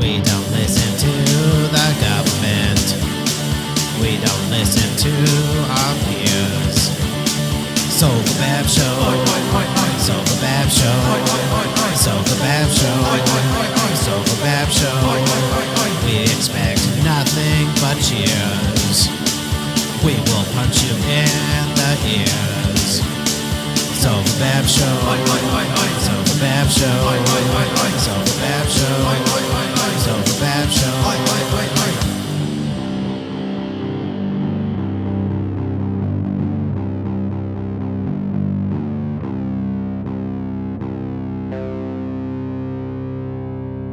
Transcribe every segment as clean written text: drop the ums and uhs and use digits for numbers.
We don't listen to the government. We don't listen to our peers. Sofabab Show. Sofabab Show. Sofabab Show. Sofabab Show. We expect nothing but cheers. We will punch you in the ears. Sofabab Show. Sofabab Show. Sofabab Show. Sofabab Show.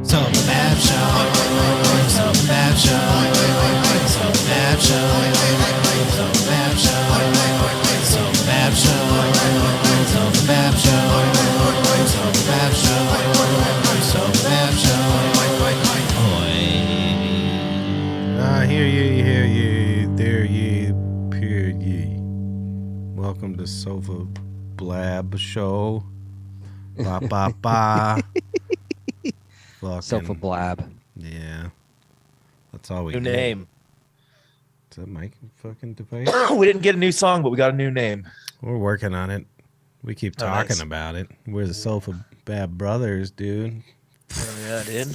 Sofabab Show. Sofabab Show. Sofabab Show. Sofabab Show. Sofabab Show. Sofabab Show. Sofabab Show. Sofabab Show. Hear ye, there ye, peer ye. Welcome to Sofabab Show. Ba ba ba. Sofabab. Yeah. That's all we New get. name. Is that my fucking device? We didn't get a new song, but we got a new name. We're working on it. We keep Oh, talking nice. about it. We're the Sofabab brothers, dude. Oh, yeah, dude.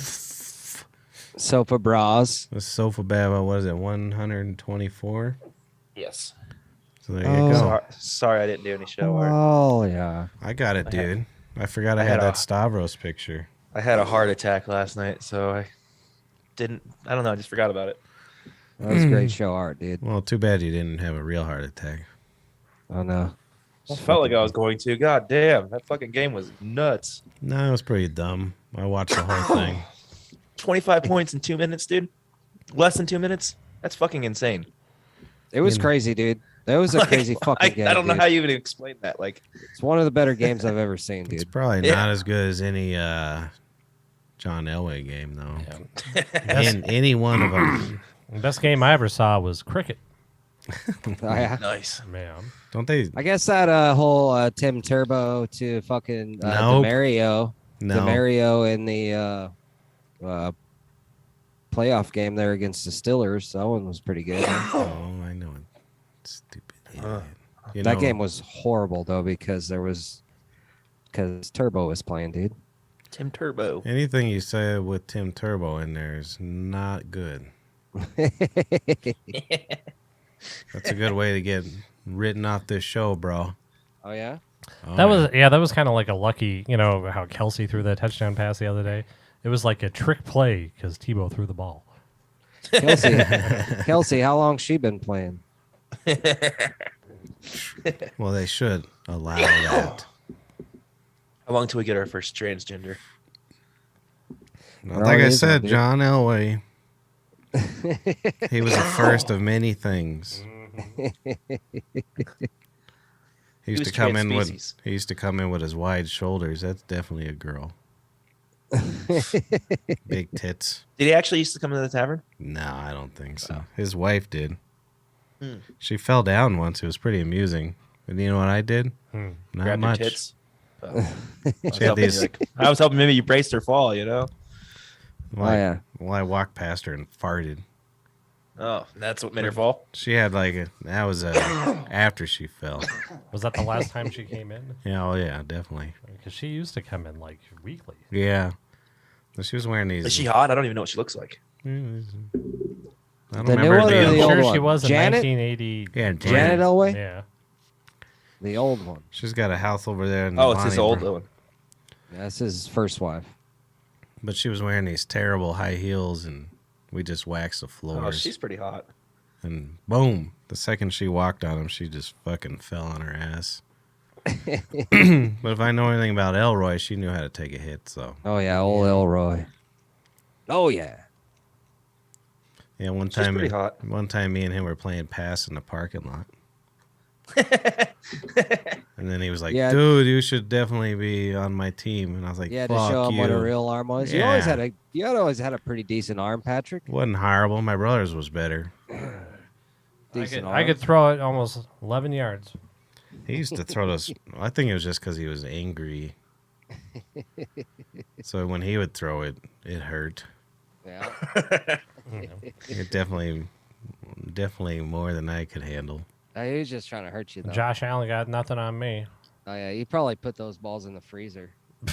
Sofa bras. The Sofabab, what is it, 124? Yes. So there you go. Sorry, I didn't do any show art. Oh, yeah. I got it, dude. I forgot I I had had that a- Stavros picture. I had a heart attack last night, so I don't know, I just forgot about it. That was great show art, dude. Well, too bad you didn't have a real heart attack. Oh, no. I felt like I was going to. God damn, that fucking game was nuts. No, it was pretty dumb. I watched the whole thing. 25 points in 2 minutes, dude. Less than 2 minutes? That's fucking insane. It was You know. crazy, crazy, dude. That was a Like, crazy fucking game. I don't know dude. how you even explain that. Like, It's one of the better games I've ever seen, It's dude. probably Yeah. not as good as any John Elway game, though. Yeah. In any one of them. The best game I ever saw was cricket. Oh, yeah. nice. Man. Don't they? I guess that whole Tim Turbo to fucking Nope. DeMario No. in the playoff game there against the Steelers. That one was pretty good. Oh, I know it. Stupid. idiot. You That know, game was horrible though because Turbo was playing, dude. Tim Turbo. Anything you say with Tim Turbo in there is not good. That's a good way to get written off this show, bro. Oh yeah. Oh, That was kind of like a lucky, you know, how Kelsey threw that touchdown pass the other day. It was like a trick play because Tebow threw the ball. Kelsey, how long she been playing? Well, they should allow that. How long till we get our first transgender? Like Really I is, said, dude. John Elway. He was the first of many things. He used was to come in with trans-species. he used to come in with his wide shoulders. That's definitely a girl. Big tits. Did he actually used to come into the tavern? No, I don't think so. Oh. His wife did. Hmm. She fell down once. It was pretty amusing. And you know what I did? Not Grabbed much. your tits? She had these, I was hoping maybe you braced her fall, you know? well, Oh, yeah. well, I walked past her and farted. Oh, that's what made her fall? She had that was after she fell. Was that the last time she came in? Yeah, oh yeah, definitely. Because she used to come in like weekly. Yeah. But she was wearing these. Is she hot? I don't even know what she looks like. I don't The remember new one or I'm the old sure one? she was in Janet? 1980. Yeah, Janet Elway, Yeah. the old one. She's got a house over there. In Oh, it's his Bonnie old Bro- one. That's his first wife. But she was wearing these terrible high heels, and we just waxed the Oh, floors. she's pretty hot. And boom, the second she walked on him, she just fucking fell on her ass. But if I know anything about Elroy, she knew how to take a hit. So Oh yeah, old Elroy. Oh yeah. yeah, one She's time, pretty hot. one time, me and him were playing pass in the parking lot, and then he was like, Yeah. "Dude, you should definitely be on my team." And I was like, Yeah, to "Fuck show him you." what a real arm was. You always had a pretty decent arm, Patrick. Wasn't horrible. My brother's was better. Decent I could throw it almost 11 yards. He used to throw those. I think it was just because he was angry. So when he would throw it, it hurt. Yeah. You're definitely more than I could handle. He was just trying to hurt you, though. Josh Allen got nothing on me. Oh, yeah. You probably put those balls in the freezer.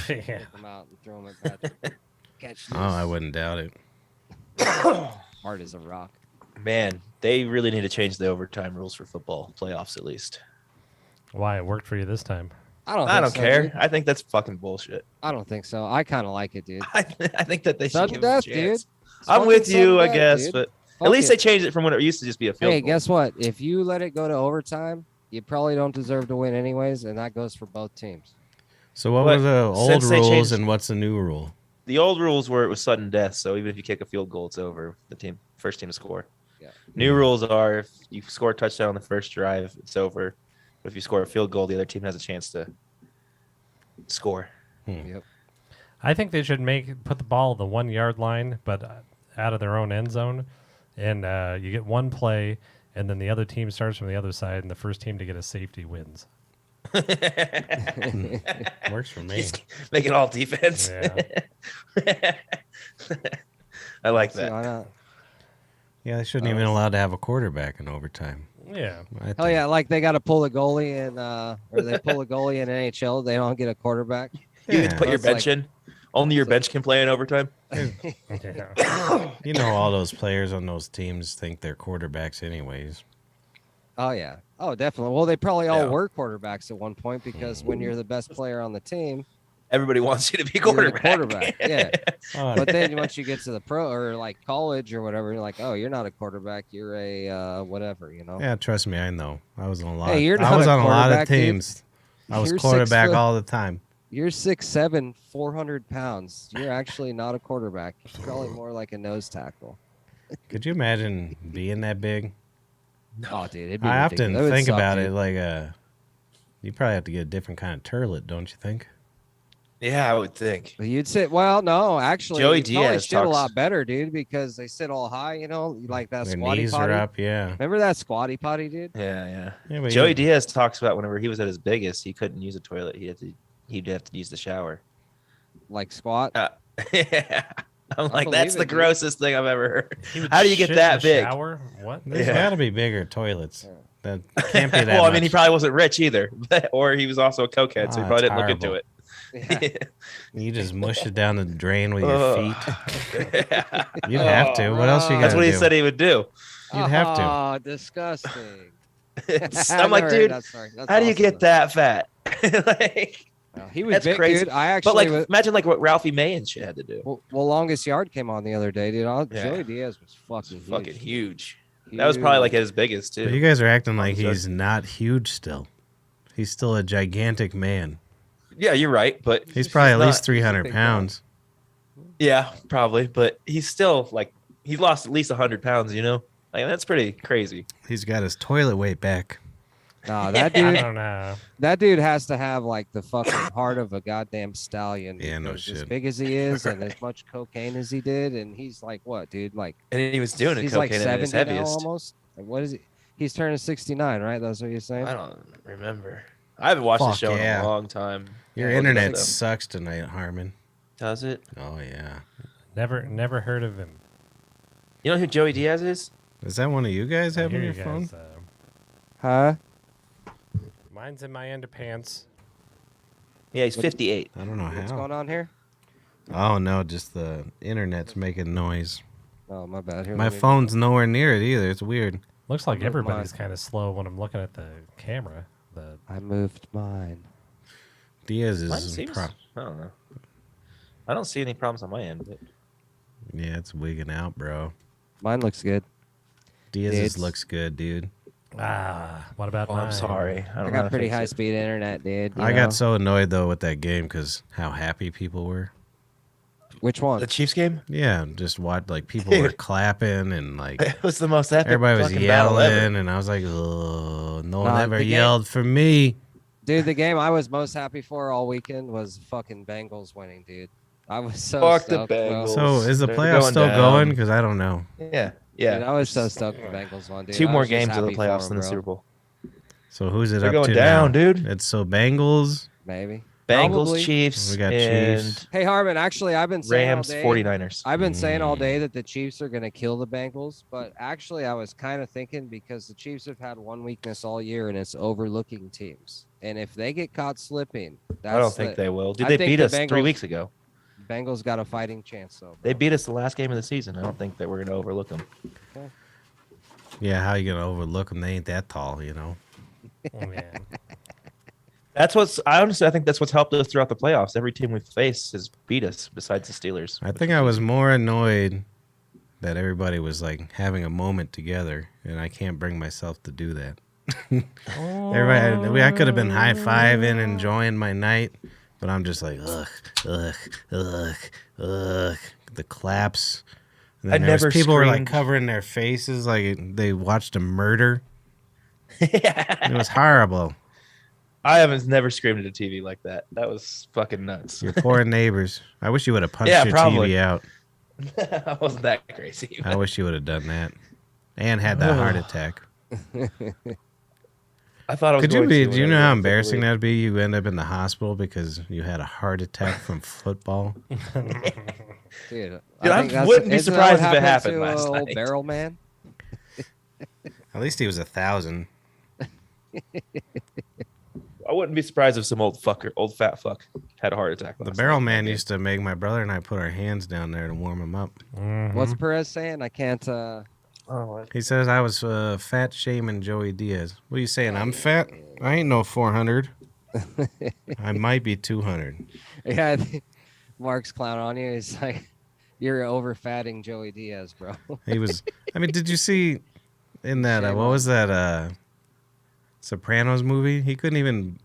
Yeah. Take them out and throw them at Patrick. Catch this. Oh, I wouldn't doubt it. Hard as a rock. Man, they really need to change the overtime rules for football playoffs at least. Why it worked for you this time? I don't so, care. dude. I think that's fucking bullshit. I don't think so. I kind of like it, dude. I think that they should Sudden give death, us a chance. dude. It's I'm fucking with you, sudden I death, guess, dude. but Fuck at least it. they changed it from what it used to just be a field Hey, goal. guess what? If you let it go to overtime, you probably don't deserve to win anyways, and that goes for both teams. So what But were the old since they rules changed- and what's the new rule? The old rules were it was sudden death, so even if you kick a field goal, it's over. The first team to score. Yeah. New rules are if you score a touchdown on the first drive, it's over. But if you score a field goal, the other team has a chance to score. Yep. I think they should put the ball at the 1 yard line, but out of their own end zone, and you get one play, and then the other team starts from the other side, and the first team to get a safety wins. Works for me. He's making all defense. Yeah. I like See, that. why not? Yeah, they shouldn't even allowed to have a quarterback in overtime. Yeah. I Hell think. yeah, like they got to pull a goalie in, or they pull a goalie in NHL. They don't get a quarterback. You can put your That's bench in. Only your bench can play in overtime. Yeah. You know, all those players on those teams think they're quarterbacks anyways. Oh yeah. Oh, definitely. Well, they probably all Yeah. were quarterbacks at one point because when you're the best player on the team, Everybody wants you to be you're the quarterback. quarterback. Yeah. Oh, But then once you get to the pro or like college or whatever, you're like, oh, you're not a quarterback. You're a whatever, you know. yeah, trust me, I know. I was on a lot. Hey, you're I not was a on a lot of quarterback, dude. teams. I was You're 6 quarterback foot. all the time. You're 6'7", 400 pounds. You're actually not a quarterback. You're probably more like a nose tackle. Could you imagine being that big? Oh, dude, it'd be I ridiculous. often That would think suck, about dude. it like you probably have to get a different kind of turlet, don't you think? Yeah, I would think. But you'd sit well. No, actually, Joey you probably Diaz sit a talks- lot better, dude, because they sit all high. You know, like that Their squatty knees potty. are up, yeah. Remember that squatty potty, dude? Yeah. Yeah, but Joey you- Diaz talks about whenever he was at his biggest, he couldn't use a toilet. He'd have to use the shower. Like squat. Yeah. I'm like, believe that's it, the dude. grossest thing I've ever heard. He would How do you get shit in that the big? Shower? What? There's Yeah. got to be bigger toilets. That can't be that Well, I mean, he much. probably wasn't rich either, or he was also a cokehead, so he Ah, probably it's didn't look into horrible. it. Yeah. You just mush it down the drain with your feet. Yeah. You'd have to. What else you got That's to what do? he said he would do. You'd have to. Oh, disgusting. I'm like, Never heard dude, that story. That's how do you awesome, get that fat? Like, though. He was that's big, crazy. dude. I actually but like, was, imagine like what Ralphie May and shit had to do. well, longest yard came on the other day, dude. Yeah. Joey Diaz was fucking huge. Fucking huge. That was probably like at his biggest too. But you guys are acting like Sure. he's not huge still. He's still a gigantic man. Yeah, you're right, but He's probably at not- least 300 big pounds. yeah, probably, but he's still like he's lost at least 100 pounds. You know, like that's pretty crazy. He's got his toilet weight back. Nah, that I dude. don't know. That dude has to have like the fucking heart of a goddamn stallion. Yeah, no because As shit. big as he is and as much cocaine as he did, and he's like what, dude? Like And he was doing it he's cocaine like at his 70 now heaviest. almost. Like, what is he? He's turning 69, right? That's what you're saying. I don't remember. I haven't watched the Fuck show yeah. in a long time. Your Look at internet that, though. sucks tonight, Harmon. Does it? Oh, yeah. Never heard of him. You know who Joey Diaz is? Is that one of you guys I having hear your you phone? guys, Huh? mine's in my underpants. Yeah, he's 58. I don't know What's how. going on here? Oh, no, just the internet's making noise. Oh, my bad. Here, My let me- phone's nowhere near it either. It's weird. Looks like Moved everybody's mine. kind of slow when I'm looking at the camera. The I moved mine. Diaz Mine is... seems, I don't know. I don't see any problems on my end. But Yeah, it's wigging out, bro. Mine looks good. Diaz's It's- looks good, dude. what about oh, mine? I'm sorry. I I don't know how got to pretty fix it. high speed internet, dude. you I know? got so annoyed, though, with that game because how happy people were. Which one? The Chiefs game? Yeah, just watch, like, people were Dude. clapping and, like, It was the most epic everybody was fucking battle ever. yelling, and I was like, oh, no one Nah, ever the game- yelled for me. Dude, the game I was most happy for all weekend was fucking Bengals winning, dude. I was so Fuck the stoked. bro. Bengals. So is the They're playoffs going still down. going? Because I don't know. Yeah, Dude, I yeah. was so stoked the Bengals won, dude. Two I more was just games of the happy for playoffs them, than the bro. Super Bowl. So who's it They're up going to down, now? dude. It's so Bengals. Maybe. Bengals, Probably. Chiefs, We got and Chiefs. Hey Harmon, actually, I've been saying Rams, all day. 49ers. I've been saying all day that the Chiefs are going to kill the Bengals, but actually, I was kind of thinking because the Chiefs have had one weakness all year, and it's overlooking teams. And if they get caught slipping, that's I don't think they will. Dude, I they think beat the us 3 Bengals- weeks ago. Bengals got a fighting chance, though. They bro. beat us the last game of the season. I don't think that we're going to overlook them. Yeah, how you gonna overlook them? They ain't that tall, you know. Oh, man. I think that's what's helped us throughout the playoffs. Every team we've faced has beat us besides the Steelers. I think I was more annoyed that everybody was like having a moment together, and I can't bring myself to do that. Everybody, I could have been high fiving, enjoying my night, but I'm just like, ugh, the claps. And then I there was never people were like screamed. covering their faces like they watched a murder. It was horrible. I haven't never screamed at a TV like that. That was fucking nuts. Your poor neighbors. I wish you would have punched Yeah, your probably. TV out. I wasn't that crazy. I wish you would have done that, and had that heart attack. I thought I was Could you going be? to, Do you and know I how couldn't embarrassing believe- that'd be? You end up in the hospital because you had a heart attack from football. Dude, I wouldn't be isn't that surprised what if it happened happened to, last old night. Barrel Man. At least he was 1,000. I wouldn't be surprised if some old fat fuck, had a heart attack. The last barrel night. man used to make my brother and I put our hands down there to warm him up. Mhm. What's Perez saying? I can't. Oh, He says I was fat shaming Joey Diaz. What are you saying? I'm fat? I ain't no 400. I might be 200. Yeah, I think Mark's clown on you. He's like, you're overfatting Joey Diaz, bro. He was. I mean, did you see in that Shame what on was that Sopranos movie? He couldn't even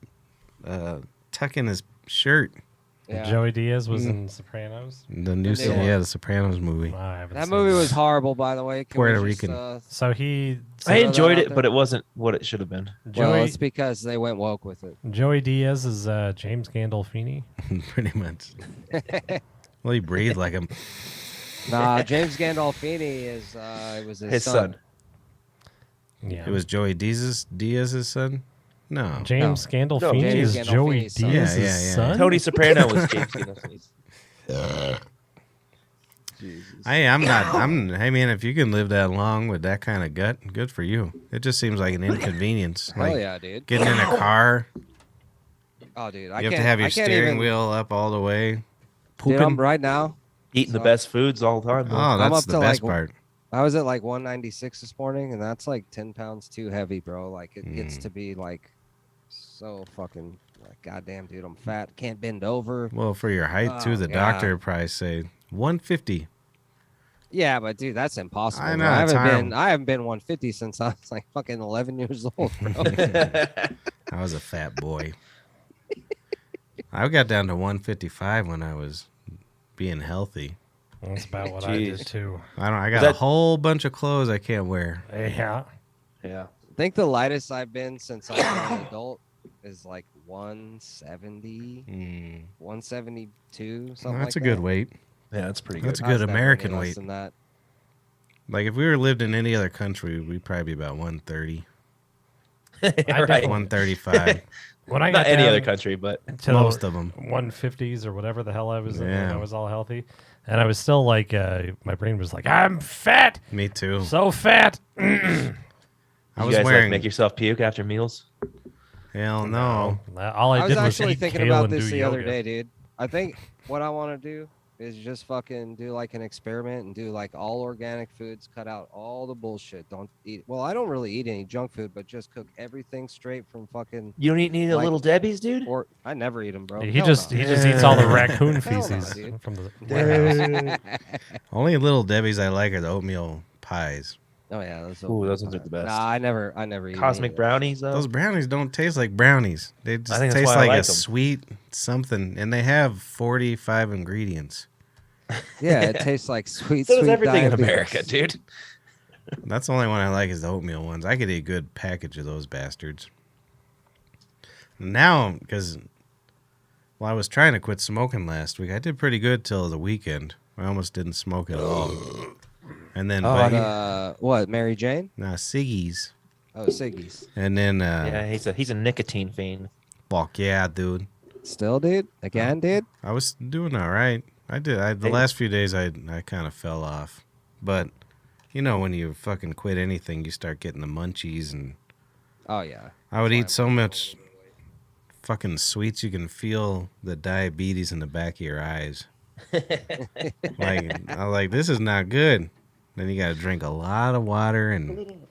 tuck in his shirt. Yeah. Joey Diaz was Mm. in Sopranos. The new, new one. yeah, the Sopranos movie. Wow, I haven't That seen movie was horrible, by the way. Can we Puerto just, Rican. So he, I throw that enjoyed out it, there? but it wasn't what it should have been. Well, Joey, it's because they went woke with it. Joey Diaz is James Gandolfini. Pretty much. Well, he breathed like him. Nah, James Gandolfini is it was his, His son. Yeah, It was Joey Diaz's son? No. James Gandolfini No, James is Joey Gandolfini's son. Diaz's Yeah, yeah. son. Tony Soprano was James Gandolfini's. I'm not. I mean, if you can live that long with that kind of gut, good for you. It just seems like an inconvenience. Hell Like yeah, dude. getting in a car, Oh, dude, you I have can't to have your I can't steering even, wheel up all the way. Dude, I'm Pooping. right now. Eating the So- best foods all the time. Oh, though. I'm that's up the to, best like, part. I was at like 196 this morning, and that's like 10 pounds too heavy, bro. Like it gets Mm. to be like so fucking like, goddamn, dude, I'm fat, can't bend over. Well, for your height too, Oh, the God. doctor would probably say 150. Yeah, but dude, that's impossible. I bro. know, it's I haven't been 150 since I was like fucking 11 years old, bro. I was a fat boy. I got down to 155 when I was being healtdy. That's about what I did Jeez. too. I got a that- whole bunch of clothes I can't wear. Yeah, Yeah. I think the lightest I've been since I've been an adult is like 170, 172, something Well, that's like a good that. weight. Yeah, that's pretty That's good. a good I was never any American less weight. than that. Like if we were lived in any other country, we'd probably be about 130, right. definitely- 135. when I Not got any down other country, but to Most the of them. 150s or whatever the hell I was in when Yeah. I was all healthy, and I was still like, my brain was like, I'm fat, Me too. so fat. I you was guys wearing. like make yourself puke after meals. Hell no. All I, I did was was actually eat thinking kale about and this do the other yoga. day, dude. I think what I want to do is just fucking do like an experiment and do like all organic foods, cut out all the bullshit. Don't eat. Well, I don't really eat any junk food, but just cook everything straight from fucking. You don't eat any of the Like- little Debbie's, dude. Or I never eat them, bro. He Hell just no. he just eats all the raccoon Hell no, feces dude. from the warehouse. Only little Debbie's I like are the oatmeal pies. Oh yeah, those. Ooh, those ones are the best. Nah, I never eat any Cosmic of that. brownies, though. Those brownies don't taste like brownies. They just think that's taste why I like a like 'em. sweet something, and they have 45 ingredients. Yeah, it tastes like sweet. So does sweet everything in diabetes. America, dude. That's the only one I like is the oatmeal ones. I could eat a good package of those bastards. Now, because I was trying to quit smoking last week. I did pretty good till the weekend. I almost didn't smoke at all. And then, But what? Mary Jane? ciggies. Oh, Siggy's. And then, Yeah, he's a nicotine fiend. fuck yeah, dude. Still, dude? Again, dude? I was doing all right. The last few days I kind of fell off. But, you know, when you fucking quit anything, you start getting the munchies. And Oh, yeah. I would That's why eat so much fucking sweets, you can feel the diabetes in the back of your eyes. Like, I was like, this is not good. Then you got to drink a lot of water, and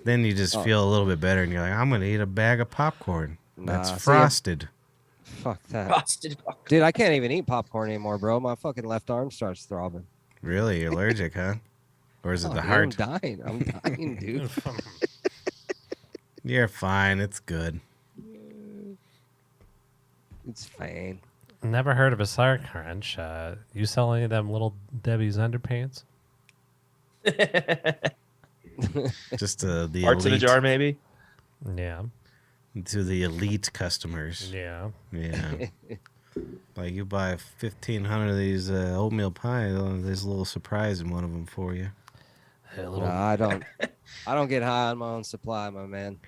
then you just feel a little bit better, and you're like, I'm going to eat a bag of popcorn. That's Nah, see, frosted. Fuck that. Frosted popcorn. Dude, I can't even eat popcorn anymore, bro. My fucking left arm starts throbbing. Really? You're allergic, huh? Or is it Oh, the dude, heart? I'm dying. I'm dying, dude. You're fine. It's good. It's fine. Never heard of a Sour Crunch. You sell any of them little Debbie's underpants? Just the Parts in a elite, jar, maybe. Yeah. to the elite customers. Yeah. Yeah. Like you buy 1,500 of these oatmeal pies, there's a little surprise in one of them for you. Nah, I don't. I don't get high on my own supply, my man.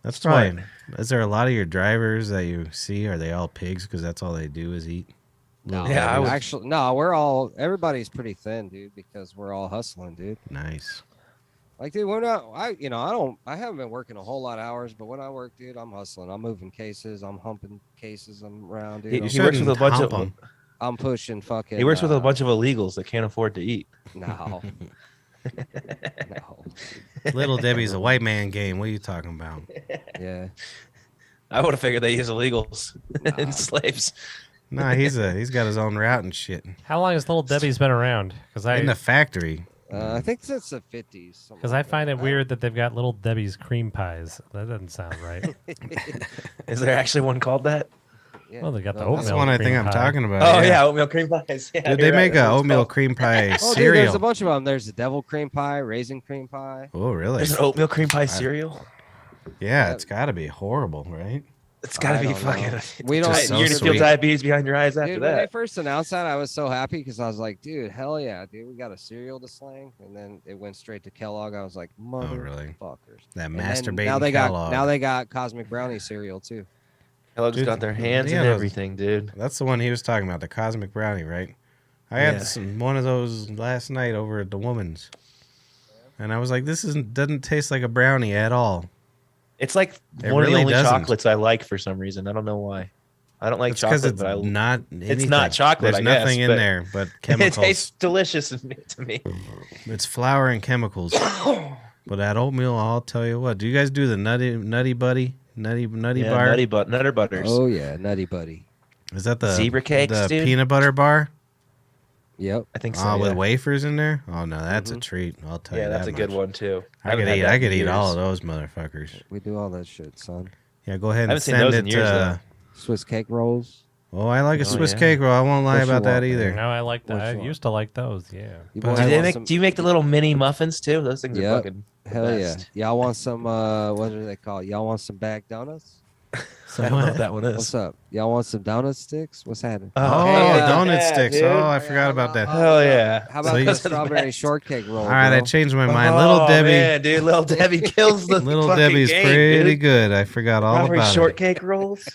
That's Smart. probably. Is there a lot of your drivers that you see? Are they all pigs? Because that's all they do is eat. No, Yeah, I dude, would- actually, no. Everybody's pretty thin, dude, because we're all hustling, dude. Nice. Like, dude, we're not. I haven't been working a whole lot of hours, but when I work, dude, I'm hustling. I'm moving cases. I'm humping cases. I'm around, dude. He I'm, he works with a shouldn't bunch hump of 'em. I'm pushing fucking. he works with a bunch of illegals that can't afford to eat. No. No. Little Debbie's a white man game. What are you talking about? Yeah. I would have figured they use illegals Nah. and slaves. Nah, he's got his own route and shit. How long has Little Debbie's been around? Because In the factory. I think since the 50s. something Because I like find that. it weird that they've got Little Debbie's cream pies. That doesn't sound right. Is there actually one called that? Yeah. Well, they got the No, That's oatmeal the one I think cream I'm pie. talking about. Oh yeah, oatmeal cream pies. Yeah, Dude, you're they right, make that's a what it's oatmeal called. cream pie Oh, dude, there's a cereal. bunch of them. There's a devil cream pie, raisin cream pie. Oh, really? There's an oatmeal cream pie cereal. Yeah, it's got to be horrible, right? It's got to I be don't know. fucking. We don't- Just so You're gonna feel sweet. diabetes behind your eyes after Dude, when they that. first announced that, I was so happy because I was like, dude, hell yeah, dude, we got a cereal to slang. And then it went straight to Kellogg. I was like, really? motherfuckers. That And then masturbating now they Kellogg. got Cosmic Brownie cereal too. Kellogg's Dude, got their hands yeah, in those- everything, dude. That's the one he was talking about, the Cosmic Brownie, right? I Yeah. had one of those last night over at the Woman's. And I was like, doesn't taste like a brownie at all. It's like It one of really the only doesn't. chocolates I like for some reason. I don't know why. I don't like It's because chocolate, it's but I not anything. not chocolate, There's I guess, nothing in but there but it chemicals. tastes delicious to me. It's flour and chemicals. But that oatmeal, I'll tell you what. Do you guys do the nutty buddy? Nutty Yeah, bar? Nutter Butters. Oh yeah, Nutty Buddy. Is that the Zebra cakes, the dude? peanut butter bar? Yep. I think so. With yeah. wafers in there? Oh no, that's a treat. I'll tell Yeah, you that's that a good much. one too. I could eat all of those motherfuckers. We do all that shit, son. Yeah, go ahead I and haven't seen send those it. in years, though. Swiss cake rolls. Oh, I like a Oh, Swiss yeah. cake roll. I won't lie What you about that want, either. No, I like that. Which I one? used to like those. Yeah. You But- boys Do, want they some- do you make the little mini muffins too? Those things Yep. are fucking the Hell yeah. best. Y'all want some what do they call it? Y'all want some bagged donuts? I don't know what that one is. What's up? Y'all want some donut sticks? What's happening? Oh, Hey, donut yeah, sticks. dude. Oh, I forgot about that. Hell yeah. How about So you- the Those are the strawberry best. shortcake roll? All right, I bro? changed my mind. Oh, Little Debbie. man, dude, Little Debbie kills the Little fucking Debbie's game, pretty dude. good. I forgot all Strawberry about it. shortcake rolls.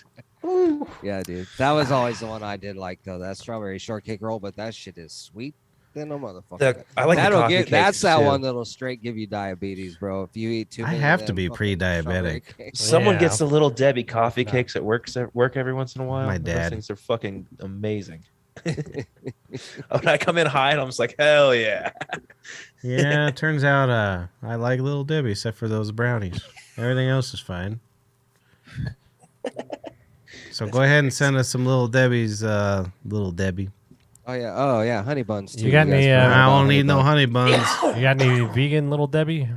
Ooh. Yeah, dude. That was always the one I did like though. That strawberry shortcake roll, but that shit is sweet than a motherfucker. I like the That'll coffee get. That's cakes, that too. one that'll straight give you diabetes, bro. If you eat too I many. have of to them be fucking pre-diabetic. strawberry cakes. Someone Yeah. gets the Little Debbie coffee No. cakes at work every once in a while. My Those dad. things are fucking amazing. When I come in high, and I'm just like, hell yeah. Yeah, it turns out I like Little Debbie except for those brownies. Everything else is fine. So go ahead and send us some Little Debbie's, Little Debbie. Oh yeah, honey buns too. You got guys any, forgot I I about don't need no buns. honey buns. You got any vegan Little Debbie?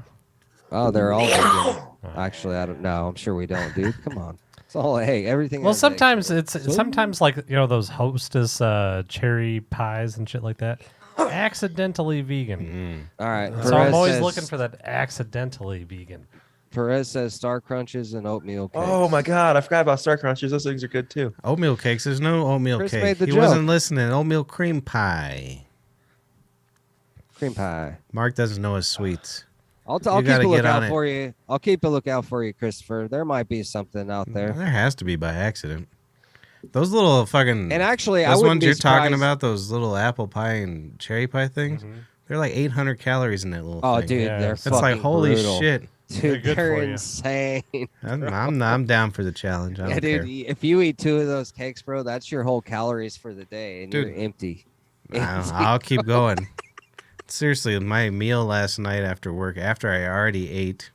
Oh, they're all vegan. Actually, I don't know. I'm sure we don't, dude. Come on. It's all hey, everything. Well, has sometimes eggs. it's sometimes like those Hostess cherry pies and shit like that. Accidentally vegan. Mm. All right. So I'm Perez always says- looking for that accidentally vegan. Perez says Star Crunches and oatmeal cakes. Oh my god, I forgot about Star Crunchers. Those things are good too. Oatmeal cakes. There's no oatmeal Chris cake. made the He joke. wasn't listening. Oatmeal cream pie. Cream pie. Mark doesn't know his sweets. I'll You keep gotta a get on lookout it. for you. I'll keep a lookout for you, Christopher. There might be something out there. There has to be by accident. Those little fucking And actually, I those wouldn't ones be you're talking surprised- about, those little apple pie and cherry pie things, they're like 800 calories in that little Oh, thing. dude, Yeah, they're it's That's like fucking holy brutal. shit. They're Dude, good they're for you. insane. I'm down for the challenge. I Yeah, don't dude. care. If you eat 2 of those cakes, bro, that's your whole calories for the day, and Dude. you're empty. I'll keep going. Seriously, my meal last night after work, after I already ate,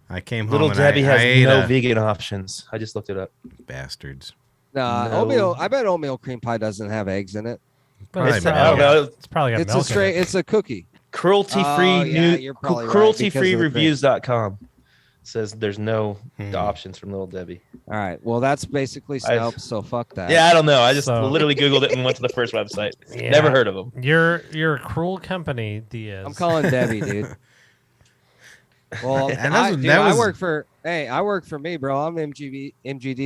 I came home Little and Debbie I has ate no a, vegan options. I just looked it up. bastards. Nah, No. oatmeal. I bet oatmeal cream pie doesn't have eggs in it. But Probably it's milk. I don't know. It's probably got It's milk a straight. in it. It's a cookie. Cruelty-free Oh, yeah, you're probably right, cruelty-free because of the cream. reviews.com says there's no Hmm. options from Little Debbie. All right. Well, that's basically Snopes. So fuck that. Yeah, I don't know. I just So- literally Googled it and went to the first website. Yeah. Never heard of them. You're a cruel company, Diaz. I'm calling Debbie, dude. Well, And I, that dude, was- I work for. Hey, I work for me, bro. I'm MGD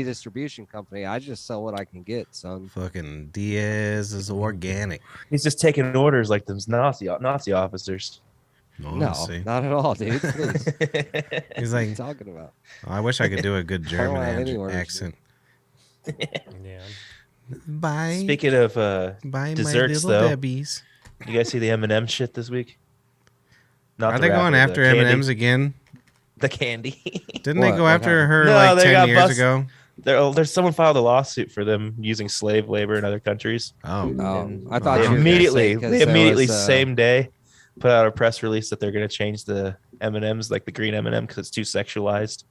distribution company. I just sell what I can get, son. Fucking Diaz is organic. He's just taking orders like those Nazi officers. No, Honestly. not at all, dude. Please. What He's are like, you talking about? I wish I could do a good German have any orders, accent. Yeah. Bye. Speaking of Bye, desserts, my little though. Debbies. you guys see the M&M shit this week? Not Are the they going wrapper, after the candy- M&M's again? The candy. Didn't they What? go What after happened? her No, like they 10 got years bust- ago? There's someone filed a lawsuit for them using slave labor in other countries. Oh. Oh, I thought They you were gonna say Immediately, 'cause they there immediately was, same day put out a press release that they're going to change the M&Ms, like the green M&M, because it's too sexualized.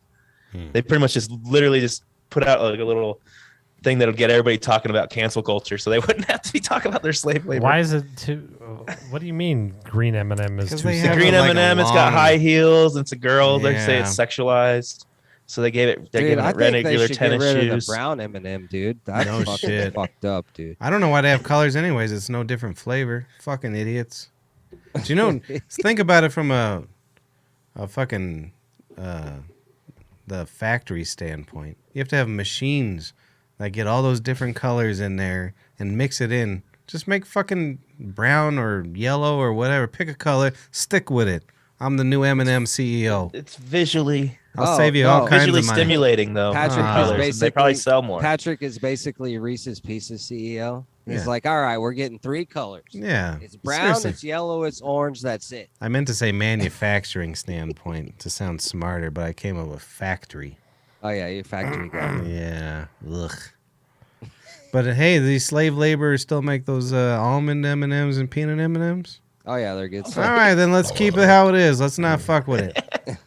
They pretty much just literally just put out like a little thing that'll get everybody talking about cancel culture, so they wouldn't have to be talking about their slave labor. Why is it too? What do you mean green M&M is 'Cause too? they The have green a, like, M&M, a it's got long- high heels. It's a girl. They say Yeah. it's sexualized, so they gave it. They're Dude, giving I it think they regular should get tennis rid of shoes. the brown M&M, dude. That's No fucking shit. fucked up, dude. I don't know why they have colors anyways. It's no different flavor. Fucking idiots. Do you know, think about it from a fucking the factory standpoint. You have to have machines that get all those different colors in there and mix it in. Just make fucking brown or yellow or whatever. Pick a color, stick with it. I'm the new M&M CEO. It's visually I'll Oh, save you no. all kinds visually of money. stimulating though. Patrick the is colors, and they probably basically- sell more. Patrick is basically Reese's Pieces CEO. He's Yeah. like, all right, we're getting 3 colors. Yeah. It's brown, seriously. it's yellow, it's orange. That's it. I meant to say manufacturing standpoint to sound smarter, but I came up with factory. Oh yeah, your factory guy. Yeah. Ugh. But hey, these slave laborers still make those almond M&Ms and peanut M&Ms? Oh yeah, they're good. All stuff. right, then let's keep it how it is. Let's not fuck with it.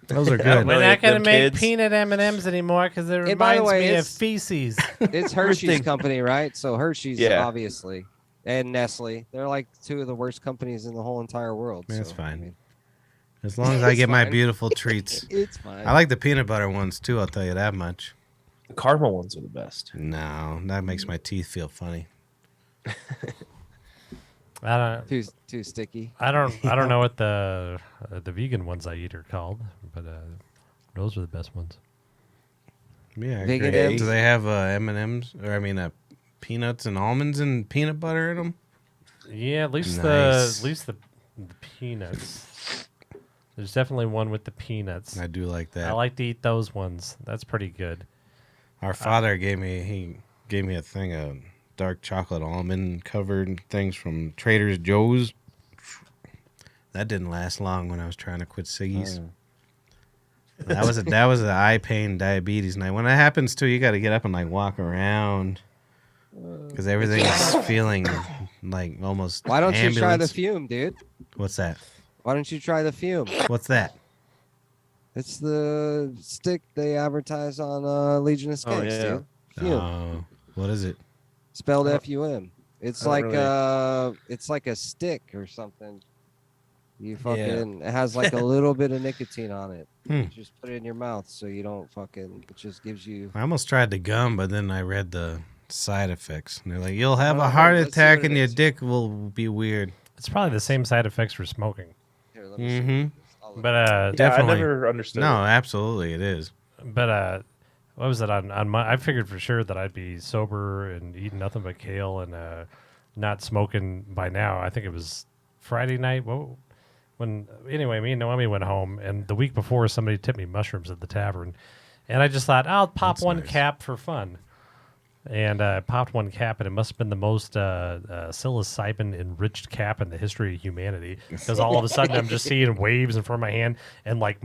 Those are good. We're Really, not gonna them make kids. peanut M&Ms anymore because it And by the reminds way, me of it's- feces. It's Hershey's thing. company, right? So Hershey's, Yeah. obviously, and Nestle. They're like 2 of the worst companies in the whole entire world. That's so, fine. I mean, As long as I It's get my fine. beautiful treats. it's fine. I like the peanut butter ones too, I'll tell you that much. Caramel ones are the best. No, that makes my teeth feel funny. I too sticky. don't know what the vegan ones I eat are called, but those are the best ones. Yeah, I Vegan agree. M's? Do they have M&Ms? Or I mean, peanuts and almonds and peanut butter in them? Yeah, at least Nice. the peanuts. There's definitely one with the peanuts. I do like that. I like to eat those ones. That's pretty good. Our father gave me a thing of dark chocolate almond covered things from Trader Joe's. That didn't last long when I was trying to quit ciggies. That was a eye pain diabetes night. When that happens too, you got to get up and like walk around because everything is feeling like almost. Why don't you try the ambulance. fume, dude? What's that? Why don't you try the fume? What's that? It's the stick they advertise on Legion of Skanks, yeah. dude. Fume. Oh, what is it? Spelled F-U-M. It's I like don't really- it's like a stick or something. You fucking it has like a little bit of nicotine on it. Hmm. You just put it in your mouth so you don't fucking. It just gives you. I almost tried the gum, but then I read the side effects. And they're like, you'll have Oh, a heart let's see attack what it and your is. dick will be weird. It's probably the same side effects for smoking. Here, let me see. Mm-hmm. I'll look. But Yeah, Definitely. I never understood. No, it. absolutely it is. what was it on my? I figured for sure that I'd be sober and eating nothing but kale and not smoking by now. I think it was Friday night. Anyway, me and Naomi went home, and the week before, somebody tipped me mushrooms at the tavern, and I just thought I'll pop That's one nice. cap for fun, and I popped one cap, and it must have been the most psilocybin enriched cap in the history of humanity, because all of a sudden I'm just seeing waves in front of my hand, and like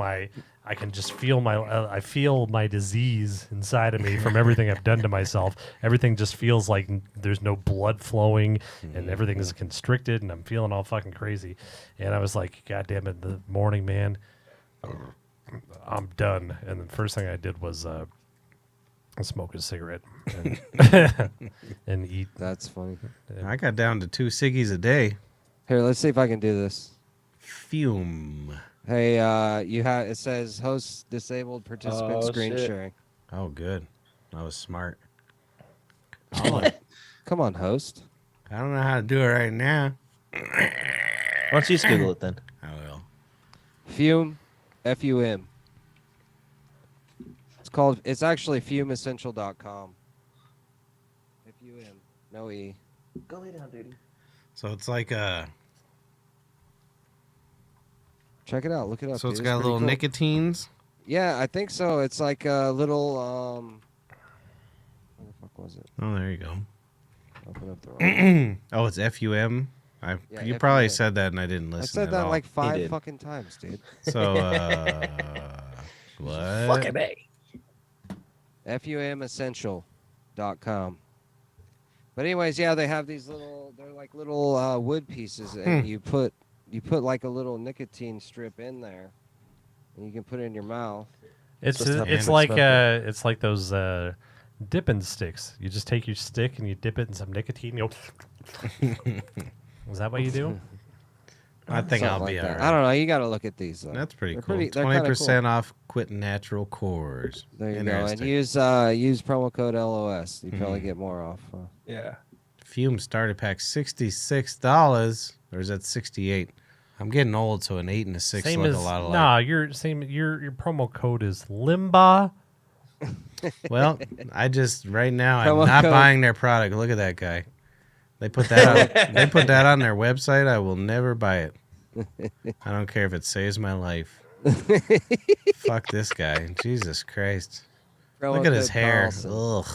I can just feel I feel my disease inside of me from everything I've done to myself. Everything just feels like there's no blood flowing and everything is constricted and I'm feeling all fucking crazy. And I was like, God damn it, the morning, man, I'm done. And the first thing I did was smoke a cigarette and, and eat. That's funny. I got down to 2 ciggies a day. Here, let's see if I can do this. Fume. Hey, it says host disabled participant screen shit. sharing. Oh, good. I was smart. Come on, host. I don't know how to do it right now. Why don't you just Google it then? I will. Fume, F-U-M. It's actually fumeessential.com. F-U-M, no E. Go lay down, dude. So it's like a. Check it out. Look it up. So it's dude. got pretty little cool. nicotines. Yeah, I think so. It's like a little. Where the fuck was it? Oh, there you go. Open up the wrong. Oh, it's FUM. Yeah, You probably FUM. said that and I didn't listen. I said at that all. like 5 did. fucking times, dude. So, what? Fucking A. FUMessential.com. But anyways, yeah, they have these they're like little wood pieces, and you put like a little nicotine strip in there, and you can put it in your mouth. It's Supposed to have it's hand like smoking. it's like those dipping sticks. You just take your stick and you dip it in some nicotine. You go, is that what you do? I think Something I'll like be all that. right. I don't know. You got to look at these. Though. That's pretty They're cool. they're kinda 20% off quitting natural cores. There you go. And Interesting. use promo code LOS. You probably get more off. Yeah. Fume starter pack $66, or is that 68? I'm getting old, so an 8 and a 6 Same look as a lot alike. nah. Your promo code is Limba. Well, I just right now I'm Promo not code. buying their product. Look at that guy. They put that on. They put that on their website. I will never buy it. I don't care if it saves my life. Fuck this guy. Jesus Christ. Promo Look at his code hair. Carlson. Ugh.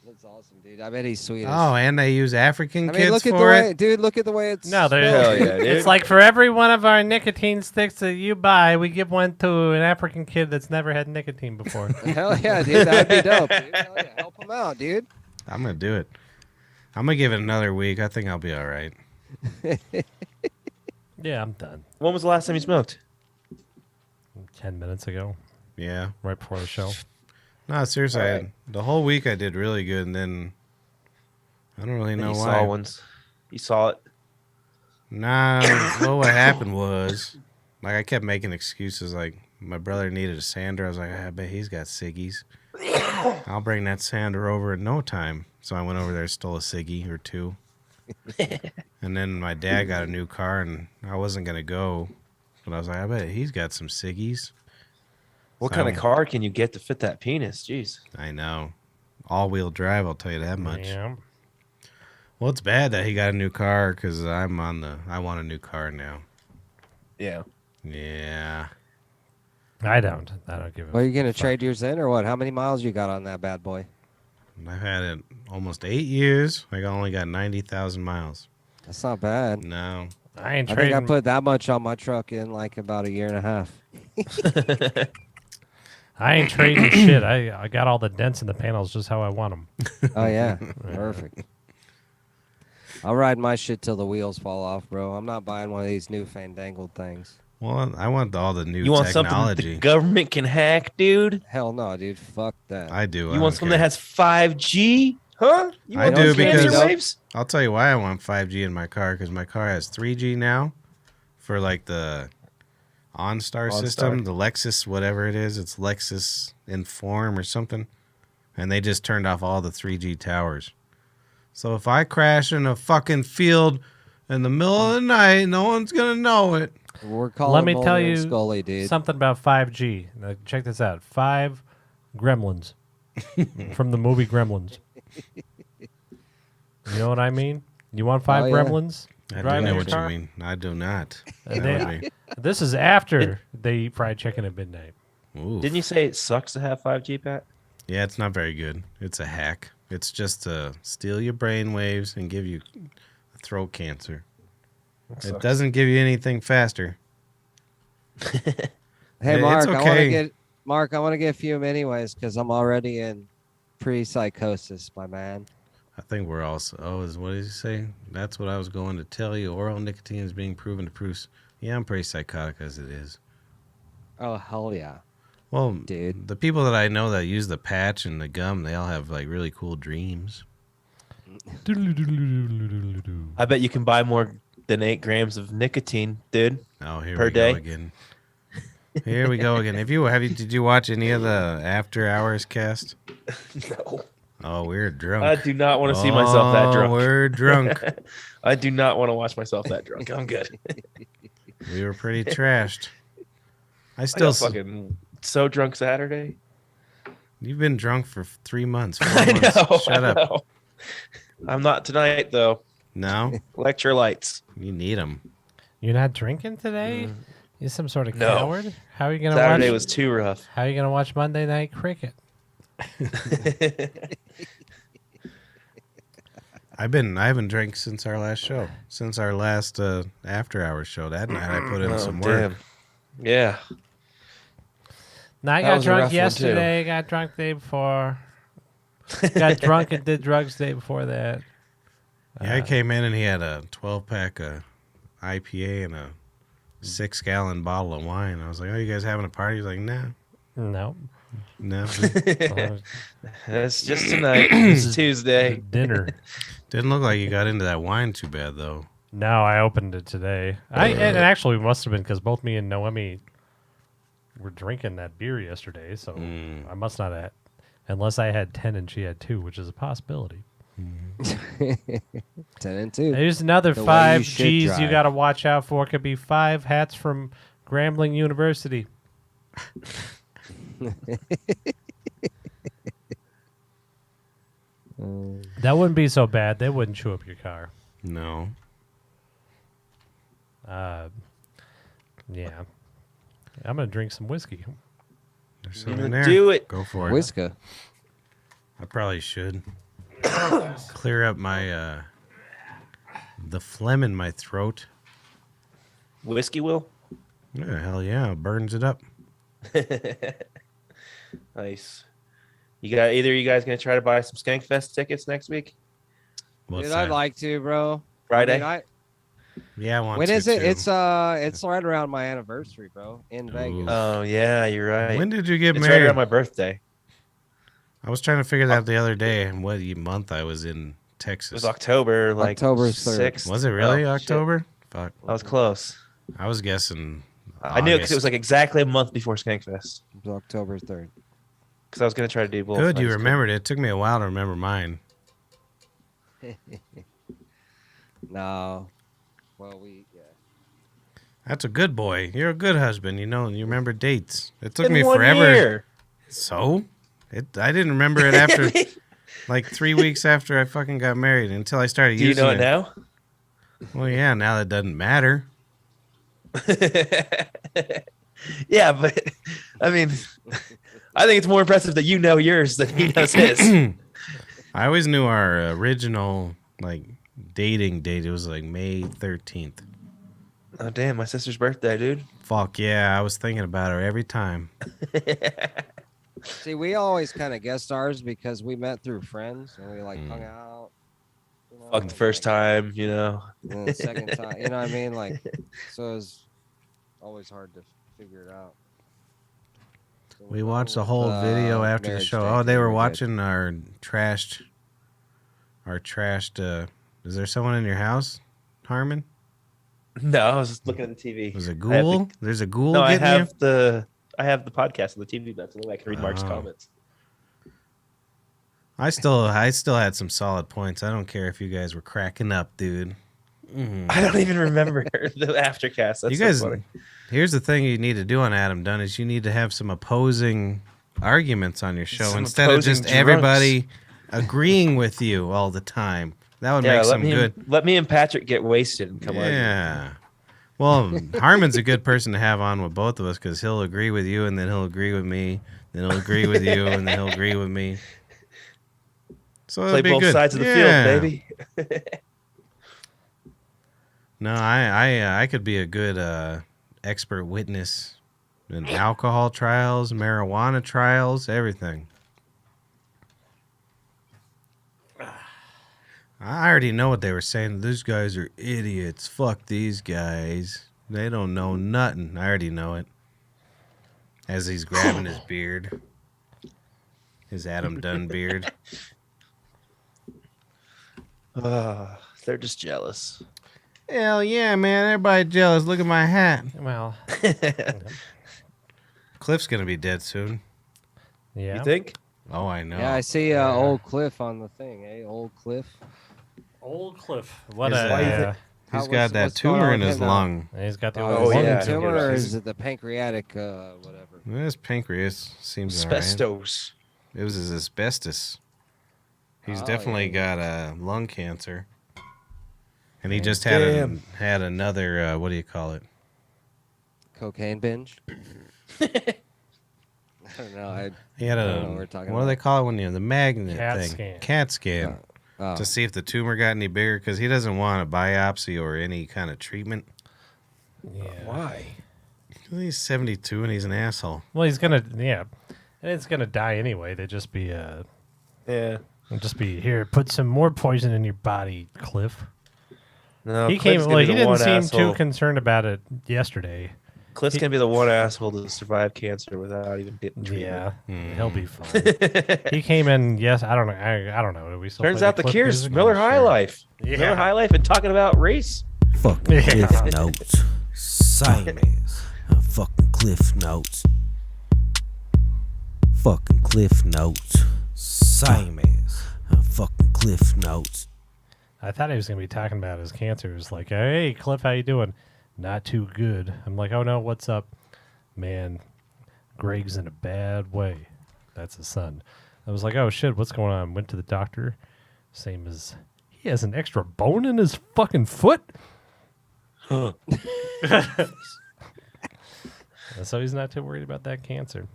That's awesome, dude. I bet he's Swedish. Oh, and they use African I mean, kids look at the for way, it. dude. Look at the way it's. No, they're spelled, Hell dude. yeah, dude. It's like for every one of our nicotine sticks that you buy, we give one to an African kid that's never had nicotine before. Hell yeah, dude. That'd be dope, dude. Hell yeah. Help him out, dude. I'm gonna do it. I'm gonna give it another week. I think I'll be all right. Yeah, I'm done. When was the last time you smoked? 10 minutes ago, Yeah. right before the show. No, seriously. All right. The whole week I did really good, and then I don't really know you why. saw ones. You saw it. Nah. Well, what happened was, like, I kept making excuses. Like, my brother needed a sander. I was like, I bet he's got ciggies. I'll bring that sander over in no time. So I went over there, stole a ciggy or two. And then my dad got a new car, and I wasn't gonna go, but I was like, I bet he's got some ciggies. What So kind of car can you get to fit that penis? Jeez. I know, all-wheel drive. I'll tell you that much. Yeah. Well, it's bad that he got a new car because I want a new car now. Yeah. Yeah. I don't give a Well, you gonna fuck. trade yours in or what? How many miles you got on that bad boy? I've had it almost 8 years. I only got 90,000 miles. That's not bad. No. I ain't I think trading. I put that much on my truck in like about a year and a half. I ain't trading shit. I got all the dents in the panels just how I want them. Oh yeah, perfect. I'll ride my shit till the wheels fall off, bro. I'm not buying one of these new fandangled things. Well, I want all the new You want something that technology. the government can hack, dude? Hell no, dude. Fuck that. I do. I You want don't something that care. has 5G? Huh? You I want do those cancer because- waves? I'll tell you why I want 5G in my car, because my car has 3G now for like the OnStar system, the Lexus, whatever it is. It's Lexus Inform or something. And they just turned off all the 3G towers. So if I crash in a fucking field in the middle of the night, no one's going to know it. We're calling Let me tell Mulder and you Scully, dude. something about 5G. Now, check this out. 5 gremlins from the movie Gremlins. You know what I mean? You want 5 Oh, yeah. gremlins? I do driving know your what car? you mean. I do not. And That would this is after they eat fried chicken at midnight. be- Oof. Didn't you say it sucks to have 5G, Pat? Yeah, it's not very good. It's a hack. It's just to steal your brain waves and give you throat cancer. It doesn't give you anything faster. Hey, It's Mark, I want to okay. get Mark. I want to get fume anyways because I'm already in pre-psychosis, my man. I think we're also. What did he say? That's what I was going to tell you. Oral nicotine is being proven to produce. Yeah, I'm pretty psychotic as it is. Oh hell yeah! Well, Dude. the people that I know that use the patch and the gum, they all have like really cool dreams. I bet you can buy more than 8 grams of nicotine, dude. Oh, here Per we day? go again. Here we go again. Did you watch any of the After Hours cast? No. Oh, we're drunk. I do not want to see myself that drunk. We're drunk. I do not want to watch myself that drunk. I'm good. We were pretty trashed. I I still. got fucking so drunk Saturday. You've been drunk for 3 months. 4 I months. know. Shut I up. know. I'm not tonight though. No, Electrolytes. you need them. You're not drinking today? You some sort of No. coward? How are you gonna Saturday watch? was too rough. How are you gonna watch Monday Night Cricket? I haven't drank since our last show. Since our last After Hours show. That night I put in some work. Damn. Yeah. No, I That got was a rough drunk one, too. yesterday. Got drunk the day before. Got drunk and did drugs the day before that. Yeah, I came in and he had a 12-pack of IPA and a 6-gallon bottle of wine. I was like, "Oh, you guys having a party?" He's like, "Nah, No. no." That's just tonight. It's Tuesday. Dinner. Didn't look like you got into that wine too bad though. No, I opened it today. It actually must have been because both me and Noemi were drinking that beer yesterday, so I must not have, unless I had 10 and she had 2, which is a possibility. 10 and 2. There's another The way 5 you should G's you drive. got to watch out for. Could be 5 hats from Grambling University. That wouldn't be so bad. They wouldn't chew up your car. No. Yeah. I'm going to drink some whiskey. There's some in there. Do it. Go for it. Whisker. I probably should clear up my the phlegm in my throat. Whiskey will. Yeah, hell yeah, it burns it up. Nice. Either you guys gonna try to buy some Skankfest tickets next week? What's Dude, I'd that? like to, bro. Friday. I mean, Yeah, I want when to is it? too. It's right around my anniversary, bro, in Vegas. Oh yeah, you're right. When did you get it's right married? around my birthday. I was trying to figure that out the other day. What month I was in It Texas? was October, like October 3rd. 6th. Was it really Oh, shit. October? Fuck. I was close. I was guessing. I knew it because it was August. like exactly a month before Skankfest. It was October 3rd. Because I was gonna try to do both. Good, I you just remembered it. It took me a while to remember mine. No. Well, yeah. That's a good boy. You're a good husband, you know, and you remember dates. It took In me 1 forever. year. So? I didn't remember it after like 3 weeks after I fucking got married until I started Do you using know it now? Well, yeah, now that doesn't matter. Yeah, but I mean, I think it's more impressive that you know yours than he knows his. I always knew our original like dating date. It was like May 13th. Oh damn, my sister's birthday, dude. Fuck yeah, I was thinking about her every time. See, we always kind of guessed ours because we met through friends and we like Mm. hung out. You know, Fuck the and, first like, time, you know. And then the second time, you know what I mean? Like, so it was always hard to figure it out. So We went watched the with, whole video after the marriage show. date, Oh, they we were good. watching our trashed. Is there someone in your house, Harmon? No, I was just looking at the TV. Was it I have ghoul? There's a ghoul No, I getting have the podcast on the TV. That's the way I can read Mark's Oh. comments. you? I still had some solid points. I don't care if you guys were cracking up, dude. Mhm. I don't even remember the aftercast. That's You guys, so funny. here's the thing you need to do on Adam Dunn is you need to have some opposing arguments on your show Some instead of opposing just drunks. everybody agreeing with you all the time. That would Yeah, make let some me good. let me and Patrick get wasted and come on. Yeah. Well, Harmon's a good person to have on with both of us because he'll agree with you and then he'll agree with me. Then he'll agree with you and then he'll agree with me. So Play it'll be both good. sides of the field, Yeah. baby. No, I could be a good expert witness in alcohol trials, marijuana trials, everything. I already know what they were saying. These guys are idiots. Fuck these guys. They don't know nothing. I already know it. As he's grabbing his beard. His Adam Dunn beard. They're just jealous. Hell yeah, man. Everybody jealous. Look at my hat. Well, Cliff's going to be dead soon. yeah. You think? Oh, I know. Yeah, I see old Cliff on the thing. Eh, old Cliff. Old Cliff. What Is a. that- He's got that what's going tumor on in with his him now? lung. He's got the Oh, old is it yeah. the tumor or He's- is it the pancreatic whatever? His pancreas seems all right. Asbestos. It was his asbestos. He's Oh, definitely yeah. got lung cancer. And he just had Damn. had another, what do you call it? Cocaine binge? I don't know. He had I a, don't know what we're talking what do they about. call it when you the magnet CAT thing? scan. CAT scan. Oh. To see if the tumor got any bigger because he doesn't want a biopsy or any kind of treatment. Yeah. Why? He's 72 and he's an asshole. Well, he's gonna. Yeah. And it's gonna die anyway. They just be. Yeah. It'll just be here. Put some more poison in your body, Cliff. No, He Cliff's came. gonna Well, be he the didn't one seem asshole. too concerned about it yesterday. Cliff's gonna be the one asshole to survive cancer without even getting treatment. Yeah, he'll be fine. He came in. Yes, I don't know. I don't know. Do we still Turns play out the Cliff cure's music? Miller High Sure. Life. Yeah. Miller High Life and talking about race. Fucking Yeah. Cliff Notes. Siamese. Fucking Cliff Notes. Fucking Cliff Notes. Siamese. Fucking Cliff Notes. I thought he was gonna be talking about his cancer. It was like, hey, Cliff, how you doing? Not too good. I'm like, oh no, what's up, man? Greg's in a bad way. That's his son. I was like, oh shit, what's going on? Went to the doctor. Same as he has an extra bone in his fucking foot. So he's not too worried about that cancer.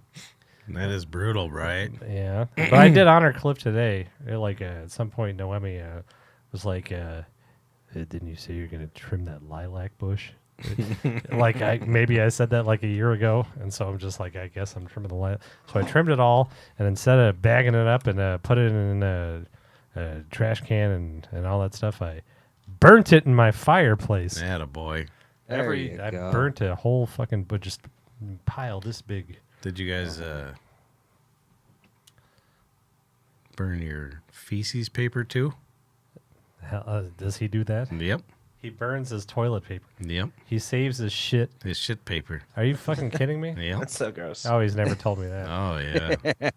That is brutal, right? Yeah, but I did honor Cliff today. At some point, Noemi was like, "Didn't you say you're gonna trim that lilac bush?" Maybe I said that like a year ago, and so I'm just like, I guess I'm trimming the lilac. So I trimmed it all, and instead of bagging it up and put it in a trash can and all that stuff, I burnt it in my fireplace. Attaboy. There you I go. burnt a whole fucking just pile this big. Did you guys burn your feces paper too? Does he do that? Yep. He burns his toilet paper. Yep. He saves his shit. His shit paper. Are you fucking kidding me? Yep. That's so gross. Oh, he's never told me that. Oh, yeah.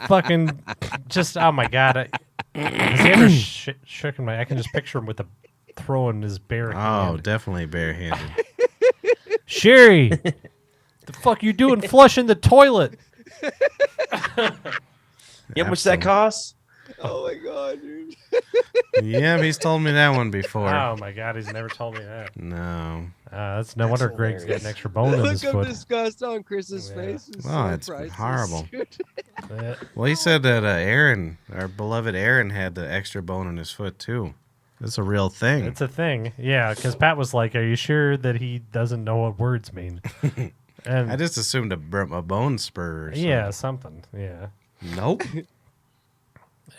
Fucking just, oh my God. Has he ever shook my, I can just picture him with a throwing his bare Oh, hand. definitely barehanded. Sherry, the fuck you doing flushing the toilet? You know how much that costs? Oh my god, dude. Yeah, he's told me that one before. Oh my God, he's never told me that. No. That's no wonder Greg's got an hilarious. extra bone The in look his of foot. disgust on Chris's Yeah. face is Oh, so it's priceless. horrible. Yeah. Well, he said that Aaron, our beloved Aaron, had the extra bone in his foot, too. That's a real thing. It's a thing. Yeah, because Pat was like, are you sure that he doesn't know what words mean? And I just assumed a bone spur or something. yeah, something. Yeah. Nope.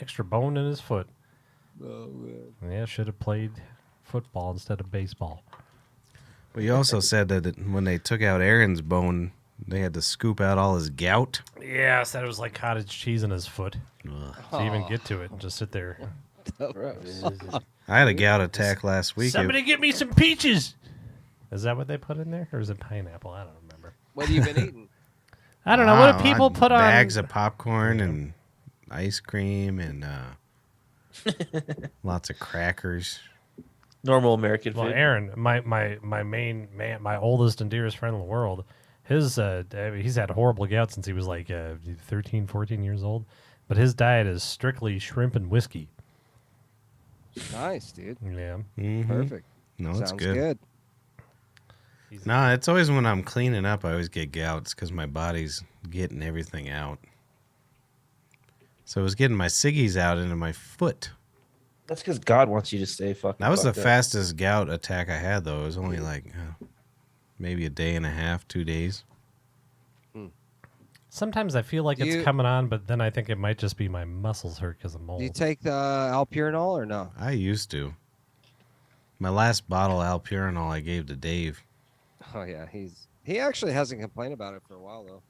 Extra bone in his foot. Oh, man. Yeah, should have played football instead of baseball. But you also said that when they took out Aaron's bone, they had to scoop out all his gout. Yeah, said it was like cottage cheese in his foot. Ugh. To even get to it, just sit there. I had a gout attack last week. Somebody get me some peaches. Is that what they put in there, or is it pineapple? I don't remember. What have you been eating? I don't know. What do people put on bags of popcorn and ice cream and lots of crackers. Normal American Well, food. Aaron, my main man, my oldest and dearest friend in the world, he's had horrible gout since he was like 13, 14 years old. But his diet is strictly shrimp and whiskey. Nice, dude. Yeah. Mhm. Perfect. No, it's Sounds good. good. No, it's always when I'm cleaning up, I always get gouts because my body's getting everything out. So I was getting my ciggies out into my foot. That's because God wants you to stay fucking. That was the fucked up. fastest gout attack I had, though. It was only like maybe a day and a half, 2 days. Sometimes I feel like Do it's you- coming on, but then I think it might just be my muscles hurt because of mold. Do you take the alpurinol or no? I used to. My last bottle of alpurinol I gave to Dave. Oh yeah, he actually hasn't complained about it for a while though.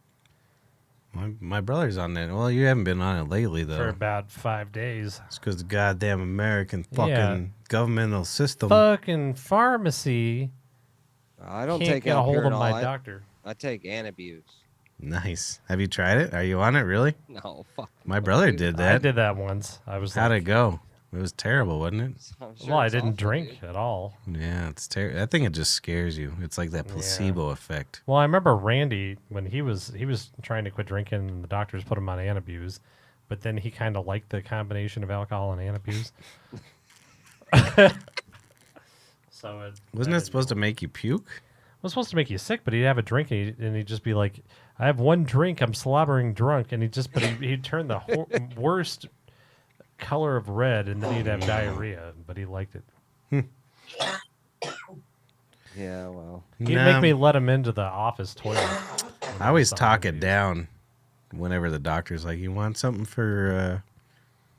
My brother's on that. Well, you haven't been on it lately, though. For about 5 days. It's because the goddamn American fucking Yeah. governmental system. Fucking pharmacy I don't can't take get a hold of alpurinol. my doctor. I take Anabuse. Nice. Have you tried it? Are you on it, really? No, fuck. My brother dude. did I that. did that once. I was How'd like, it go? It was terrible, wasn't it? I'm sure well, I it's didn't awful, drink dude. at all. Yeah, it's terrible. I think it just scares you. It's like that Yeah. placebo effect. Well, I remember Randy when he was trying to quit drinking, and the doctors put him on Anabuse, but then he kind of liked the combination of alcohol and Anabuse. So Wasn't it supposed to make you puke? It was supposed to make you sick, but he'd have a drink and he'd just be like, "I have one drink, I'm slobbering drunk," and he'd turn the worst color of red, and then he'd have diarrhea, but he liked it. Yeah, well. He'd Nah, make me let him into the office toilet. I always talk it down whenever the doctor's like, "You want something for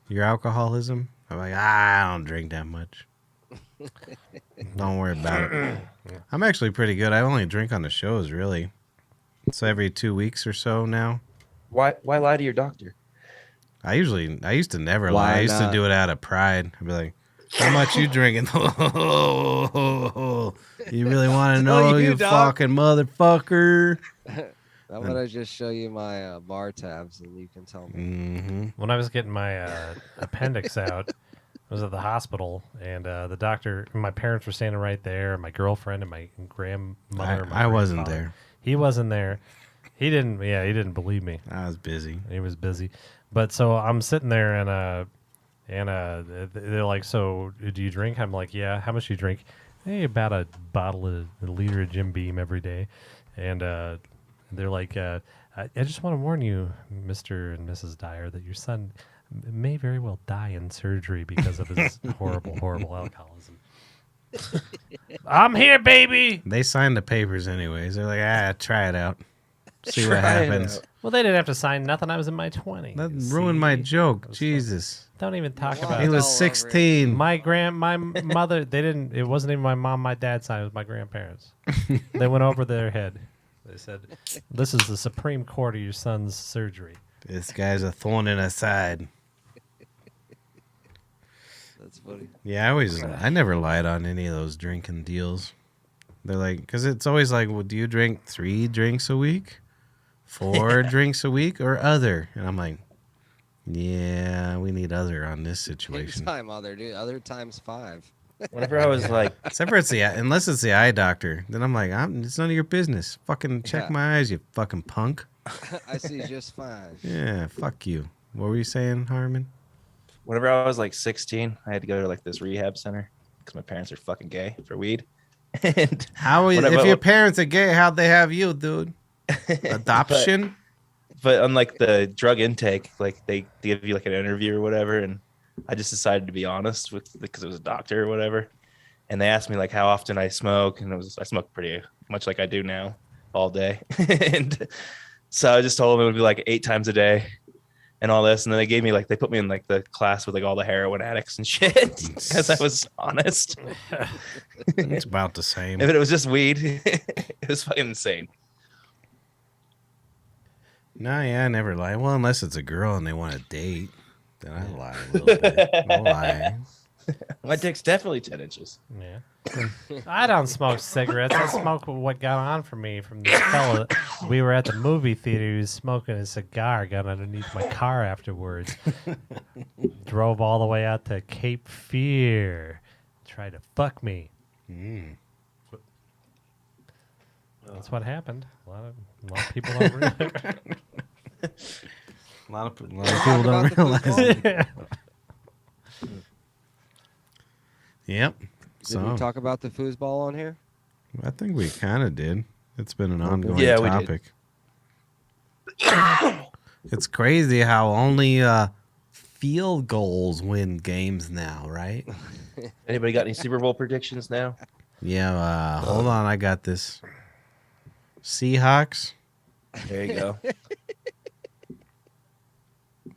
your alcoholism?" I'm like, "I don't drink that much. Don't worry about it." I'm actually pretty good. I only drink on the shows, really. So every 2 weeks or so now. Why lie to your doctor? I used to never Why lie. I used to not? do it out of pride. I'd be like, "How much you drinking?" You really want to know, you, you dog. fucking motherfucker? I'm gonna just show you my bar tabs, and you can tell me. Mm-hmm. When I was getting my appendix out, I was at the hospital, and the doctor, my parents were standing right there, my girlfriend and my grandmother. and my I wasn't grandfather. there. He wasn't there. He didn't believe me. I was busy. He was busy. But so I'm sitting there, and they're like, "So do you drink?" I'm like, "Yeah." "How much do you drink?" "Hey, about a liter of Jim Beam every day." And they're like, I just want to warn you, Mr. and Mrs. Dyer, that your son may very well die in surgery because of his horrible alcoholism. I'm here, baby. They signed the papers anyways. They're like, try it out. See what Try it happens. out. Well, they didn't have to sign nothing. I was in my 20s. That ruined my See? joke. Jesus. Don't even talk Wow. about He it. all was over it. 16. My mother, they didn't, it wasn't even my mom, my dad signed, it was my grandparents. They went over their head. They said, "This is the Supreme Court of your son's surgery." This guy's a thorn in our side. That's funny. Yeah, I never lied on any of those drinking deals. They're like, because it's always like, well, do you drink 3 drinks a week, 4 drinks a week, or other? And I'm like, yeah, we need other on this Big situation. time, other dude. Other times 5. Whenever I was like, Except for unless it's the eye doctor, then I'm like, it's none of your business. Fucking check Yeah. my eyes, you fucking punk. I see just fine. Yeah, fuck you. What were you saying, Harmon? whenever I was like 16, I had to go to like this rehab center because my parents are fucking gay for weed. And If your parents are gay, how'd they have you, dude? Adoption? but on like the drug intake, like they give you like an interview or whatever, and I just decided to be honest because it was a doctor or whatever, and they asked me like how often I smoke, and I smoke pretty much like I do now, all day, and so I just told them it would be like 8 times a day, and all this, and then they put me in like the class with like all the heroin addicts and shit because I was honest. It's about the same. If it was just weed, it was fucking insane. No, yeah, I never lie. Well, unless it's a girl and they want to date, then I lie a little bit. I'll lie. My dick's definitely 10 inches. Yeah. I don't smoke cigarettes. I smoke what got on for me from this fella. We were at the movie theater. He was smoking a cigar, got underneath my car afterwards. Drove all the way out to Cape Fear. Tried to fuck me. That's what happened. A lot of people don't realize. A lot of people don't realize it. Yep. Did So we talk about the foosball on here? I think we kind of did. It's been an ongoing Yeah, we did. topic. It's crazy how only field goals win games now, right? Anybody got any Super Bowl predictions now? Yeah. Hold on, I got this. Seahawks. There you go.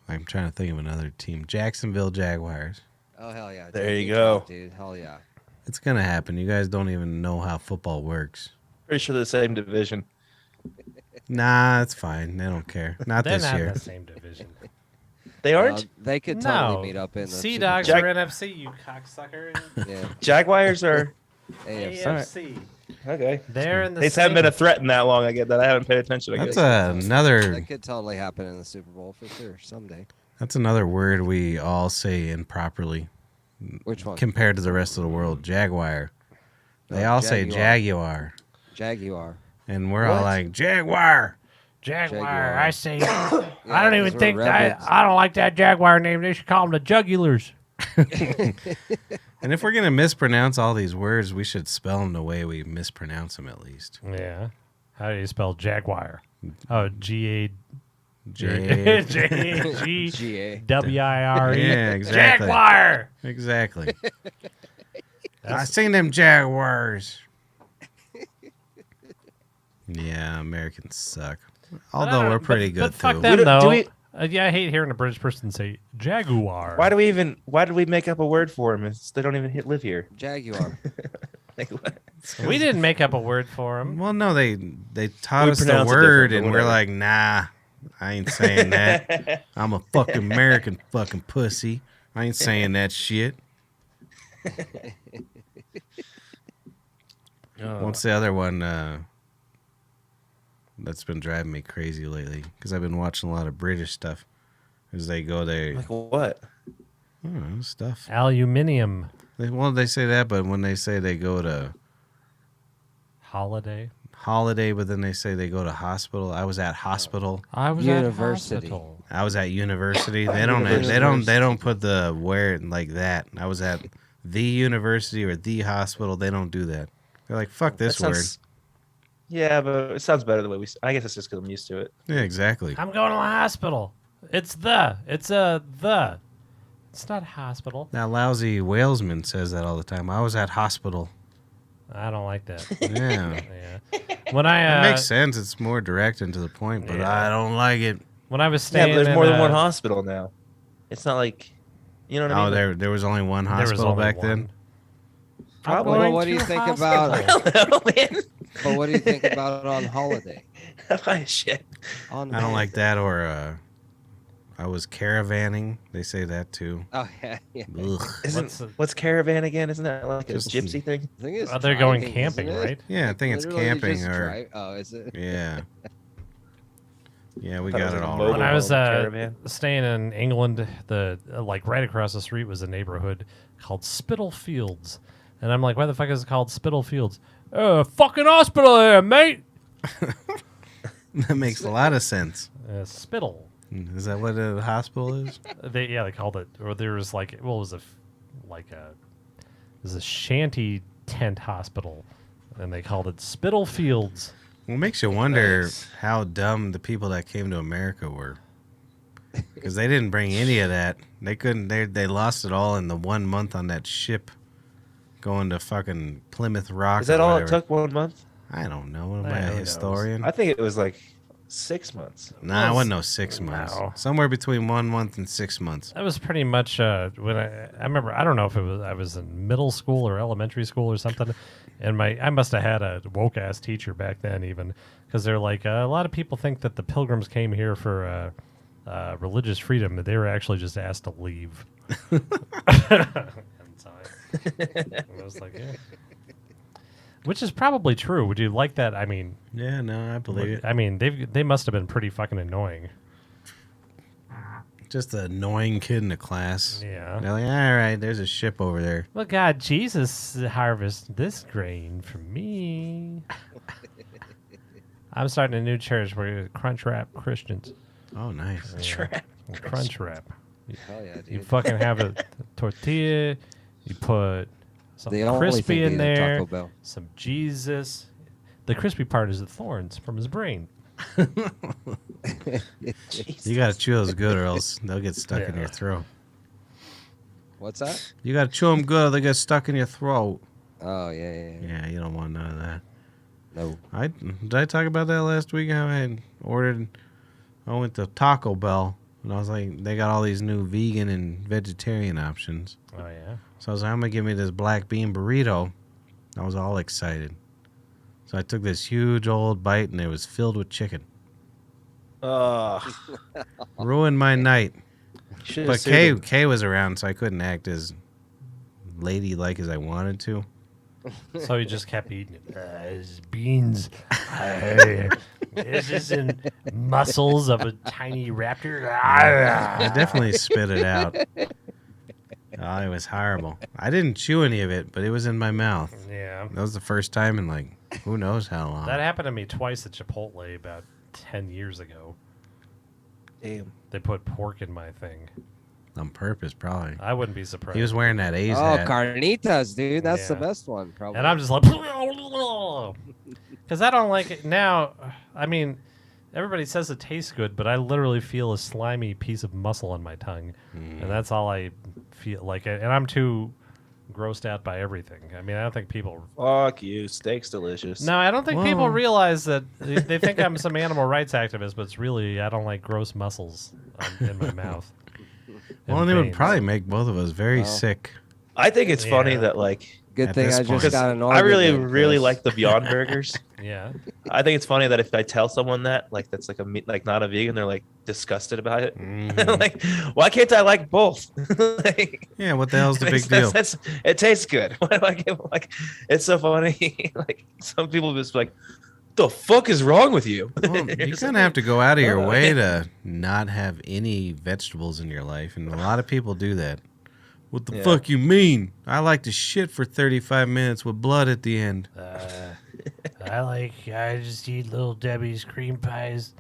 I'm trying to think of another team. Jacksonville Jaguars. Oh hell yeah! There you Good go. job, dude. Hell yeah. It's gonna happen. You guys don't even know how football works. Pretty sure they're the same division. Nah, it's fine. They don't care. Not They're this not in year. the same division. They aren't? They could No. totally meet up in the Sea Super Dogs Bowl. are NFC, you cocksucker. Yeah, Jaguars are AFC. AFC. okay. They're in the They just haven't been a threat in that long. I get that. I haven't paid attention. I That's guess. another. That could totally happen in the Super Bowl for sure someday. That's another word we all say improperly Which one? compared to the rest of the world. Jaguar. They No, all say Jaguar. Jaguar, Jaguar. and we're all What? like Jaguar. Jaguar. I say, Yeah, I don't even 'cause we're think rebels. I don't like that Jaguar name. They should call them the Jugulars. And if we're gonna mispronounce all these words, we should spell them the way we mispronounce them at least. Yeah. How do you spell Jaguar? Oh, G-A. J. J-G. GA. W-I-R-E. Yeah, exactly. Jaguar. Exactly. I seen them Jaguars. Yeah, Americans suck. Although we're pretty good but fuck too. them, Do though. we- Yeah, I hate hearing a British person say Jaguar. Why did we make up a word for them? They don't even live here. Jaguar. Like, what? We didn't make up a word for them. Well, no, they taught We us the pronounce it word, different, and but we're whatever. like, nah, I ain't saying that. I'm a fucking American fucking pussy. I ain't saying that shit. What's the other one that's been driving me crazy lately? Because I've been watching a lot of British stuff. As they go there, Like what? I don't know, stuff. Aluminium They say that, but when they say they go to holiday. holiday, but then they say they go to hospital. I was at hospital. I was University. at hospital. I was at university. They don't put the where like that. I was at the university or the hospital. They don't do that. They're like, fuck this That word. sounds- Yeah, but it sounds better the way we. I guess it's just because I'm used to it. Yeah, exactly. I'm going to the hospital. It's the. It's a the. It's not hospital. That lousy Walesman says that all the time. I was at hospital. I don't like that. Yeah. Yeah. When I It makes sense. It's more direct and to the point, but Yeah. I don't like it. when I was Yeah, staying but there's in, more than one hospital now. It's not like, you know what I Oh, mean? there was only one there was hospital only back one. then. Probably. Well, going what do you to think hospital. about? I don't know, man. But what do you think about it on holiday? Oh, shit. On I don't like that. Or I was caravanning. They say that too. Oh yeah, yeah. Ugh. What's caravan again? Isn't that like a Just- gypsy thing? I think it's They're going driving, camping, isn't it? right? Yeah, I think it's Literally camping just or drive- Oh, is it? yeah. Yeah, we Thought it got was it like a all mobile When right. I was caravan. staying in England, the like right across the street was a neighborhood called Spitalfields, and I'm like, why the fuck is it called Spitalfields? Fucking hospital there, mate. That makes a lot of sense. Spittle. Is that what a hospital is? They called it, or there was like, well, it was it was a shanty tent hospital, and they called it Spitalfields. Well, it makes you wonder Nice. how dumb the people that came to America were. Because they didn't bring any of that. They couldn't. They lost it all in the 1 month on that ship going to fucking Plymouth Rock. Is that or all whatever. it took? 1 month? I don't know. Am Yeah, I a who knows? historian? I think it was like 6 months. Nah, it wasn't no 6 months. No. Somewhere between 1 month and 6 months. That was pretty much when I remember. I don't know if I was in middle school or elementary school or something, and I must have had a woke ass teacher back then, even because they're like a lot of people think that the Pilgrims came here for religious freedom, but they were actually just asked to leave. And so I was like, yeah. Which is probably true. Would you like that? I mean, Yeah, no, I believe it. I mean, they must have been pretty fucking annoying. Just an annoying kid in the class. Yeah. They're like, all right, there's a ship over there. Well, God, Jesus harvest this grain for me. I'm starting a new church where Crunch Wrap Christians. Oh, nice. Trap. Crunch Wrap. Hell yeah, You dude. fucking have a tortilla. You put Something the only crispy thing in to eat at there. Taco Bell. Some Jesus. The crispy part is the thorns from his brain. You gotta chew those good, or else they'll get stuck in your throat. What's that? You gotta chew them good, or they get stuck in your throat. Oh yeah. Yeah, you don't want none of that. No. Did I talk about that last week? How I had ordered. I went to Taco Bell, and I was like, they got all these new vegan and vegetarian options. Oh, yeah. So I was like, I'm gonna give me this black bean burrito. I was all excited. So I took this huge old bite, and it was filled with chicken. Ruined my night. But Kay was around, so I couldn't act as ladylike as I wanted to. So he just kept eating it. His beans. This is in muscles of a tiny raptor. I definitely spit it out. Oh, it was horrible. I didn't chew any of it, but it was in my mouth. Yeah. That was the first time in like who knows how long. That happened to me twice at Chipotle about 10 years ago. Damn. They put pork in my thing. On purpose, probably. I wouldn't be surprised. He was wearing that A's Oh, hat. carnitas, dude. That's the Yeah. best one, probably. And I'm just like, because I don't like it now. I mean, everybody says it tastes good, but I literally feel a slimy piece of muscle on my tongue, and that's all I feel like. And I'm too grossed out by everything. I mean, I don't think people. Fuck you. Steak's delicious. No, I don't think people Whoa. realize that. They think I'm some animal rights activist, but it's really I don't like gross muscles in my mouth. Well, and it would probably make both of us very sick. I think it's funny Yeah. that like Good at thing this I point. just got an I really organ, really Chris. like the Beyond Burgers. Yeah. I think it's funny that if I tell someone that like that's like a meat like not a vegan, they're like disgusted about it. Mhm. Like, why can't I like both? Like, Yeah, what the hell's the big it's- deal? it tastes good. Why do I get like it's so funny. Like some people just like, the fuck is wrong with you? Well, you kind of have to go out of your way to not have any vegetables in your life, and a lot of people do that. What the Yeah. fuck you mean? I like to shit for 35 minutes with blood at the end. I just eat Little Debbie's cream pies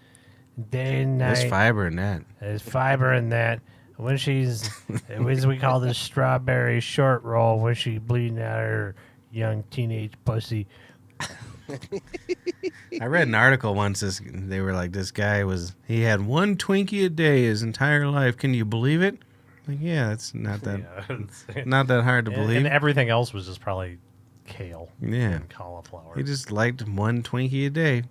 day and night. There's fiber in that. There's fiber in that. When she's, as we call this strawberry short roll, when she's bleeding out her young teenage pussy. I read an article once. They were like, this guy he had one Twinkie a day his entire life. Can you believe it? Like, yeah, it's not that not that hard to believe. And everything else was just probably kale Yeah. and cauliflower. He just liked one Twinkie a day.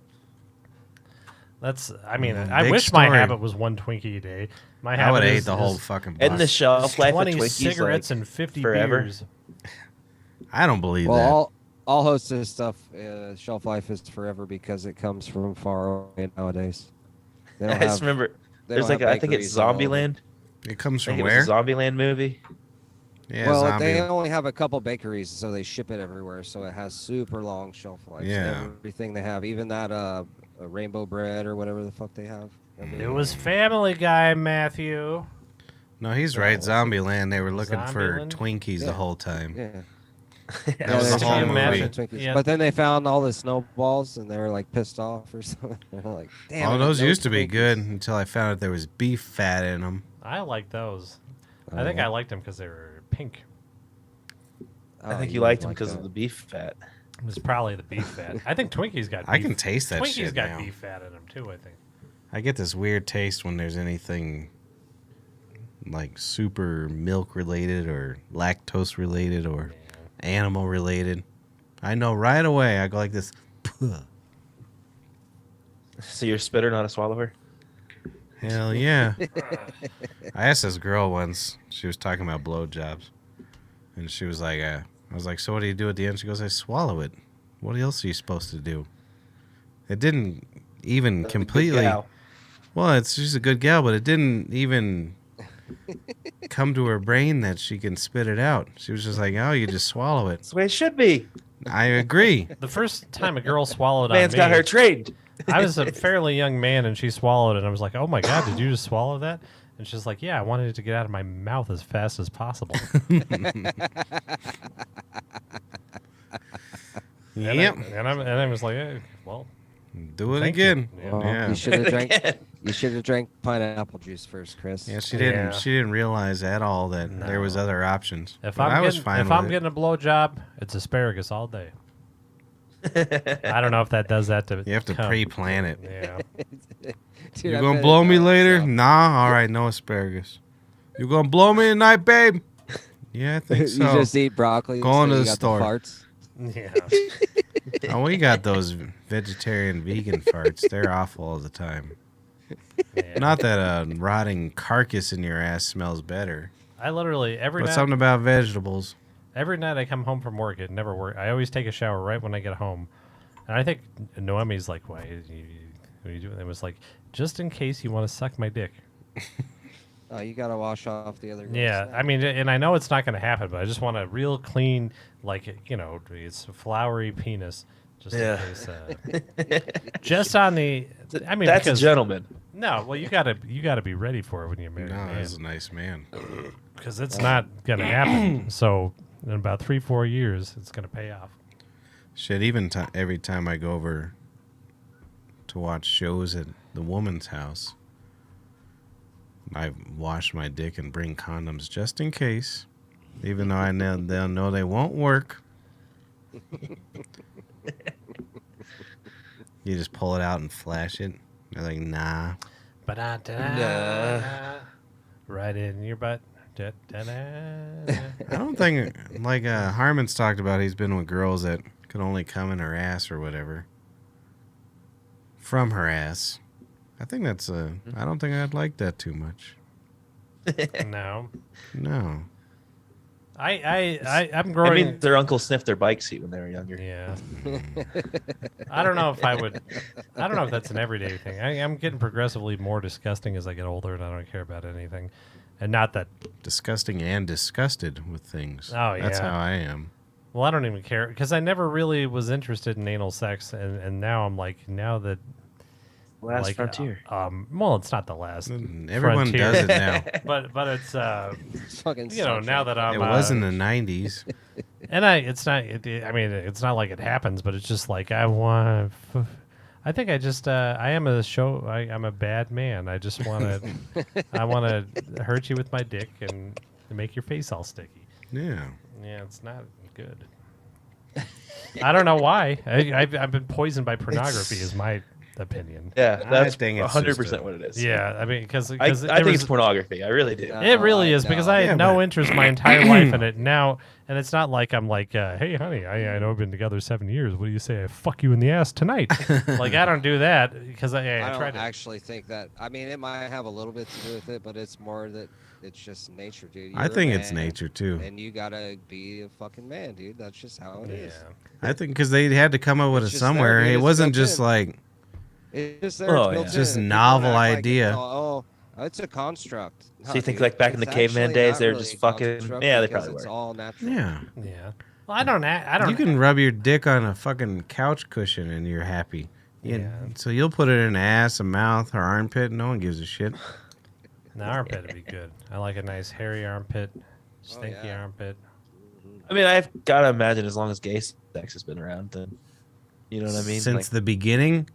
That's, I mean, Big I wish my story. habit was one Twinkie a day. My habit I would have is, ate the whole is fucking And the box. shelf life of 20 Twinkies cigarettes like, and 50 forever. beers. I don't believe that. Well, all hostess stuff, shelf life is forever because it comes from far away nowadays. They don't I just have- remember they there's don't like have I think it's bakeries and all of it. Zombieland. It comes I from think it where? was a Zombieland movie. Yeah, well, zombie. they only have a couple bakeries, so they ship it everywhere. So it has super long shelf life. Yeah. Everything they have, even that rainbow bread or whatever the fuck they have. It was Family Guy, Matthew. No, he's right. Zombieland. They were looking for Zombieland? Twinkies the Yeah. whole time. Yeah. That was the they whole found movie. Twinkies. Yeah. But then they found all the snowballs, and they were like pissed off or something. They're like, "Damn!" Oh, I got those no used to be Twinkies." good until I found out there was beef fat in them. I like those. Oh, I think yeah. I liked them because they were pink. Oh, I think you would liked them like because that. of the beef fat. It was probably the beef fat. I think Twinkies got beef. I can taste that Twinkies shit got now. beef fat in them too, I think. I get this weird taste when there's anything like super milk related or lactose related or animal related. I know right away. I go like this. "Puh." So you're a spitter, not a swallower. Hell yeah. I asked this girl once, she was talking about blowjobs. And she was like, I was like, so what do you do at the end? She goes, I swallow it. What else are you supposed to do? It didn't even completely. Gal. Well, she's a good gal, but it didn't even come to her brain that she can spit it out. She was just like, oh, you just swallow it. That's the way it should be. I agree. The first time a girl swallowed Man's on me, got her trained. I was a fairly young man and she swallowed it. And I was like, oh my God, did you just swallow that? And she's like, yeah, I wanted it to get out of my mouth as fast as possible. Yep. And I was like, well, Do it Thank again. you. Well, Yeah. you should have drank. You should have drank pineapple juice first, Chris. Yeah, she didn't. Yeah. She didn't realize at all that there was No. other options. If But I was fine if with I'm it. getting a blowjob, it's asparagus all day. I don't know if that does that to. You have to cum. pre-plan it. Yeah. Dude, You I gonna bet blow it me does, later? so. Nah. All right, no asparagus. You gonna blow me tonight, babe? Yeah, I think so. You just eat broccoli. Going so to you the got store. farts. Yeah. Oh, we got those vegetarian vegan farts. They're awful all the time. Yeah. Not that a rotting carcass in your ass smells better, I literally but something about vegetables. every night I come home from work, it never works. I always take a shower right when I get home, and I think Noemi's like, "Why? What are you doing?" It was like, just in case you want to suck my dick. Oh, you gotta wash off the other. gross Yeah, stuff. I mean, and I know it's not going to happen, but I just want a real clean, like it's a flowery penis, just Yeah. in case. Just on the, I mean, That's a because, gentleman. no, well, you gotta be ready for it when you're married, No, he's a nice man. because it's not going to happen. So in about 3-4 years, it's going to pay off. Shit, even every time I go over to watch shows at the woman's house, I wash my dick and bring condoms just in case, even though I know they'll know they won't work. You just pull it out and flash it. They're like, nah. Ba-da-da-da, right in your butt. Da-da-da. I don't think, like Harmon's talked about, he's been with girls that could only come in her ass or whatever. From her ass. I think that's I don't think I'd like that too much. No, No. I'm I growing. mean, their uncle sniffed their bike seat when they were younger. Yeah. I don't know if I would. I don't know if that's an everyday thing. I'm getting progressively more disgusting as I get older, and I don't care about anything. And not that. Disgusting and disgusted with things. Oh, That's yeah. how I am. Well, I don't even care because I never really was interested in anal sex, and now I'm like, now that. Last like, frontier. Well, it's not the last. Everyone frontier. does it now. But it's It's fucking now that I'm It was in the 90s. and it's not. I mean, it's not like it happens, but it's just like I want. I think I just I am I'm a bad man. I just want to. I want to hurt you with my dick and make your face all sticky. Yeah. Yeah, it's not good. I don't know why. I've been poisoned by pornography. Is my opinion. Yeah, that's think it's 100% just what it is. Yeah, I mean, because I think it's pornography. I really do. Yeah. it really Oh, I is because know. I had Yeah, no but- interest my entire life in it now, and it's not like I'm like, hey, honey, I know we've been together 7 years. What do you say I fuck you in the ass tonight? Like I don't do that because I I try don't to. actually think that. I mean, it might have a little bit to do with it, but it's more that it's just nature, dude. I You're a think it's man, nature too. and you gotta be a fucking man, dude. That's just how it is. Yeah. I think because they had to come up with It's it just there, somewhere. dude. It It's wasn't built just in. like, It's just there. Oh, It's built yeah. in, Just and people novel act like idea. oh, it's a construct. So you think like back in the caveman days, they were just fucking? Yeah, they probably It's were. all natural. yeah. Yeah. Well, I don't. You can rub your dick on a fucking couch cushion and you're happy. Yeah. So you'll put it in ass, a mouth, or armpit. No one gives a shit. An armpit would be good. I like a nice hairy armpit, stinky yeah. armpit. I mean, I've got to imagine as long as gay sex has been around, then you know what I mean. Since Like, the beginning.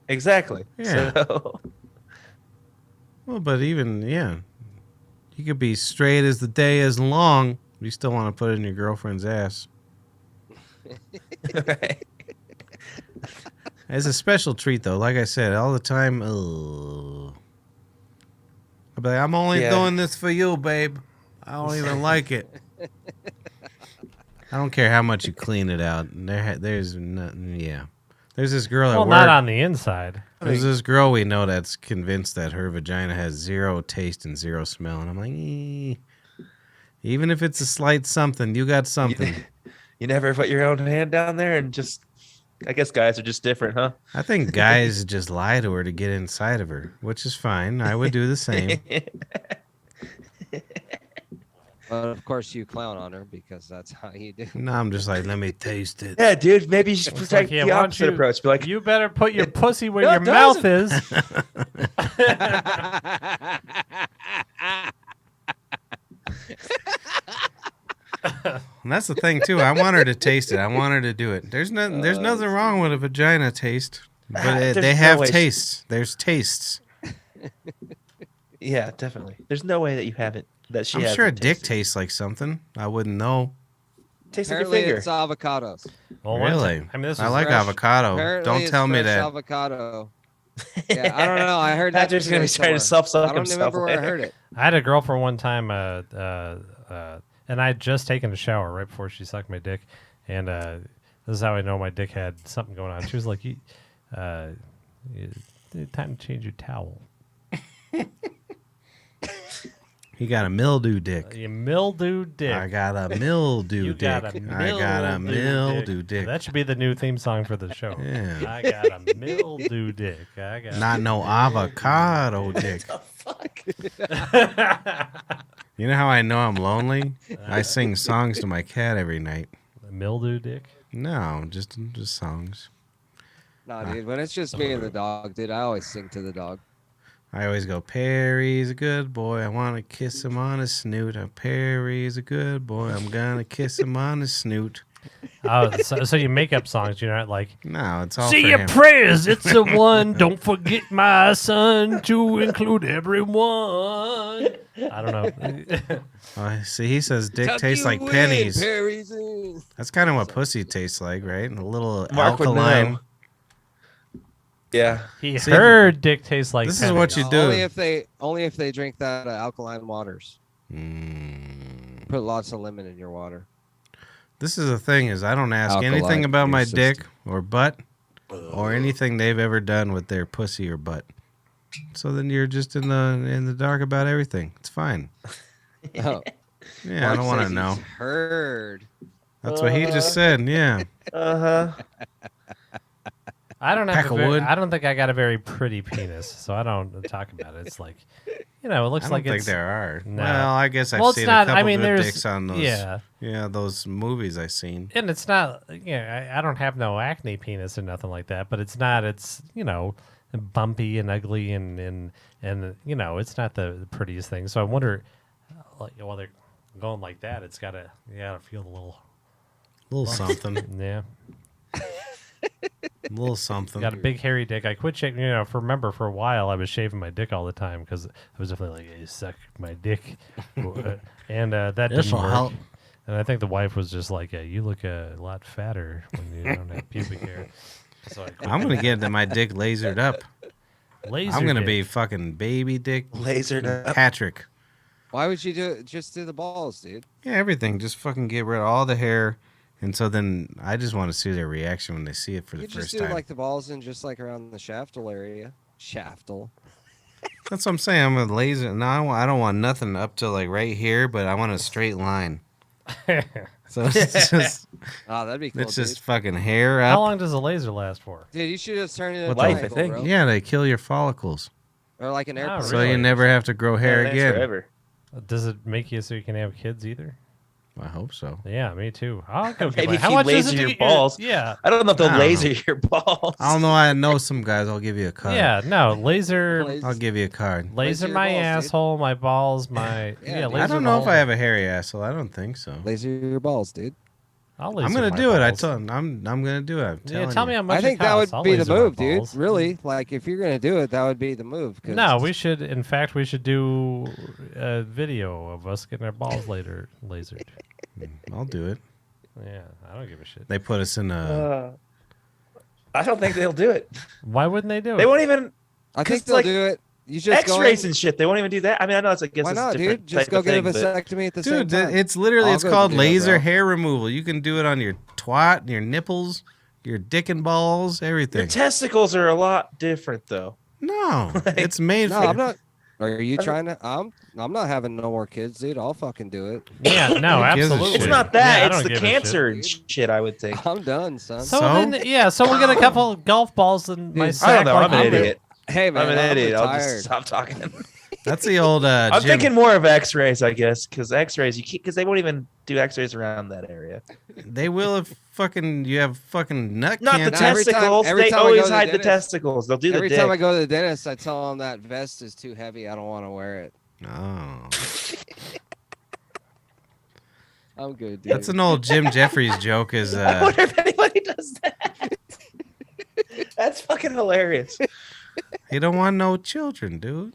exactly. Yeah. So, Well, but even, yeah. You could be straight as the day is long. You still want to put it in your girlfriend's ass. right. It's a special treat, though. Like I said, all the time. Ugh. I'll be like, I'm only Yeah. doing this for you, babe. I don't even like it. I don't care how much you clean it out. There's nothing. Yeah. There's this girl at Well, work. not on the inside. There's this girl we know that's convinced that her vagina has zero taste and zero smell. And I'm like, even if it's a slight something, you got something. You never put your own hand down there and just. I guess guys are just different, huh? I think guys just lie to her to get inside of her, which is fine. I would do the same. But of course, you clown on her because that's how you do. No, I'm just like, let me taste it. Yeah, dude. Maybe you should It's take like, yeah, the why don't opposite you- approach. Be like, You better put your pussy where No, your it mouth doesn't. is. And that's the thing too. I want her to taste it. I want her to do it. There's nothing wrong with a vagina taste, but There's they no have way she- tastes. There's tastes. Yeah, definitely. There's no way that you haven't. That she. I'm hasn't sure a dick tasted. tastes like something. I wouldn't know. Tastes like your Apparently, finger. it's avocados. Well, one Really? time- I mean, this I was like fresh- avocado. Apparently, Don't it's tell me fresh that. avocado. Yeah, I don't know. I heard that. Patrick's gonna be today trying to somewhere. self-suck I don't himself remember where I later. heard it. I had a girlfriend one time, and I had just taken a shower right before she sucked my dick, and this is how I know my dick had something going on. She was like, time to change your towel. He got a mildew dick. You mildew dick. I got a mildew You dick. got a I got a mildew dick. That should be the new theme song for the show. Yeah. I got a mildew dick. I got Not no avocado dick. You know how I know I'm lonely? I sing songs to my cat every night. a mildew dick. No, just songs. Nah, dude. When it's just me and the dog, dude, I always sing to the dog. I always go, Perry's a good boy. I want to kiss him on his snoot. Perry's a good boy. I'm going to kiss him on his snoot. Oh, so you make up songs. You're not like, No, it's all say for your him. prayers. It's the one. Don't forget my son to include everyone. I don't know. Oh, see, he says dick Tuck tastes you like in, pennies. Perry's in. That's kind of what pussy tastes like, right? A little Mark would alkaline. know. Yeah. He See, heard dick tastes like this is what pennies. you do. Only if they drink that alkaline waters. Mm. Put lots of lemon in your water. This is the thing is I don't ask Alkaline anything about in my your dick system. or butt or anything they've ever done with their pussy or butt. So then you're just in the dark about everything. It's fine. Oh, Yeah, I don't want to know. Heard. That's what he just said. Yeah. Uh-huh. I don't have Pack a of very, wood. I don't think I got a very pretty penis, so I don't talk about it. It's like, it looks I don't like think it's there are. No. Well, I guess I've Well, it's seen not- a I couple mean, good there's- dicks on those. yeah. Those movies I've seen. And it's not, I don't have no acne penis or nothing like that, but it's not, it's, bumpy and ugly and it's not the prettiest thing. So I wonder, like, while they're going like that, you gotta feel a little, A little something. yeah. A little something. Got a big hairy dick. I quit shaving, remember for a while I was shaving my dick all the time because I was definitely like, hey, suck my dick. And that This didn't will work. help. And I think the wife was just like, you look a lot fatter when you don't have pubic hair. So I quit. I'm gonna get my dick lasered up. Laser I'm gonna dick. be fucking baby dick Lasered up. Patrick. Why would you do it? Just do the balls, dude. Yeah, everything. Just fucking get rid of all the hair. And so then I just want to see their reaction when they see it for the You just first do time. like the balls and just like around the shaftal area. Shaftal. That's what I'm saying. I'm a laser. No, I don't want nothing up to like right here, but I want a straight line. So it's just, Oh, that'd be cool. it's just dude. fucking hair How up. long does a laser last for? Dude, you should just turn it into What a the- Life, I triangle, think. bro. Yeah, they kill your follicles. Or like an airport. So Really? you never have to grow hair That's again. Forever. Does it make you so you can have kids either? I hope so. Yeah, me too. I'll go get Maybe my, if how you much is laser it to your get balls. Yeah. I don't know if they'll I don't laser know. your balls. I don't know. I know some guys. I'll give you a card. Yeah, no, laser Laser- I'll give you a card. laser your my balls, dude. asshole, my balls, my Yeah, dude. laser I don't know if the I whole- have a hairy asshole. I don't think so. Laser your balls, dude. I'll laser I'm gonna my do it. balls. I'm gonna do it. I'm Yeah, telling tell you. me how much I think it that would costs. I'll be the laser my move, dude. balls. Really? Like, if you're gonna do it, that would be the move. 'cause No, we should. In fact, we should do a video of us getting our balls lasered. I'll do it. Yeah, I don't give a shit. They put us in a. I don't think they'll do it. Why wouldn't they do it? They won't even I 'cause, think they'll like, do it. You just go X-rays in- and shit. They won't even do that. I mean, I know it's I guess Why it's not, a different dude? Just type go of get a thing, but- vasectomy at the same Dude, time. it's literally I'll it's go called do that, laser bro. hair removal. You can do it on your twat, your nipples, your dick and balls, Your everything. testicles are a lot different, though. No, Like- it's made No, for. I'm not. Are you trying to? I'm not having no more kids, dude. I'll fucking do it. Yeah, no, Who gives a absolutely. shit? It's not Yeah, that. I it's don't the give a cancer and shit. shit. I would think. I'm done, son. So, So? then, yeah, so we'll get a couple golf balls in my Dude, sack. I don't know. like I'm an you do. idiot. Hey man, I'm an idiot. I'll retired. just stop talking. That's the old. I'm Jim- thinking more of X-rays, I guess, because X-rays because they won't even do X-rays around that area. They will if fucking you have fucking nut Not the cancer. every time- testicles. every They time I go always to the hide the dentist- testicles. They'll do Every the time I dick. go to the dentist, I tell them that vest is too heavy. I don't want to wear it. Oh, I'm good, dude. that's an old Jim Jeffries joke. Is I wonder if anybody does that. That's fucking hilarious. he don't want no children, dude.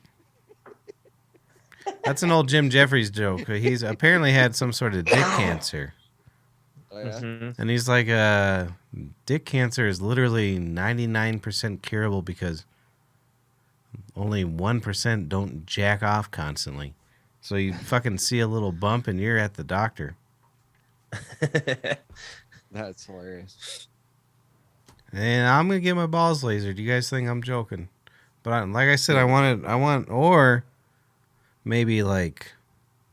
That's an old Jim Jeffries joke. He's apparently had some sort of dick cancer. Oh, yeah? Mm-hmm. And he's like, dick cancer is literally 99% curable because only 1% don't jack off constantly. So you fucking see a little bump and you're at the doctor. That's hilarious. And I'm gonna get my balls lasered. Do you guys think I'm joking? But like I said, I want, or maybe like,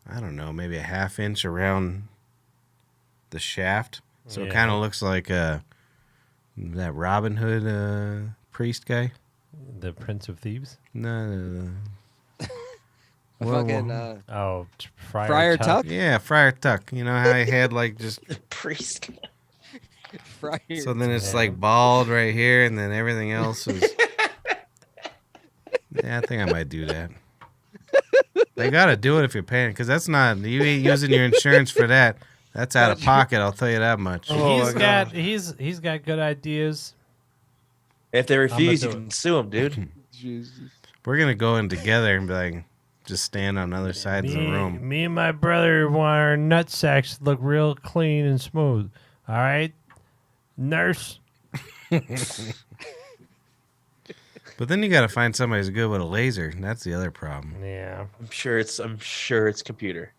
I don't know, maybe a ½ inch around the shaft, so it kind of looks like that Robin Hood priest guy. The Prince of Thieves. No. Fucking Friar Tuck. Yeah, Friar Tuck. You know how he had like just Priest. Friar. so then it's like bald right here, and then everything else is. Yeah, I think I might do that. They gotta do it if you're paying, because that's not, you ain't using your insurance for that. That's out of pocket. I'll tell you that much. He's got good ideas. If they refuse, do you can sue them, dude. Jesus. We're gonna go in together and be like, just stand on other sides of the room. Me and my brother want our nut sacks to look real clean and smooth. All right, nurse. But then you gotta find somebody who's good with a laser. That's the other problem. Yeah, I'm sure it's computer.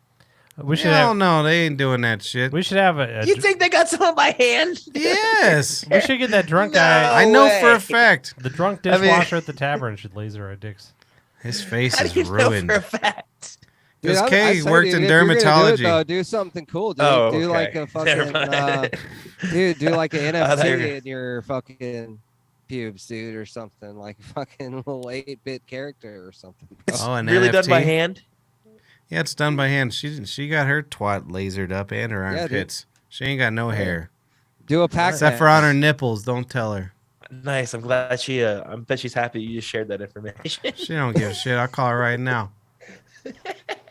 we should Hell have. no, they ain't doing that shit. We should have a. You think they got some on my hand? Yes, we should get that drunk No. guy. I know way. for a fact. The drunk I mean- dishwasher at the tavern should laser our dicks. His face How is do you ruined. know for a fact? Because I Kay say, worked dude, in if you're gonna dermatology. Do, it, though, do something cool, dude. Oh, Do okay. like a Never fucking, mind. dude. Do like an I thought you were NFT in your fucking pubes, dude, or something like fucking little 8-bit character or something. Oh, an Really done by NFT? hand? Yeah, it's done by hand. She got her twat lasered up and her Yeah, dude. armpits. She ain't got no hair. Do a pack. Except for on her nipples. Don't tell her. Nice. I'm glad she. I bet she's happy you just shared that information. She don't give a shit. I'll call her right now.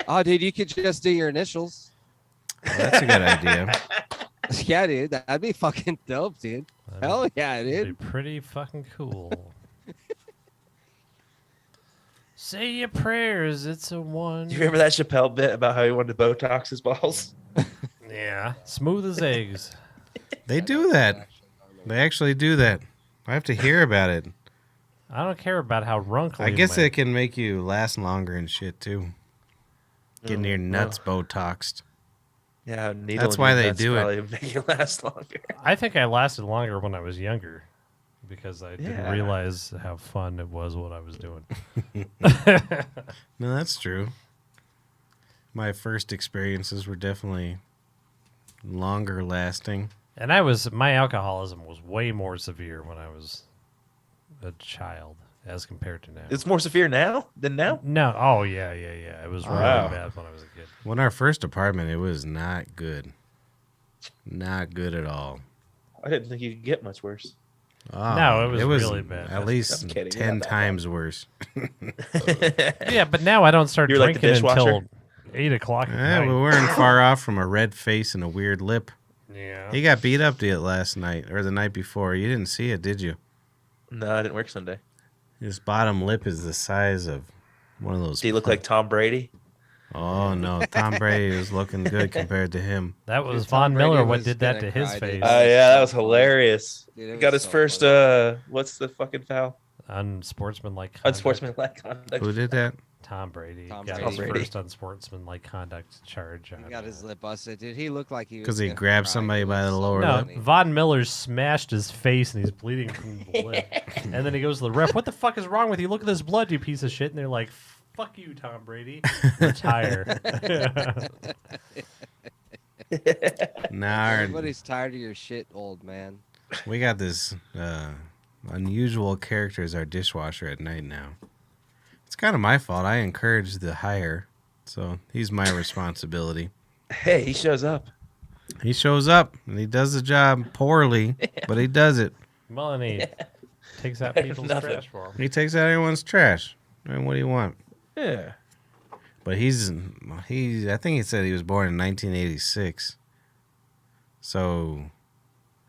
Oh, dude, you could just do your initials. Well, that's a good idea. Yeah, dude, that'd be fucking dope, dude. Hell yeah, That'd dude. be pretty fucking cool. Say your prayers. It's a one. Do you remember that Chappelle bit about how he wanted to Botox his balls? Yeah, smooth as eggs. They do that. They actually do that. I have to hear about it. I don't care about how runkly. I guess my- it can make you last longer and shit too. Getting your nuts Botoxed. Yeah, needle. That's in why your they nuts do it. probably make you last longer. I think I lasted longer when I was younger because I didn't Yeah. realize how fun it was what I was doing. No, that's true. My first experiences were definitely longer lasting. And my alcoholism was way more severe when I was a child as compared to now. It's more severe now than now. No, oh yeah. It was really Wow. bad when I was a kid. When our first apartment, it was not good. Not good at all. I didn't think you could get much worse. Oh, No, it was really bad. At least I'm kidding. 10 Not that times worse. Yeah, but now I don't start You're like the drinking until dishwasher? 8 o'clock at Yeah, night. we weren't far off from a red face and a weird lip. Yeah. He got beat up last night or the night before. You didn't see it, did you? No, I didn't work Sunday. His bottom lip is the size of one of those. Do you look like Tom Brady? Oh no, Tom Brady is looking good compared to him. That was Dude, Tom Von Miller. Brady What was did that gonna to his cry, face? dude. Yeah, that was hilarious. Dude, it He was got his so first. funny. What's the fucking foul? Unsportsmanlike conduct. Unsportsmanlike conduct. Who did that? Tom Brady Tom got Brady. his Brady. first unsportsmanlike conduct charge. He got his lip busted, dude. He looked like he was 'Cause he gonna grabbed cry. somebody He by was the so lower No, funny. Von Miller smashed his face and he's bleeding from the lip. And then he goes to the ref, "What the fuck is wrong with you? Look at this blood, you piece of shit." And they're like, "Fuck you, Tom Brady. Retire." Nah, Everybody's tired of your shit, old man. we got this unusual character as our dishwasher at night now. It's kind of my fault. I encouraged the hire, so he's my responsibility. Hey, he shows up. He shows up and he does the job poorly, but he does it. Melanie takes out people's Nothing. trash for him. He takes out everyone's trash. I mean, what do you want? Yeah. But he's I think he said he was born in 1986. So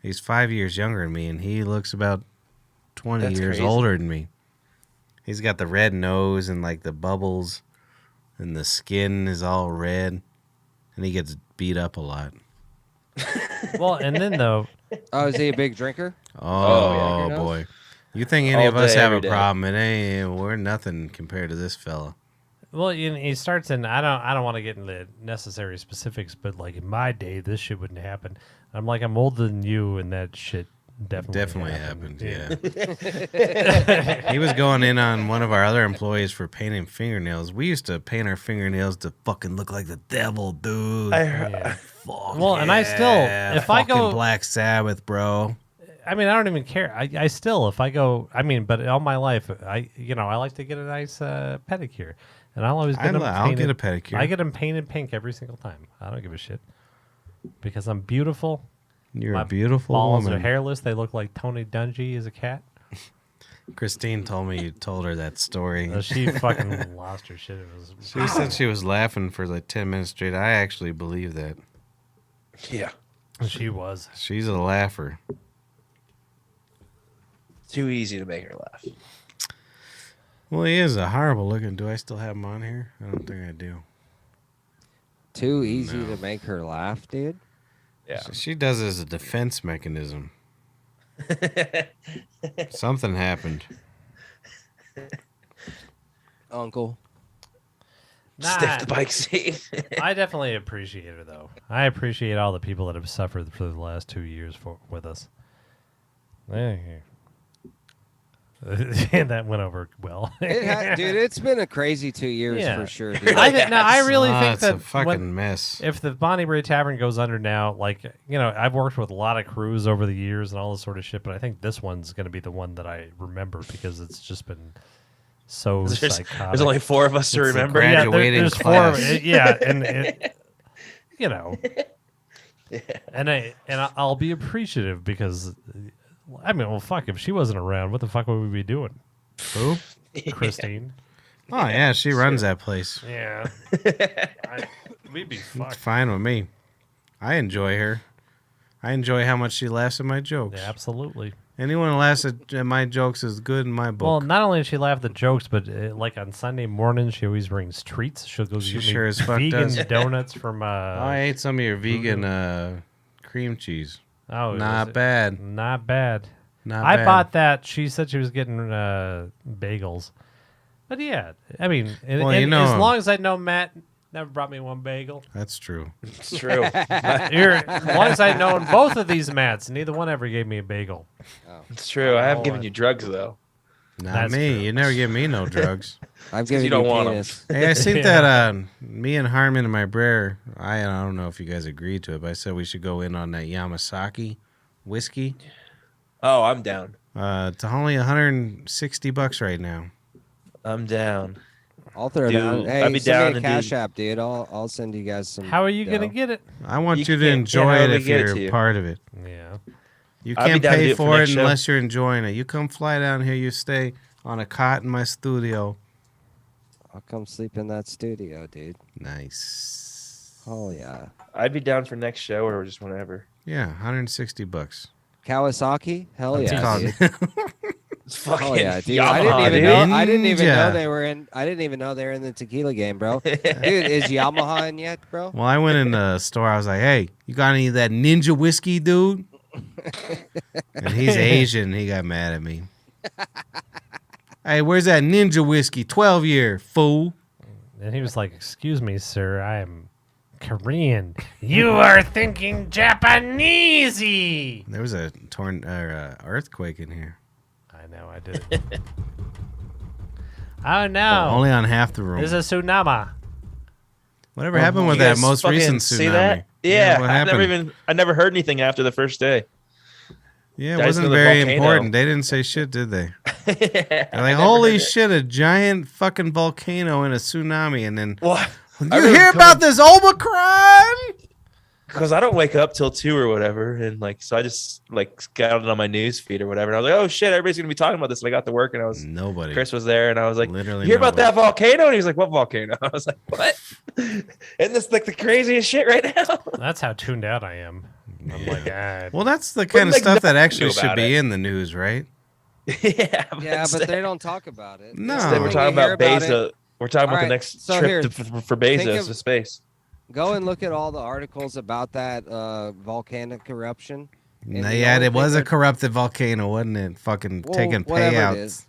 he's 5 years younger than me, and he looks about 20 That's years crazy. older than me. He's got the red nose and like the bubbles and the skin is all red, and he gets beat up a lot. Well, and then though, Oh, is he a big drinker? Oh, yeah. boy. You think any All of us day, have a every day. problem? It ain't. We're nothing compared to this fella. well, he starts in. I don't want to get into necessary specifics, but like in my day, this shit wouldn't happen. I'm like, I'm older than you, and that shit definitely happened. Yeah. He was going in on one of our other employees for painting fingernails. We used to paint our fingernails to fucking look like the devil, dude. Yeah. Fuck Well, and I still, if I fucking go, Black Sabbath, bro. I mean, I don't even care. I still, if I go, I mean, but all my life, I like to get a nice pedicure, and I'll always get them I'll painted. get a pedicure. I get them painted pink every single time. I don't give a shit because I'm beautiful. You're My a beautiful balls woman. are hairless. They look like Tony Dungy as a cat. Christine told me you told her that story. She fucking lost her shit. It was She said she was laughing for like 10 minutes straight. I actually believe that. Yeah. She was. She's a laugher. Too easy to make her laugh. Well, he is a horrible looking. Do I still have him on here? I don't think I do. Too easy to make her laugh, dude. Yeah. She does it as a defense mechanism. Something happened. Uncle. Stiff the bike seat. I definitely appreciate her, though. I appreciate all the people that have suffered for the last 2 years with us. That went over well. Dude, it's been a crazy 2 years Yeah. for sure, dude. I really think it's that a fucking mess. if the Bonnie Bray Tavern goes under now, like, I've worked with a lot of crews over the years and all this sort of shit, but I think this one's going to be the one that I remember because it's just been so psychotic. There's only 4 of us to It's a remember. grad- graduating there's class. 4. And I'll be appreciative because, I mean, well, fuck, if she wasn't around, what the fuck would we be doing? Who? Christine. Oh, yeah, she runs that place. Yeah. We'd be It's fucked. fine with me. I enjoy her. I enjoy how much she laughs at my jokes. Yeah, absolutely. Anyone who laughs at my jokes is good in my book. Well, not only does she laugh at the jokes, but like on Sunday mornings, she always brings treats. She'll go She get sure me as fuck vegan does. donuts from. I ate some of your vegan cream cheese. Oh, Not bad. Not bad. Not I bad. bought that. She said she was getting bagels. But yeah, I mean, Well, and you know as him. long as I know Matt never brought me one bagel. That's true. It's true. As long as I know both of these Matts, neither one ever gave me a bagel. It's true. I have given you drugs though. Not That's me. true. You never give me no drugs. I've given you don't you want 'em. penis. Hey, I think Yeah. that me and Harmon and my brer, I don't know if you guys agreed to it, but I said we should go in on that Yamasaki whiskey. Oh, I'm down. It's only $160 right now. I'm down. I'll throw it Dude, down. Hey, I'd be send down me a to cash do- app, dude. I'll send you guys some. How are you going to dough. get it? I want You you to can't- enjoy yeah, it we if get it you're to you. part of it. Yeah. You I'll be can't down to pay do it for for it next show. unless you're enjoying it. You come fly down here, you stay on a cot in my studio. I'll come sleep in that studio, dude. Nice. Oh yeah. I'd be down for next show or just whenever. Yeah, $160. Kawasaki? Hell It's yeah. called- Dude. It's fucking Oh yeah, dude. Yamaha, I didn't even dude. know. I didn't even Ninja. know they were in. I didn't even know they were in the tequila game, bro. Dude, is Yamaha in yet, bro? Well, I went in the store. I was like, "Hey, you got any of that Ninja whiskey, dude?" And he's Asian. He got mad at me. Hey, where's that Ninja whiskey? 12-year fool. And he was like, "Excuse me, sir, I am Korean. You are thinking Japanesey." There was a earthquake in here. I know, I did it. Oh no! Only on half the room. There's a tsunami. Whatever happened with You that guys most fucking recent see tsunami? that? Yeah, what I happened? never heard anything after the first day. Yeah, it Guys wasn't know the very volcano. important. They didn't say shit, did they? They're I like, never holy heard it. shit, a giant fucking volcano and a tsunami, and then What? you I remember hear about this Omicron? Because I don't wake up till 2 or whatever, and so I just got it on my news feed or whatever, and I was like, oh shit, everybody's gonna be talking about this. And I got to work, and Nobody. Chris was there, and I was like, Literally you hear about nobody. that volcano? And he was like, what volcano? I was like, what? Isn't this the craziest shit right now? That's how tuned out I am. I'm like, Well, that's the kind of like, stuff that nothing actually to do should about be it. in the news, right? Yeah, Yeah, but they don't talk about it. No. The They only were thing talking you hear about it- We're talking about All the right, next so trip here, for Bezos of- to space. Go and look at all the articles about that volcanic eruption. And No, the yeah, only it was thing a corrupted volcano, wasn't it? Fucking Well, taking whatever it payouts. is.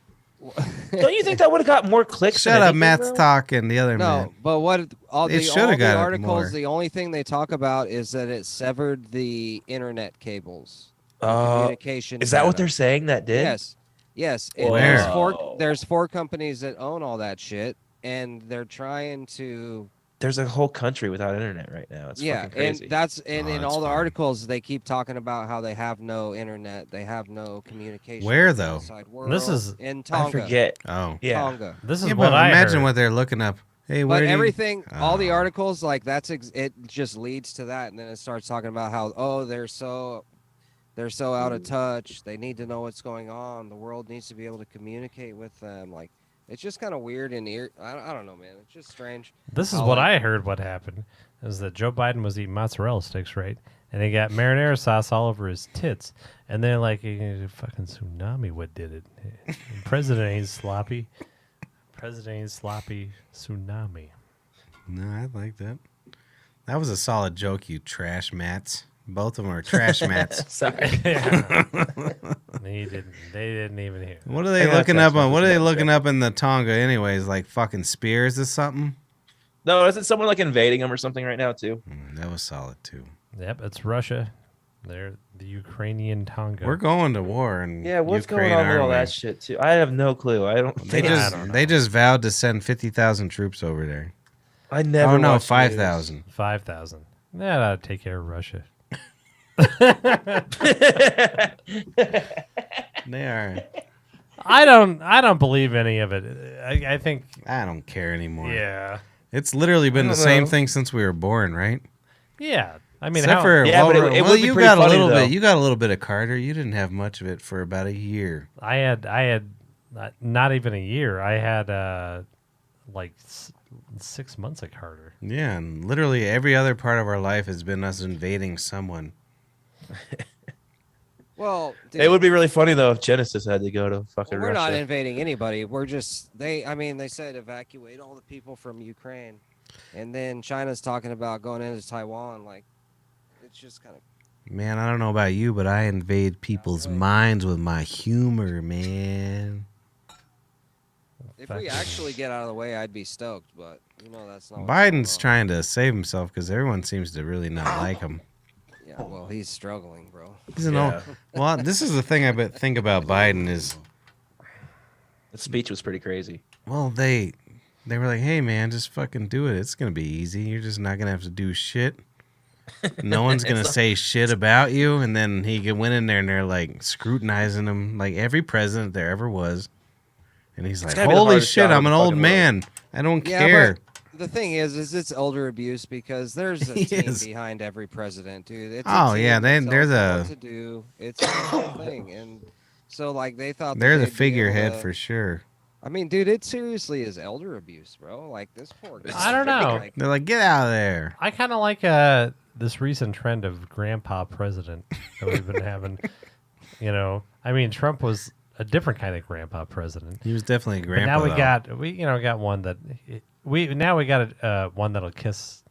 Don't you think that would have got more clicks? Shut than up, anything, Matt's though? talking. The other No, Matt. but what all It the shoulda got it more. articles, the only thing they talk about is that it severed the internet cables. the Uh, communication. Is that what data. they're saying that did? Yes, yes. And Where? there's four companies that own all that shit, and they're trying to. There's a whole country without internet right now. It's fucking crazy. And that's in that's all the fine. articles they keep talking about how they have no internet, they have no communication. Where, with the though? outside world. This is- in I Tonga. forget. Oh. Yeah. Tonga. This is Yeah, what but I imagine heard. what they're looking up. Hey, where But do you- everything, all the Oh. articles, like that's it just leads to that, and then it starts talking about how they're so out of touch. They need to know what's going on. The world needs to be able to communicate with them. Like it's just kind of weird and I don't know, man. It's just strange. This is How, what like- I heard. What happened is that Joe Biden was eating mozzarella sticks, right? And he got marinara sauce all over his tits. And then, like, fucking tsunami, what did it? President ain't sloppy. President ain't sloppy. Tsunami. No, I like that. That was a solid joke, you trash mats. Both of them are trash mats. Sorry. Yeah. They didn't even hear. What are they Hang on, looking text up on? What are they message, looking up in the Tonga, anyways? Like fucking spears or something? No, isn't someone like invading them or something right now too? That was solid too. Yep, it's Russia. They're the Ukrainian Tonga. We're going to war, and Yeah, what's Ukraine, going on with aren't all we? that shit too? I have no clue. I don't. They think I don't know. just vowed to send 50,000 troops over there. I never. Oh no, watched the 5,000. 5,000. That ought to take care of Russia. They are. I don't believe any of it. I think I don't care anymore. yeah. It's literally been I the don't same know. thing since we were born, right? Yeah. I mean, Except how, for Yeah, but it well, would be you pretty got a funny, little though. bit. You got a little bit of Carter. You didn't have much of it for about a year. I had not even a year. I had like 6 months of Carter. Yeah, and literally every other part of our life has been us invading someone. Well, dude, It would be really funny though if Genesis had to go to fucking we're not Russia. invading anybody. We're just they said evacuate all the people from Ukraine, and then China's talking about going into Taiwan. Like it's just kind of. Man, I don't know about you, but I invade people's really. minds with my humor, man. If we actually get out of the way, I'd be stoked. But that's not. what's Biden's going trying to save himself because everyone seems to really not like him. on. Yeah, well, he's struggling, bro. He's an Yeah. old. Well, this is the thing I think about Biden is, The speech was pretty crazy. well, they were like, hey man, just fucking do it. It's gonna be easy. You're just not gonna have to do shit. No one's gonna say shit about you. And then he went in there and they're like scrutinizing him, like every president there ever was. And he's like, gotta be the holy hardest shit, job in I'm an the old fucking man. I don't Yeah, care. but the thing is it's elder abuse because there's a He team is. behind every president, dude. It's Oh, a team yeah, that they're tells them the- what to do. It's a whole thing, and so like they thought that They're the they'd be able figurehead to- for sure. I mean, dude, it seriously is elder abuse, bro. Like this poor guy. I don't know. Like, They're like, get out of there. I kind of like this recent trend of grandpa president that we've been having. I mean, Trump was a different kind of grandpa president. He was definitely a But grandpa. now we though. got one that we got one that'll kiss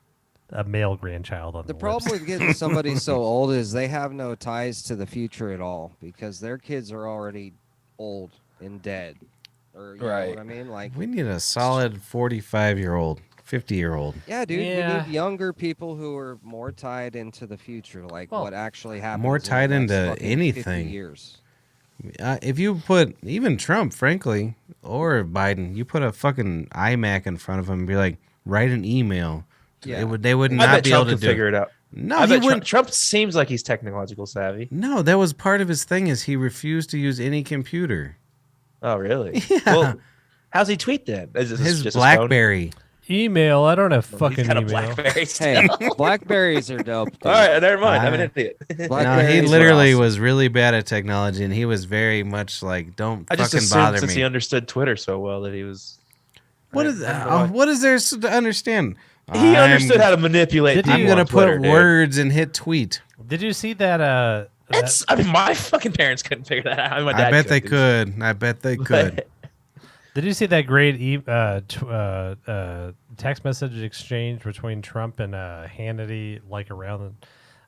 a male grandchild on the the problem lips. with getting somebody so old is they have no ties to the future at all because their kids are already old and dead. Or you know Right. what I mean? Like We need a solid 45-year-old, 50-year-old. yeah, dude, Yeah. we need younger people who are more tied into the future, like Well, what actually happens. more in the tied next into fucking 50 anything. years. If you put even Trump, frankly, or Biden, you put a fucking iMac in front of him and be like, write an email. Yeah. They would I not bet be Trump able to can do figure it. it out. No, I he bet wouldn't. Trump seems like he's technological savvy. No, that was part of his thing is he refused to use any computer. Oh, really? Yeah. Well, how's he tweet then? Is this His just his phone? BlackBerry. Email. I don't have He's fucking got a email. BlackBerry still. Hey, Blackberries are dope. Dude. All right, never mind. I'm an I- idiot. No, Blackberries he are literally awesome. was really bad at technology, and he was very much like, "Don't I just fucking assumed bother since me." he understood Twitter so well that he was. What Right, is I don't know why. what is there to understand? He understood how to manipulate Did people he- I'm gonna on Twitter, put dude. words and hit tweet. Did you see that? That's. I mean, my fucking parents couldn't figure that out. My I dad bet they dude. could. I bet they could. Did you see that great text message exchange between Trump and Hannity, like around?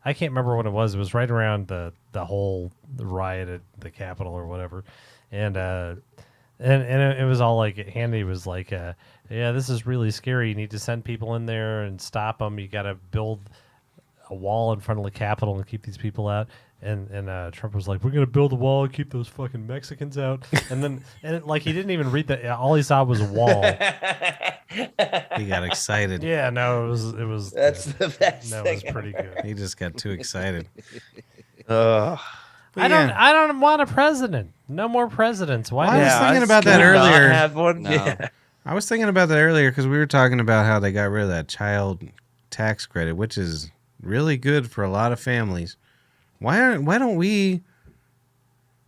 I can't remember what it was. It was right around the whole riot at the Capitol or whatever, and it was all like Hannity was like, yeah, this is really scary. You need to send people in there and stop them. You got to build a wall in front of the Capitol and keep these people out. And Trump was like, we're going to build a wall and keep those fucking Mexicans out. And like, he didn't even read that. All he saw was a wall. He got excited. Yeah, no, it was. That's the best That thing was pretty good. He just got too excited. Ugh. But I don't want a president. No more presidents. Why? I was not? thinking about that Can we not earlier. Have one? No. Yeah. I was thinking about that earlier because we were talking about how they got rid of that child tax credit, which is really good for a lot of families. Why don't we,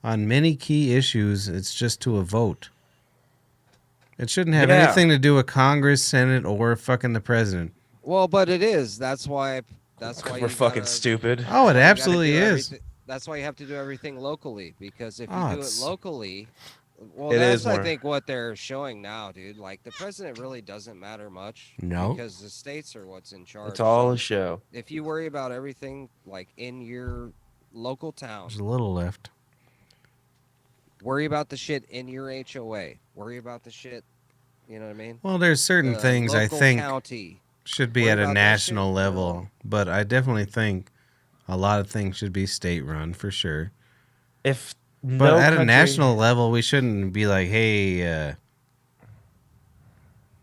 on many key issues, it's just to a vote? It shouldn't have anything to do with Congress, Senate, or fucking the president. Well, but it is. That's why We're you fucking gotta- stupid. Oh, it you gotta absolutely do is. everything- That's why you have to do everything locally, because if you Oh, do it it's- locally, well, It that's is I more- think what they're showing now, dude. Like the president really doesn't matter much. No. because the states are what's in charge. It's all So a show. if you worry about everything like in your local town, There's a little left. worry about the shit in your HOA. Worry about the shit. You know what I mean? Well, there's certain The things I local think county. should be Worry at a about that national shit, level, girl. but I definitely think a lot of things should be state run for sure. If But no at a country- national level, we shouldn't be like, hey,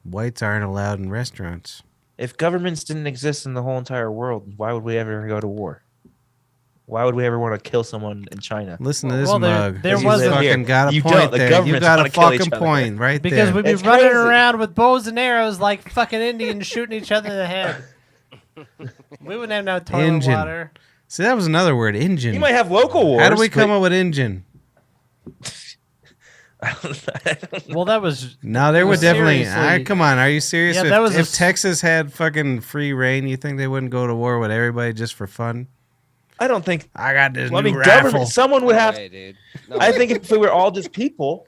whites aren't allowed in restaurants. if governments didn't exist in the whole entire world, why would we ever go to war? Why would we ever want to kill someone in China? Listen to this Well, mug. there You was a- fucking got a You point don't. The there. You governments got a wanna kill each fucking other. point right Because there. we'd be It's running crazy. around with bows and arrows like fucking Indians shooting each other in the head. We wouldn't have no toilet Engine. water. See, that was another word, engine. You might have local wars. How do we come but- up with engine? Well, that was No, there Well, would definitely. seriously. Come on, are you serious? Yeah, if that was a if s- Texas had fucking free reign, you think they wouldn't go to war with everybody just for fun? I don't think. I got this Well, I new mean, rifle. government. Someone would No have. way, dude. No I way. think if we were all just people,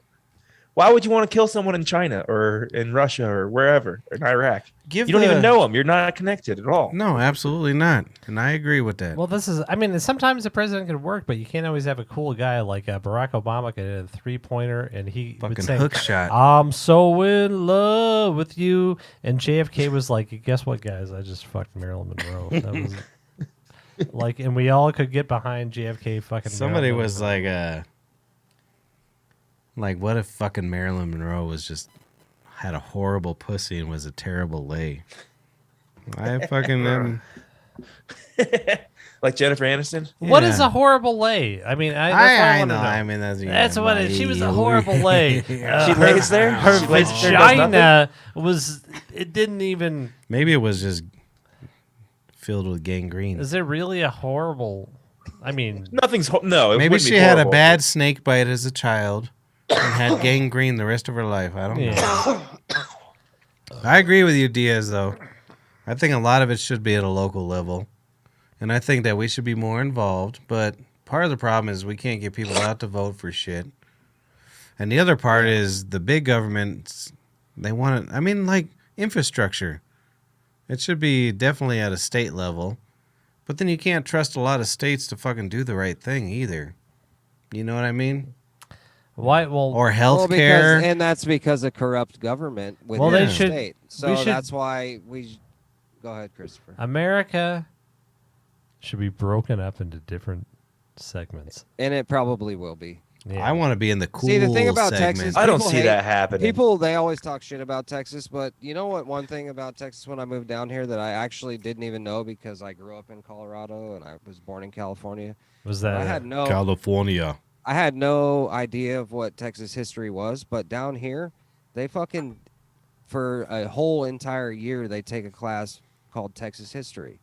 why would you want to kill someone in China or in Russia or wherever or in Iraq? Give You don't the- even know them. You're not connected at all. No, absolutely not. And I agree with that. well. This is. I mean, sometimes the president could work, but you can't always have a cool guy like Barack Obama could hit a 3-pointer, and he would fucking say, hook shot. "I'm so in love with you," and JFK was like, "Guess what, guys? I just fucked Marilyn Monroe." That was like, and we all could get behind JFK fucking. Somebody Marilyn was Monroe. like, what if fucking Marilyn Monroe was just had a horrible pussy and was a terrible lay? I fucking Like Jennifer Aniston. What is yeah. a horrible lay? I mean, that's what I wanna know. I mean, That's what it, she was a horrible lay. She lays there. Her She lays there and does nothing? vagina was. It didn't even. Maybe it was just filled with gangrene. Is it really a horrible? I mean, Nothing's. No. It Maybe wouldn't she be had a horrible. bad snake bite as a child and had gangrene the rest of her life. I don't know. yeah. I agree with you, Diaz, though. I think a lot of it should be at a local level. And I think that we should be more involved. But part of the problem is we can't get people out to vote for shit. And the other part is the big governments, they want to, I mean, like infrastructure. It should be definitely at a state level. But then you can't trust a lot of states to fucking do the right thing either. You know what I mean? Why? Well, Or Well, health because, care. and that's because of corrupt government within Well, they the should- state. we So should- that's why we. Go ahead, Christopher. America should be broken up into different segments. And it probably will be. Yeah. I want to be in the cool See, the thing about segment. Texas- I don't People see hate- that happening. People, they always talk shit about Texas, but you know what? One thing about Texas when I moved down here that I actually didn't even know because I grew up in Colorado and I was born in California. Was that? I had no, California. I had no idea of what Texas history was, but down here, they fucking, for a whole entire year, they take a class called Texas history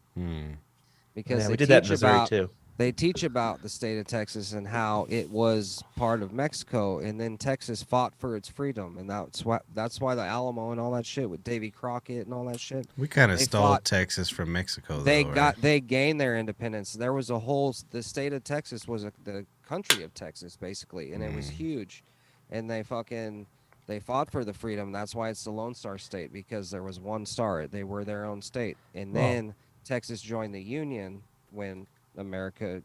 because Yeah, they we did that in teach Missouri about too. they teach about the state of Texas and how it was part of Mexico, and then Texas fought for its freedom, and that's why the Alamo and all that shit with Davy Crockett and all that shit. We kind of They stole fought- Texas from Mexico. They though, got right? they gained their independence. There was the state of Texas was the country of Texas basically, and it was huge, and they They fought for the freedom. That's why it's the Lone Star State, because there was one star. They were their own state. And Well- then Texas joined the Union when America,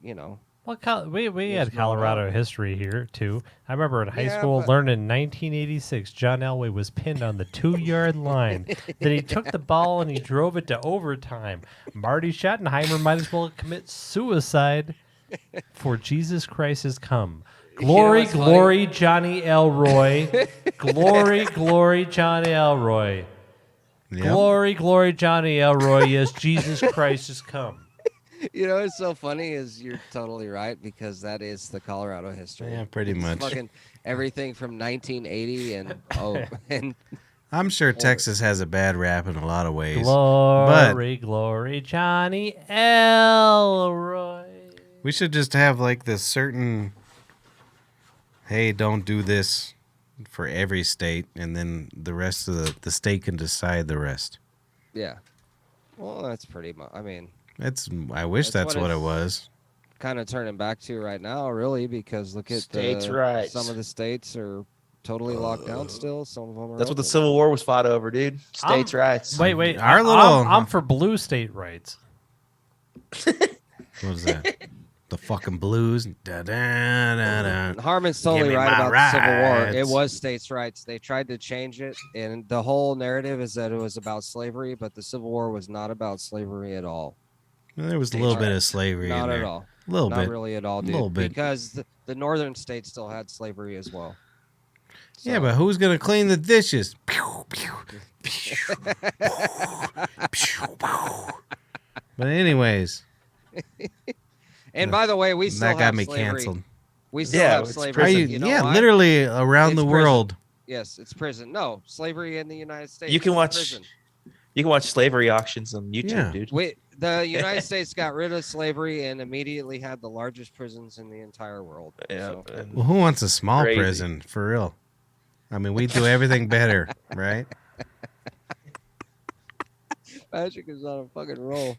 Well, we Yes, had no, Colorado no. history here too. I remember in high Yeah, school but- learning in 1986, John Elway was pinned on the 2-yard line. Then he took the ball and he drove it to overtime. Marty Schottenheimer might as well commit suicide. For Jesus Christ has come. Glory, what's funny? glory, Johnny Elroy. Glory, glory, Johnny Elroy. Yep. Glory, glory, Johnny Elroy. Yes, Jesus Christ has come. What's so funny is you're totally right, because that is the Colorado history. Yeah, pretty It's much. Fucking everything from 1980 and I'm sure Texas has a bad rap in a lot of ways. Glory, glory, Johnny Elroy. We should just have like this certain, hey, don't do this for every state, and then the rest of the state can decide the rest. yeah. Well, that's pretty much. I mean, I wish That's that's what what it it's- was. kind of turning back to right now, really, because look at States' rights. Some of the states are totally locked down still. Some of them are. That's what the open. Civil War was fought over, dude. States' rights. Wait. Our little- I'm for blue state rights. What was that? The fucking blues. Da, da, da, da. Harmon's Give totally me right my about the Civil War. It rights. was states' rights. They tried to change it, and the whole narrative is that it was about slavery, but the Civil War was not about slavery at all. There was a little bit of slavery Not in at there. all. A little Not bit. really at all, dude. Little bit. Because the northern states still had slavery as well. Yeah, So- but who's gonna clean the dishes? Pew, pew, pew, pew, pew. But anyways, And by the way, we still that got have me slavery. canceled. We still Yeah, have it's slavery. Are you, You know yeah, why? literally around It's the prison. world. Yes, it's prison. No, slavery in the United States. You can is watch- prison. You can watch slavery auctions on YouTube, Yeah. dude. The United States got rid of slavery and immediately had the largest prisons in the entire world. Yeah. So, and- Well, who wants a small Crazy. prison for real? I mean, we do everything better, right? Patrick is on a fucking roll.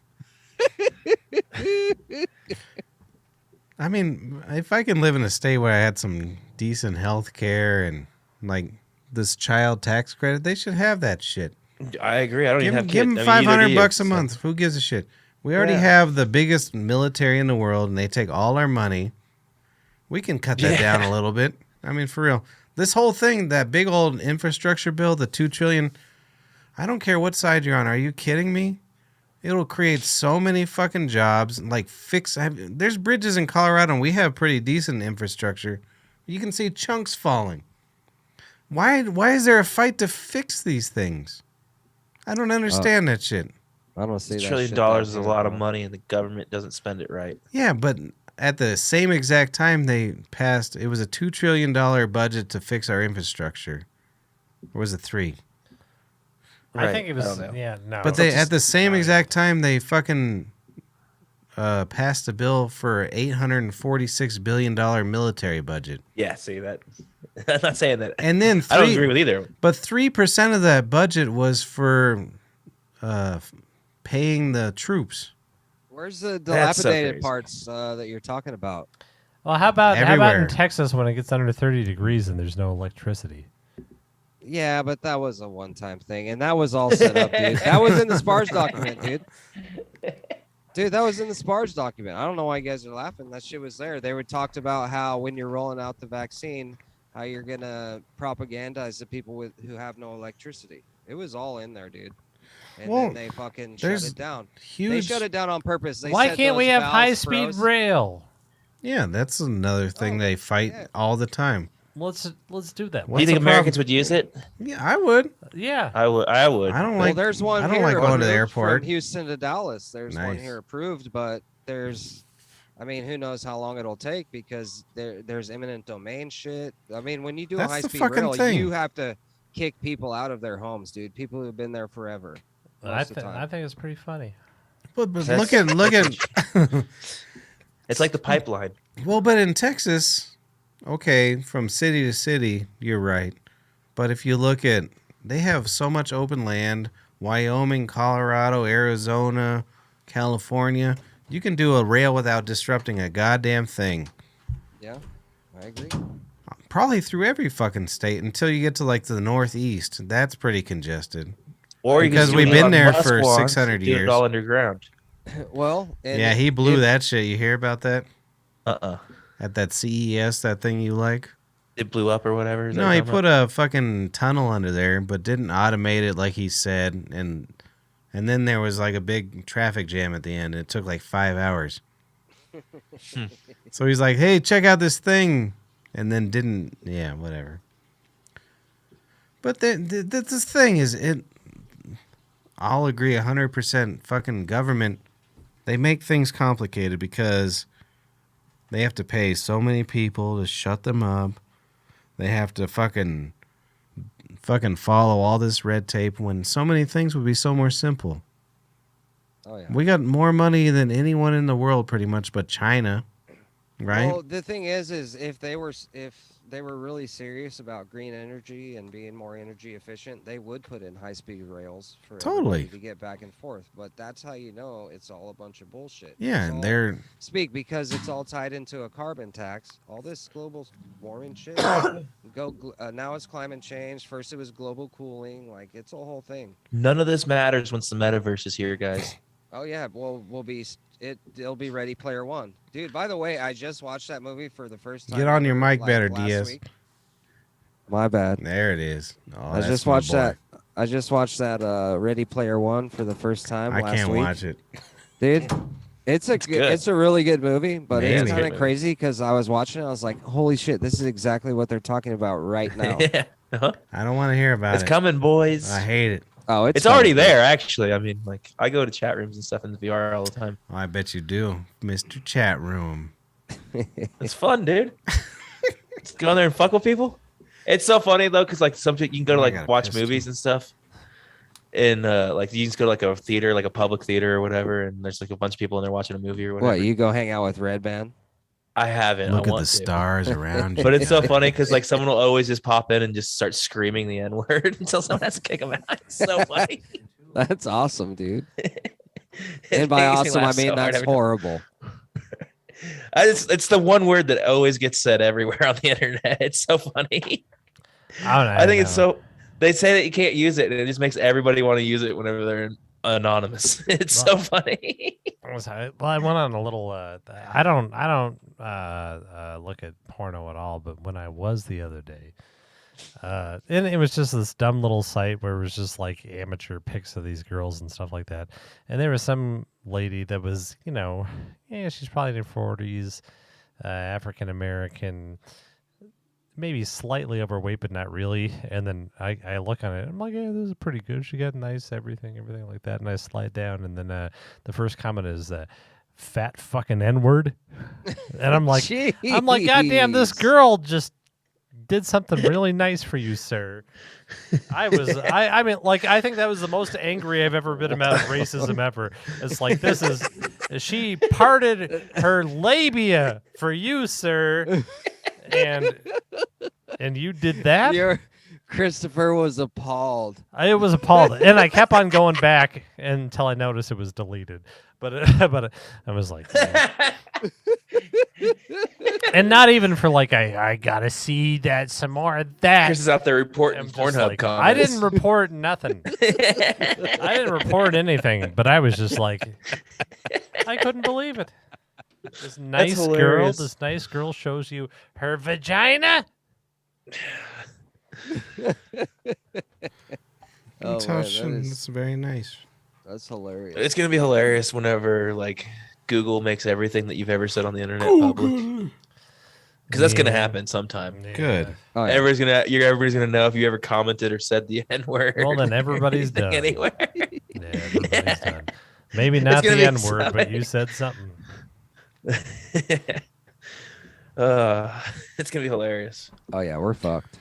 I mean, if I can live in a state where I had some decent health care and like this child tax credit, they should have that shit. I agree. I don't Give even have them kids. I mean, neither do you, $500 a so- month. Who gives a shit? We already Yeah. have the biggest military in the world, and they take all our money. We can cut that down a little bit. I mean, for real. This whole thing, that big old infrastructure bill, the $2 trillion. I don't care what side you're on. Are you kidding me? It'll create so many fucking jobs. Like there's bridges in Colorado, and we have pretty decent infrastructure. You can see chunks falling. Why is there a fight to fix these things? I don't understand that shit. I don't see $1 that trillion shit down is a here, lot of bro. money, and the government doesn't spend it right. Yeah, but at the same exact time they passed, it was a $2 trillion budget to fix our infrastructure. Or was it 3? I think it was. don't know. Yeah, no. But they at the same exact time they fucking passed a bill for $846 billion military budget. Yeah, see that. I'm not saying that. And then I don't agree with either. But 3% of that budget was for paying the troops. Where's the That's so dilapidated crazy. parts that you're talking about? well, how about Everywhere. in Texas when it gets under 30 degrees and there's no electricity? Yeah, but that was a one-time thing, and that was all set up, dude. That was in the SPARS document, dude. Dude, that was in the SPARS document. I don't know why you guys are laughing. That shit was there. They were talked about how when you're rolling out the vaccine, how you're gonna propagandize the people who have no electricity. It was all in there, dude. And Well, then they fucking shut there's it down. They Huge. shut it down on purpose. They Why said can't we those have valves high-speed froze. rail? Yeah, that's another thing Oh, they fight yeah. all the time. Let's do that. Do you What's think the Americans problem? would use it? Yeah, I would. Yeah. I would. I would. I don't Well, like. there's one I don't here like going to the approved airport. from Houston to Dallas. There's one Nice. here approved, but there's, I mean, who knows how long it'll take because there's eminent domain shit. I mean, when you do That's a the high-speed fucking rail, thing. you have to kick people out of their homes, dude. People who've been there forever. I most of the think time. it's pretty funny. But That's- look at. It's like the pipeline. Well, but in Texas, okay, from city to city, you're right. But if you look at, they have so much open land. Wyoming, Colorado, Arizona, California. You can do a rail without disrupting a goddamn thing. Yeah, I agree. Probably through every fucking state until you get to like the Northeast. That's pretty congested. Or you can Because do we've what been Elon there Musk for wants, 600 do it years. all underground. Well, and Yeah, he blew if- that shit. You hear about that? Uh-uh. At that CES, that thing you like? It blew up or whatever. Is that No, what he you're talking put a fucking tunnel under there, but didn't automate it like he said, and then there was like a big traffic jam at the end. It took like 5 hours. So he's like, "Hey, check out this thing," and then didn't. Yeah, whatever. But the thing is, it. I'll agree 100%. Fucking government, they make things complicated because they have to pay so many people to shut them up. They have to fucking follow all this red tape when so many things would be so more simple. Oh yeah. We got more money than anyone in the world, pretty much, but China, right? Well, the thing is if they were really serious about green energy and being more energy efficient, they would put in high-speed rails for Totally. everybody to get back and forth. But that's how you know it's all a bunch of bullshit. Yeah, It's and all- they're because it's all tied into a carbon tax. All this global warming shit. Now it's climate change. First it was global cooling. Like it's a whole thing. None of this matters once the metaverse is here, guys. Oh yeah, it'll be Ready Player One, dude. By the way, I just watched that movie for the first time. Get on your ever, mic better, last Diaz. week. My bad. there. It is. Oh, I that's just my watched boy. that. I just watched that Ready Player One for the first time I last can't week, watch it. dude. It's good. it's a really good movie, but Man, it's it's a kind good of movie. crazy because I was watching it. I was like, holy shit, this is exactly what they're talking about right now. Yeah. Uh-huh. I don't want to hear about It's it. coming, boys. I hate it. Oh, It's already there, actually. I mean, like, I go to chat rooms and stuff in the VR all the time. Oh, I bet you do, Mr. Chat Room. It's fun, dude. Just go in there and fuck with people. It's so funny though, because like you can go to I like gotta watch piss, movies too. and stuff, and like you just go to like a theater, like a public theater or whatever, and there's like a bunch of people in there watching a movie or whatever. What, you go hang out with Red Band? I haven't. Look I at want the to. stars around you. But it's so guys. funny because like someone will always just pop in and just start screaming the N word until someone has to kick them out. It's so funny. That's awesome, dude. It And by makes me awesome, I laugh mean so hard that's every time. horrible. It's the one word that always gets said everywhere on the internet. It's so funny. I don't know. I think it's so. They say that you can't use it, and it just makes everybody want to use it whenever they're anonymous. It's so funny. Well, I went on a little. I don't look at porno at all. But when I was the other day, and it was just this dumb little site where it was just like amateur pics of these girls and stuff like that. And there was some lady that was, she's probably in her 40s, African American, maybe slightly overweight, but not really. And then I look on it. I'm like, yeah, this is pretty good. She got nice everything like that. And I slide down, and then the first comment is fat fucking N-word. And I'm like, goddamn, this Jeez. girl just did something really nice for you, sir. I mean, like, I think that was the most angry I've ever been about racism ever. It's like, she parted her labia for you, sir. And you did that? Christopher was appalled. I was appalled, and I kept on going back until I noticed it was deleted. But I was like, and not even for like I gotta see that some more of that. Chris is out there reporting I'm just Pornhub like, comments. I didn't report nothing. I didn't report anything, but I was just like, I couldn't believe it. This nice girl shows you her vagina. Oh, man, It's very nice. that's hilarious. It's gonna be hilarious whenever like Google makes everything that you've ever said on the internet public. Because that's gonna Yeah. happen sometime. Yeah. Good. Oh, yeah. Everybody's gonna know if you ever commented or said the N word. Well, then everybody's done. Anywhere. Yeah, everybody's done. Maybe not gonna the be N word, so but you said something. It's gonna be hilarious. Oh yeah, we're fucked.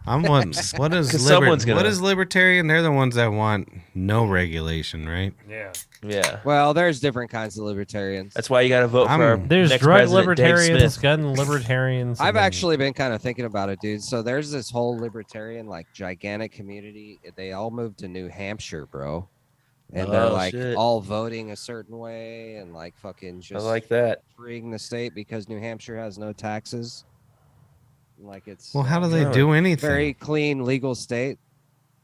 What is 'Cause someone's gonna- what is libertarian? They're the ones that want no regulation, right? Yeah. Yeah. Well, there's different kinds of libertarians. That's why you gotta vote for our There's next drug president, Dave libertarians, Smith. gun libertarians. I've and then- actually been kind of thinking about it, dude. So there's this whole libertarian, like, gigantic community. They all moved to New Hampshire, bro. And they're Oh, like shit. all voting a certain way and like fucking I just like that. freeing the state because New Hampshire has no taxes. like it's. Well, how do they No, do anything? Very clean legal state.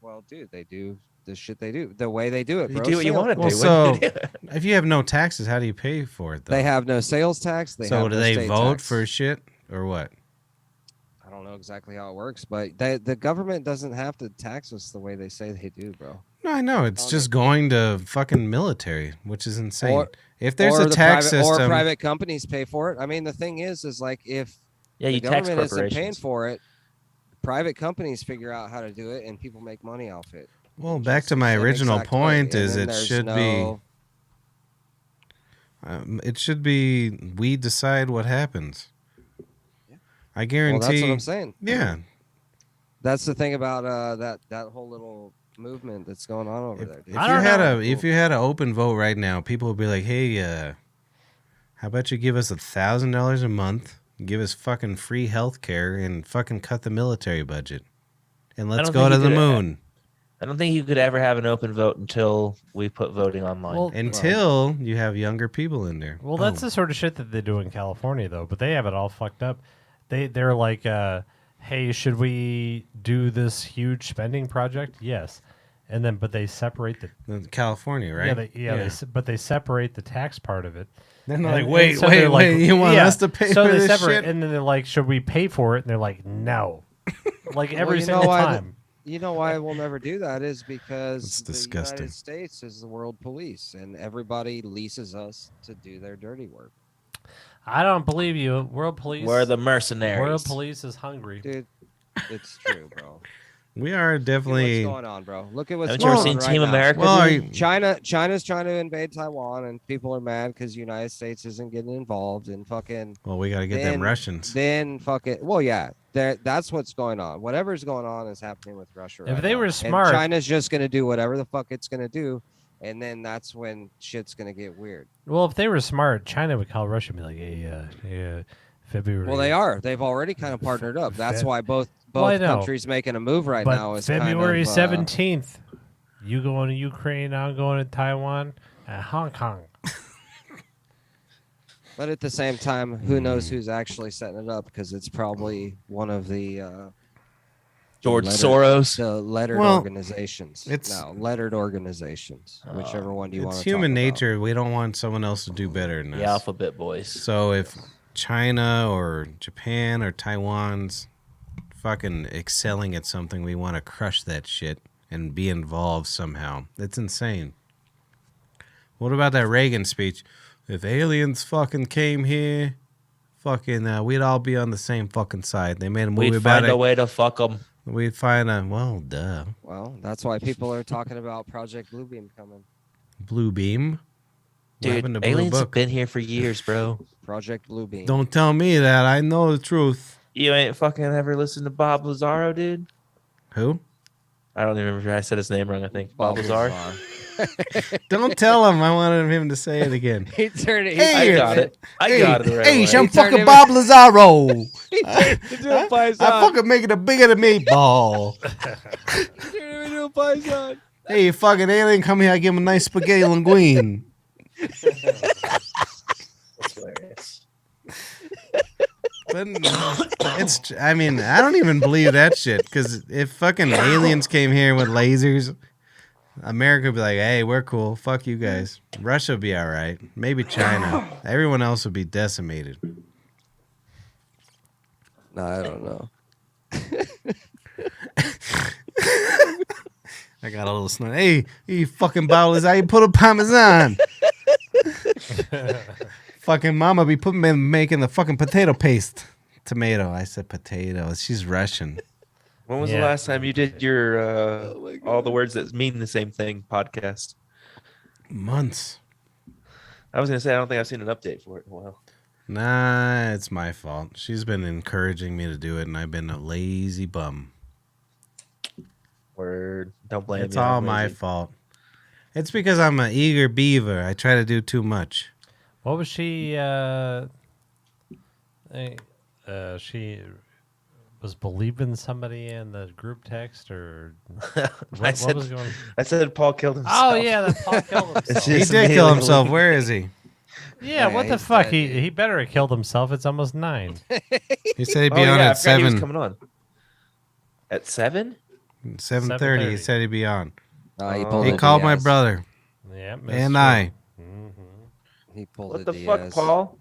Well, dude, they do the shit they do the way they do it. You Bro. do what you want to Well, do. so What do you do? if you have no taxes, how do you pay for it? Though They have no sales tax. They so have do no they state vote tax. for shit or what? I don't know exactly how it works, but the government doesn't have to tax us the way they say they do, bro. No, I know it's Okay. just going to fucking military, which is insane. Or- if there's or a the tax private, system, or private companies pay for it. I mean, the thing is like if Yeah, the you tax government isn't paying corporations. for it, private companies figure out how to do it, and people make money off it. well, back to my Same original exact way. point And is then it there's should no- be we decide what happens. Yeah. I Well, guarantee. that's what I'm saying. Yeah, That's the thing about that whole little movement that's going on over there. if Dude. you I don't had know. if you had an open vote right now, people would be like, "Hey, how about you give us $1,000 a month, give us fucking free health care, and fucking cut the military budget, and let's don't go think to you the could- moon." I don't think you could ever have an open vote until we put voting online. Well, Until you have younger people in there. Well, that's Boom. the sort of shit that they do in California, though. But they have it all fucked up. They're like, hey, should we do this huge spending project? Yes, and then but they separate the California, right? but they separate the tax part of it. They're And- not like, and wait, so wait, they're like, wait. You want yeah. us to pay so for they this separate, shit? and then they're like, should we pay for it? And they're like, no, like every you know single why time. You know why we'll never do that is because It's the disgusting. United States is the world police, and everybody leases us to do their dirty work. I don't believe you. World police. We're the mercenaries. World police is hungry. Dude, it's true, bro. We are Look at definitely. what's going on, bro? Look at what's Haven't you going ever on seen right Team now. America? Well, dude? China's trying to invade Taiwan, and people are mad because the United States isn't getting involved. And fucking Well, we got to get them Russians. then fucking well, yeah, that's what's going on. Whatever's going on is happening with Russia. If right they now. were And smart- China's just gonna do whatever the fuck it's gonna do, and then that's when shit's gonna get weird. Well, if they were smart, China would call Russia and be like, hey, February. Well, they are. They've already kind of partnered up. That's why both Well, I know. countries making a move right But now. Is February kind of, 17th, you going to Ukraine, I'm going to Taiwan, and Hong Kong. But at the same time, who knows who's actually setting it up? Because it's probably one of the George lettered- Soros. the lettered Well, organizations. Lettered organizations. Whichever one do you want It's to human talk about. nature. We don't want someone else to do better than us. The alphabet boys. So if China or Japan or Taiwan's fucking excelling at something, we want to crush that shit and be involved somehow. It's insane. What about that Reagan speech? If aliens fucking came here, fucking, we'd all be on the same fucking side. They made a movie We'd about find it. a way to fuck them. We'd find a, well, duh. Well, that's why people are talking about Project Bluebeam coming. Blue Beam? What Dude, happened to Blue aliens have Book? been here for years, bro. Project Bluebeam. Don't tell me that. I know the truth. You ain't fucking ever listened to Bob Lazaro, dude? Who? I don't even remember if I said his name wrong, I think. Bob Lazaro. Don't tell him. I wanted him to say it again. He turned it. Hey, I got it. I got it right Hey, away. I'm turned fucking him- Bob Lazaro. He turned it into a I Python. fucking making it bigger than meatball. He turned it into a Python. Hey, you fucking alien, come here. I give him a nice spaghetti linguine. That's hilarious. But it's, I mean, I don't even believe that shit. Because if fucking aliens came here with lasers, America would be like, hey, we're cool. Fuck you guys. Russia would be all right. Maybe China. Everyone else would be decimated. No, I don't know. I got a little snort. Hey, you fucking bowlers, how you put a parmesan? Fucking mama be making the fucking potato paste. Tomato. I said potato. She's Russian. When was the Yeah. last time you did your all the words that mean the same thing podcast? Months. I was gonna say I don't think I've seen an update for it in a while. Nah, it's my fault. She's been encouraging me to do it, and I've been a lazy bum. Word. Don't blame It's me. all I'm my lazy. fault. It's because I'm an eager beaver. I try to do too much. What was she? She was believing somebody in the group text, or what said- was going? I said Paul killed himself. Oh yeah, that Paul killed himself. He Just did kill immediately himself. believe- Where is he? Yeah, Oh, what the he's fuck? dead, He dude. he better have killed himself. It's almost 9. He said he'd Oh be on yeah, I at forgot he was 7, coming on. At 7? 7:30. He 7:30. said he'd be on. He pulled He a called my Diaz. brother Yeah, and I. He pulled What a the Diaz. fuck, Paul?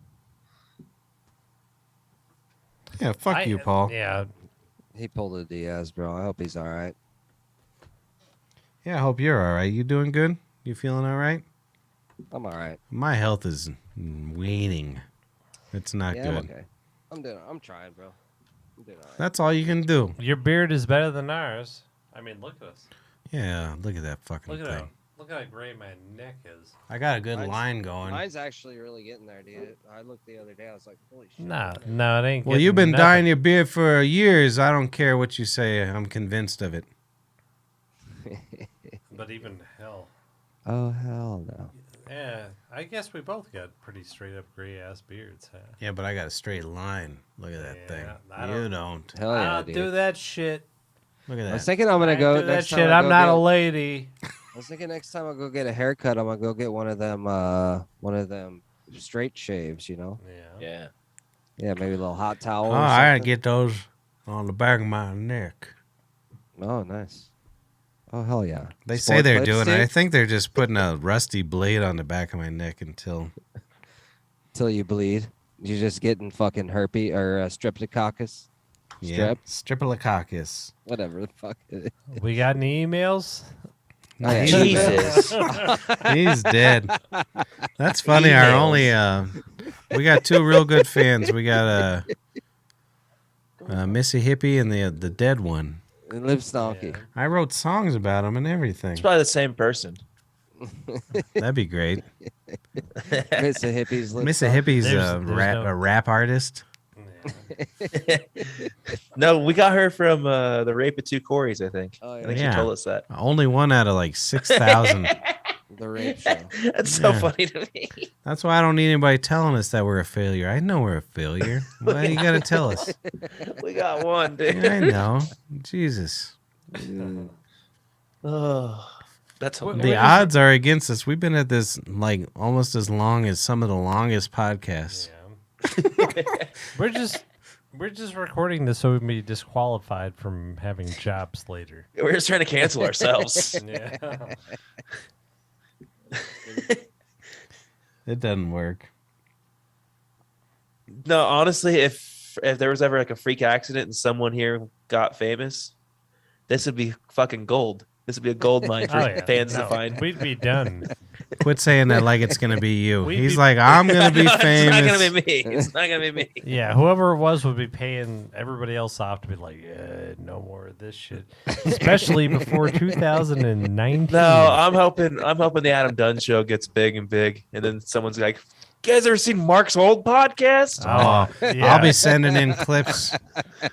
Yeah, fuck you, Paul. Yeah, He pulled a Diaz, bro. I hope he's all right. Yeah, I hope you're all right. You doing good? You feeling all right? I'm all right. My health is waning. It's not Yeah, good. I'm okay. I'm trying, bro. I'm doing all right. That's all you can do. your beard is better than ours. I mean, look at us. Yeah, look at that fucking Look at thing. how look how gray my neck is. I got a good Mine's- line going. Mine's actually really getting there, dude. I looked the other day. I was like, holy shit. No, it ain't. Well, you've been getting dyeing nothing. your beard for years. I don't care what you say. I'm convinced of it. But even hell, Oh, hell no. yeah. I guess we both got pretty straight up gray ass beards. Huh? Yeah, but I got a straight line. Look at that Yeah, thing. I You don't- don't. Hell I yeah, don't dude. do that shit. Look at I was that. thinking I'm gonna I go do that next time. shit. I I'm go not get- a lady. I was thinking next time I go get a haircut, I'm gonna go get one of them straight shaves. You know? Yeah. Yeah. Yeah, maybe a little hot towel. Oh, or I gotta something. get those on the back of my neck. Oh, nice. Oh, hell yeah. They Sport say they're clips, doing it. dude? I think they're just putting a rusty blade on the back of my neck until. Till you bleed. You're just getting fucking herpes or streptococcus. Yeah. Strep? Streptococcus. Whatever the fuck it is. We got any emails? Oh, yeah. Jesus. He's dead. That's funny. Our only we got 2 real good fans. We got Missy Hippie and the dead one. It lives stonky. I wrote songs about him and everything. It's probably the same person. That'd be great. Miss a hippies. live Missy stonky. Hippie's There's a no- rap artist. No, we got her from the Rape of Two Corys, I think. Oh, I yeah. think Yeah. she told us that. Only one out of like 6,000. The rape show. That's so Yeah. funny to me. That's why I don't need anybody telling us that we're a failure. I know we're a failure. Why you gotta tell us? We got one, dude. Yeah, I know. Jesus. Oh, that's What- The hilarious. odds are against us. We've been at this like almost as long as some of the longest podcasts. Yeah. We're just recording this so we can be disqualified from having jobs later. We're just trying to cancel ourselves. Yeah. It doesn't work. No, honestly, if there was ever like a freak accident and someone here got famous, this would be fucking gold. This would be a gold mine for Oh, yeah. fans No, to find. We'd be done. Quit saying that like it's gonna be you. We'd He's be- like, I'm gonna be No, It's not famous. gonna be me. It's not gonna be me. Yeah, whoever it was would be paying everybody else off to be like, no more of this shit. Especially before 2019. No, I'm hoping the Adam Dunn show gets big and big, and then someone's like, "You guys ever seen Mark's old podcast?" Oh, yeah. I'll be sending in clips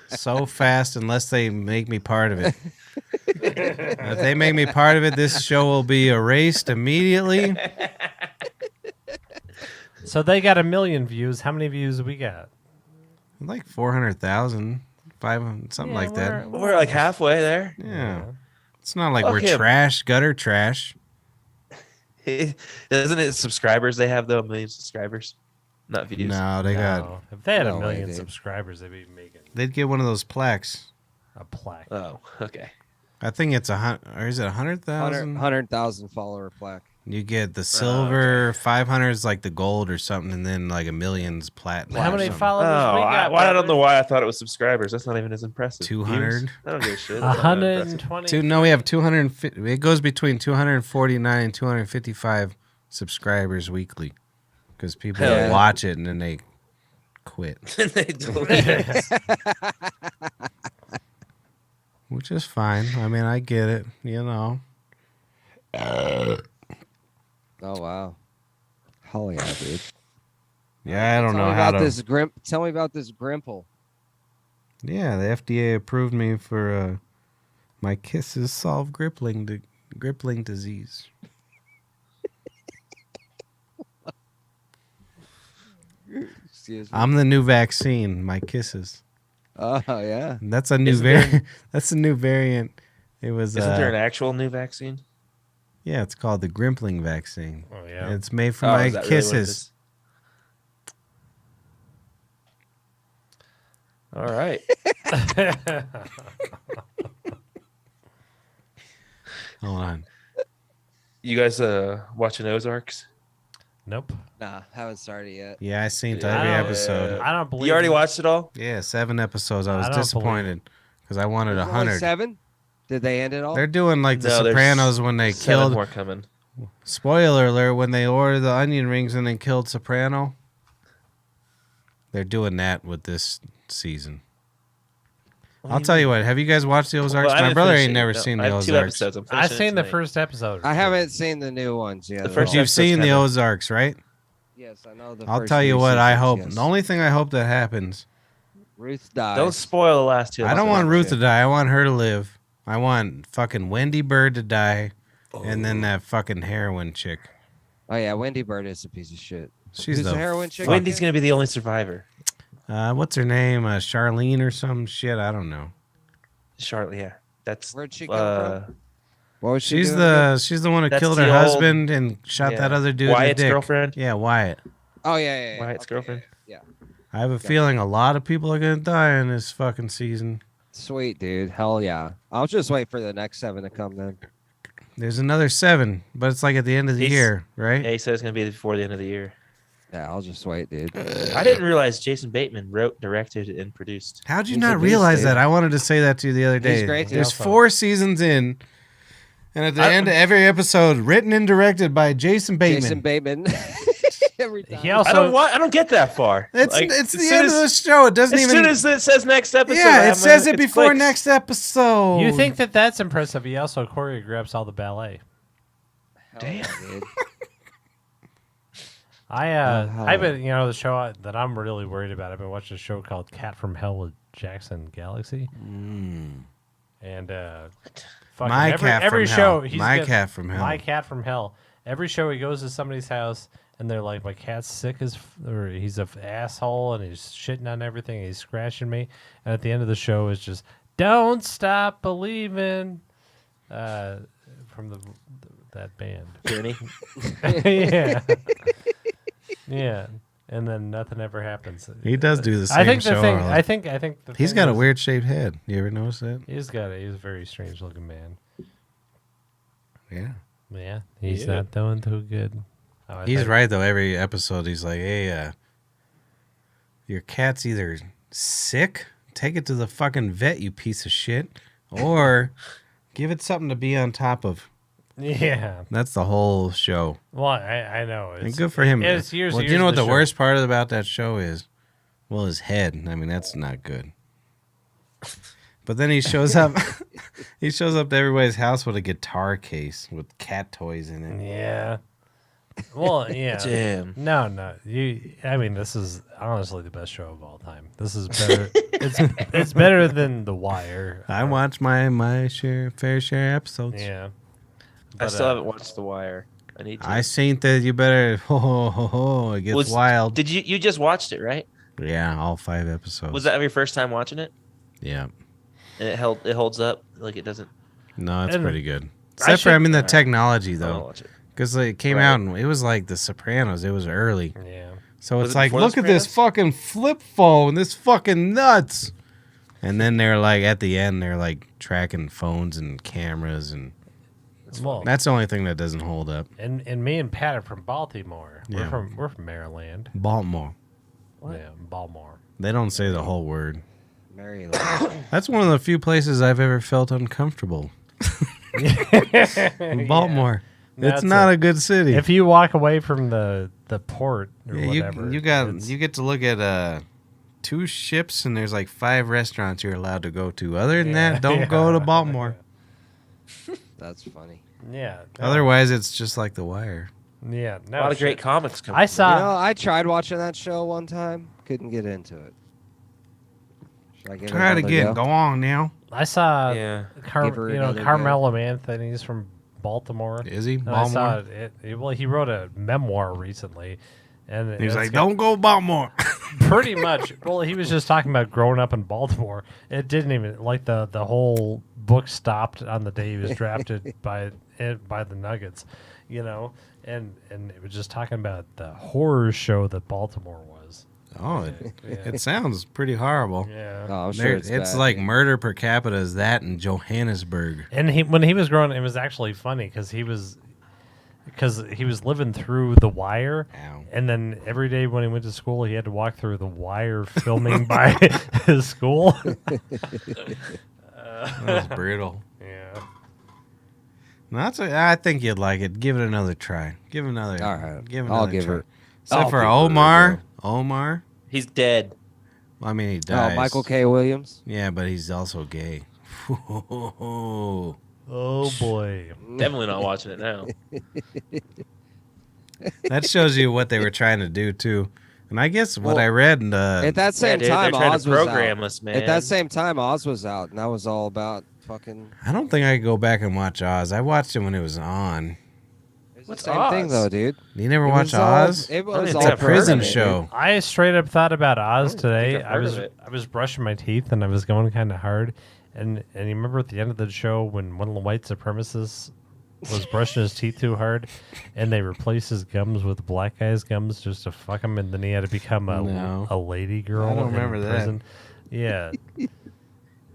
so fast unless they make me part of it. If they make me part of it, this show will be erased immediately. So they got 1 million views. How many views we got? Like 400,000, 500, something like that. We're like halfway there. Yeah. It's not like Fuck we're him. trash, gutter trash. Isn't it subscribers they have though? 1 million subscribers, not views. No, they got. No. If they had No a way, million dude. subscribers, they'd be making They'd get one of those plaques. a plaque. Oh, okay. I think it's or is it 100,000? 100,000 follower plaque. You get the silver, 500 is like the gold or something, and then like 1 million's platinum. How or many something. followers we got? I don't brother? know why I thought it was subscribers. That's not even as impressive. 200? Views? I don't give a shit. That's not that impressive. 120. No, we have 250. It goes between 249 and 255 subscribers weekly because people Yeah. watch it and then they quit, They delete it. which is fine. I mean, I get it, you know. Oh wow. Hell yeah, dude. Yeah, I don't Tell know me how about to. this Tell me about this Grimple. Yeah, the FDA approved me for my kisses solve grippling disease. Excuse me. I'm the new vaccine. My kisses. Oh yeah. That's a new Isn't there- variant. That's a new variant. It was. Isn't there an actual new vaccine? Yeah, it's called the Grimpling vaccine. Oh, yeah. And it's made for Oh, my is that really what it kisses. is? All right. Hold on. You guys watching Ozarks? Nope. Nah, haven't started yet. Yeah, I seen Yeah. every I don't- episode. I don't believe You already you. watched it all? Yeah, 7 episodes. I was I don't believe disappointed because I wanted There's only 100. 7? Did they end it all? They're doing like the No, there's Sopranos when they 7 killed. more coming. Spoiler alert: when they ordered the onion rings and then killed Soprano. They're doing that with this season. I'll tell you what. Have you guys watched the Ozarks? Well, I My haven't brother finished ain't it. never No, seen I the have 2 Ozarks. episodes. I'm I finishing it seen the tonight. first episode. I haven't seen the new ones yet. The at first all. You've episode's seen the kinda- Ozarks, right? Yes, I know the I'll first tell you 3 what I hope. seasons, The yes. only thing I hope that happens. Ruth dies. Don't spoil the last 2 I don't episodes. want Ruth to shit. die. I want her to live. I want fucking Wendy Bird to die, and then that fucking heroin chick. Oh yeah, Wendy Bird is a piece of shit. She's Who's the the heroin chick? Wendy's going to be the only survivor. What's her name? Charlene or some shit. I don't know. Charlotte, yeah. That's Where'd she come from? What was she She's doing again? the one who That's killed the her old- husband and shot yeah. that other dude Wyatt's in the dick. girlfriend? Yeah, Wyatt. Oh yeah. Wyatt's girlfriend? Yeah. I have a feeling a lot of people are gonna die in this fucking season. Sweet dude, hell yeah. I'll just wait for the next 7 to come then. There's another 7, but it's like at the end of the He's- year, right? Yeah, he said it's going to be before the end of the year. Yeah, I'll just wait, dude. I didn't realize Jason Bateman wrote, directed, and produced. How'd you He's not a beast, realize dude. that? I wanted to say that to you the other day. He's great, dude. There's Also- 4 seasons in, and at the end of every episode, written and directed by Jason Bateman. Jason Bateman. Every time. He also I don't get that far. It's Like, it's as the soon end as- of the show. It doesn't As even. soon as it says next episode, yeah, it says it it's before clicks. next episode. You think that that's impressive? He also choreographs all the ballet. Hell yeah, dude. I've been, the show that I'm really worried about. I've been watching a show called Cat from Hell with Jackson Galaxy, and fucking My every, cat every from show hell. he's My got- cat from hell. My cat from hell. Every show he goes to somebody's house and they're like, my cat's sick or he's an asshole and he's shitting on everything. And he's scratching me, and at the end of the show it's just don't stop believing. From that band. Journey. Yeah. Yeah. And then nothing ever happens. He does do the same I think show. the thing. all- I think the He's thing got a is- weird shaped head. You ever notice that? He's a very strange looking man. Yeah. Yeah. He's Yeah. not doing too good. Oh, I He's think- right though. Every episode, he's like, "Hey, your cat's either sick, take it to the fucking vet, you piece of shit, or give it something to be on top of." Yeah. That's the whole show. Well, I know. And good for him. It's years. Well, years do you know what the the show. worst part about that show is? Well, his head. I mean, that's not good. But then he shows up. He shows up to everybody's house with a guitar case with cat toys in it. Yeah. Well, yeah. Damn. No. I mean, this is honestly the best show of all time. This is better. it's better than The Wire. I watch my fair share episodes. Yeah. I But, still haven't watched The Wire. I need to. I seen that you better. It gets wild. Did you just watched it, right? Yeah, all 5 episodes. Was that your first time watching it? Yeah. And it holds up like it doesn't. No, it's And pretty good. I Except for the Alright. technology I wanna though, watch it. because it came Right. out and it was like The Sopranos. It was early, Yeah. so Was it's it like, before The look at this Sopranos? fucking flip phone. This fucking nuts. And then they're like, at the end, they're like tracking phones and cameras, and Well, that's the only thing that doesn't hold up. and me and Pat are from Baltimore. Yeah. We're from Maryland. Baltimore. Yeah, Baltimore. They don't say the whole word. Mary That's one of the few places I've ever felt uncomfortable. Baltimore. That's It's not it. a good city. If you walk away from the port or Yeah, whatever, you get to look at 2 ships, and there's like 5 restaurants you're allowed to go to. Other than that, don't go to Baltimore. That's funny. Yeah. Otherwise, it's just like The Wire. Yeah. No, A lot of great shit. comics come. I from saw. I tried watching that show one time. Couldn't get into it. Should I give Try it another again. go? Go on now. I saw. it. Yeah. Give her another go. Carmelo Anthony's from Baltimore. Is he And I saw Baltimore? well, he wrote a memoir recently, and He was it's like, got- "Don't go Baltimore." pretty much. Well, he was just talking about growing up in Baltimore. It didn't even like the whole book stopped on the day he was drafted by the Nuggets, and it was just talking about the horror show that Baltimore was. Oh, it sounds pretty horrible. Yeah. Oh, I'm sure it's bad, like dude. murder per capita is that in Johannesburg. And when he was growing, it was actually funny because he was living through The Wire, Ow. and then every day when he went to school, he had to walk through The Wire filming by his school. That was brutal. Yeah. No, I think you'd like it. Give it another try. Give it another. All right. Give it I'll another give try. it. Except I'll for give it a Omar. Omar. He's dead. Well, I mean, he dies. Oh, Michael K. Williams. Yeah, but he's also gay. Oh boy. Definitely not watching it now. That shows you what they were trying to do too. And I guess what Well, I read, At that same dude, time, they're trying Oz to was program out. us, man. At that same time, Oz was out, and that was all about fucking. I don't think I could go back and watch Oz. I watched it when it was on. It's What's the same thing, Oz? though, dude. You never It watch was all- Oz? It was It's all a It's a prison permanent, show. I straight up thought about Oz think today. I've I heard was of it. I was brushing my teeth and I was going kind of hard, and you remember at the end of the show when one of the white supremacists was brushing his teeth too hard, and they replaced his gums with black guy's gums just to fuck him, and then he had to become No. a lady girl. I don't in remember that. prison. Yeah.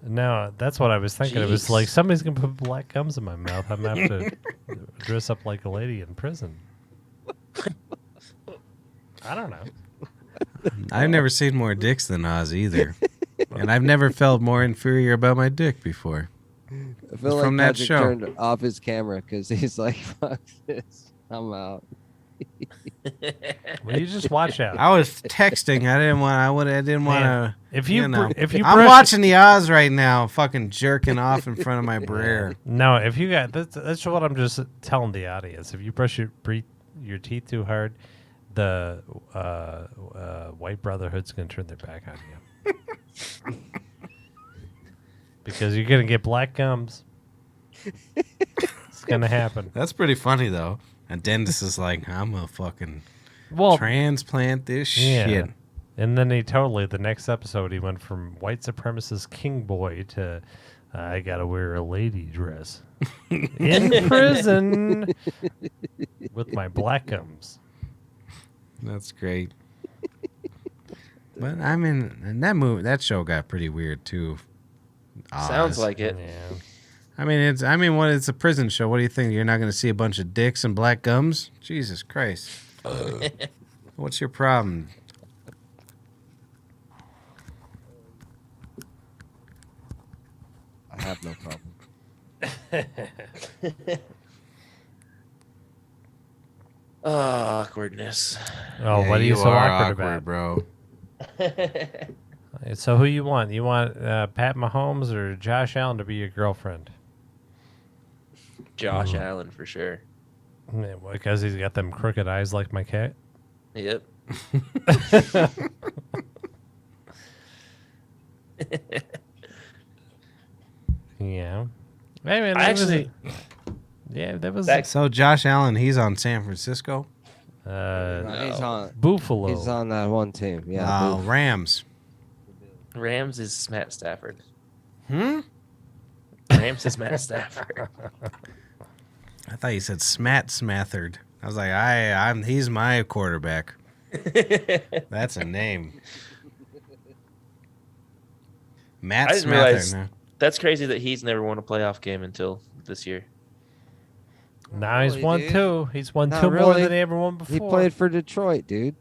No, that's what I was thinking. It was like somebody's gonna put black gums in my mouth. I'm gonna have to dress up like a lady in prison. I don't know. I've never seen more dicks than Oz either. And I've never felt more inferior about my dick before. I feel like from that Patrick show. turned off his camera because he's like, "Fuck this, I'm out." Well, you just watch out. I was texting. I didn't want to. If you know. if you I'm brush- watching the Oz right now, fucking jerking off in front of my brayer. No, if you got that's what I'm just telling the audience. If you brush your teeth too hard, the white brotherhood's gonna turn their back on you because you're gonna get black gums. It's gonna happen. That's pretty funny though. And dentist is like, I'm gonna fucking Well, transplant this yeah. shit. And then the next episode, he went from white supremacist king boy to I gotta wear a lady dress in prison with my black gums. That's great. But I mean, and that show got pretty weird too. Sounds Oz. like it. Yeah. It's a prison show. What do you think? You're not going to see a bunch of dicks and black gums? Jesus Christ. What's your problem? I have no problem. Oh, awkwardness. Oh, Yeah, what are you so are awkward about? bro? So who you want? You want Pat Mahomes or Josh Allen to be your girlfriend? Josh Allen for sure. Yeah, because he's got them crooked eyes like my cat. Yep. Yeah. I mean, that was So Josh Allen, he's on San Francisco. He's on. Buffalo. He's on that one team. Yeah. Boof. Rams. Rams is Matt Stafford. Hmm? Rams is Matt Stafford. I thought you said Smathard. I was like, he's my quarterback. That's a name. Matt I didn't realize- Smathard. No. That's crazy that he's never won a playoff game until this year. Now he's Really, won dude. two. He's won Not two more really. than he ever won before. He played for Detroit, dude.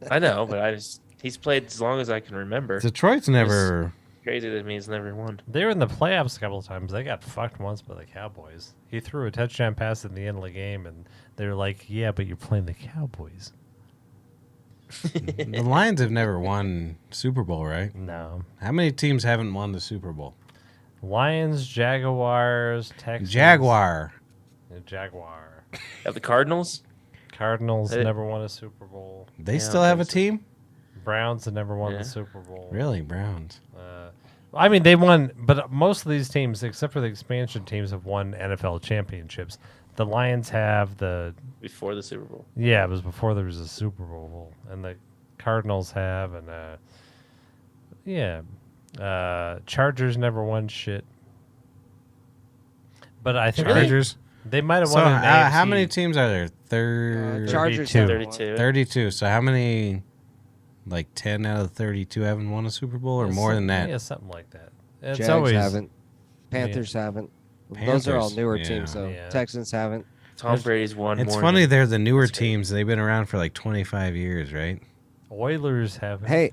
I know, but he's played as long as I can remember. Detroit's never. Crazy that he's never won. They were in the playoffs a couple of times. They got fucked once by the Cowboys. He threw a touchdown pass at the end of the game, and they were like, "Yeah, but you're playing the Cowboys." The Lions have never won Super Bowl, right? No. How many teams haven't won the Super Bowl? Lions, Jaguars, Texans. Jaguar. Jaguar. Have the Cardinals? Cardinals They- never won a Super Bowl. They Yeah, still I have a think so. team? Browns have never won Yeah. the Super Bowl. Really, Browns. I mean, they won, but most of these teams, except for the expansion teams, have won NFL championships. The Lions have Before the Super Bowl. yeah, it was before there was a Super Bowl, and the Cardinals have, and Chargers never won shit. But I think Chargers. they might have So won. an AFC. how many teams are there? Chargers have 32. one. 32. 32. So how many like 10 out of 32 haven't won a Super Bowl, or Yeah, more than that. Yeah, something like that. It's Jags always haven't. Panthers haven't. Those are all Panthers, newer yeah. teams, though. Yeah. Texans haven't. Tom Brady's won It's more. funny they're the newer That's crazy. teams. They've been around for like 25 years, right? Oilers haven't. Hey,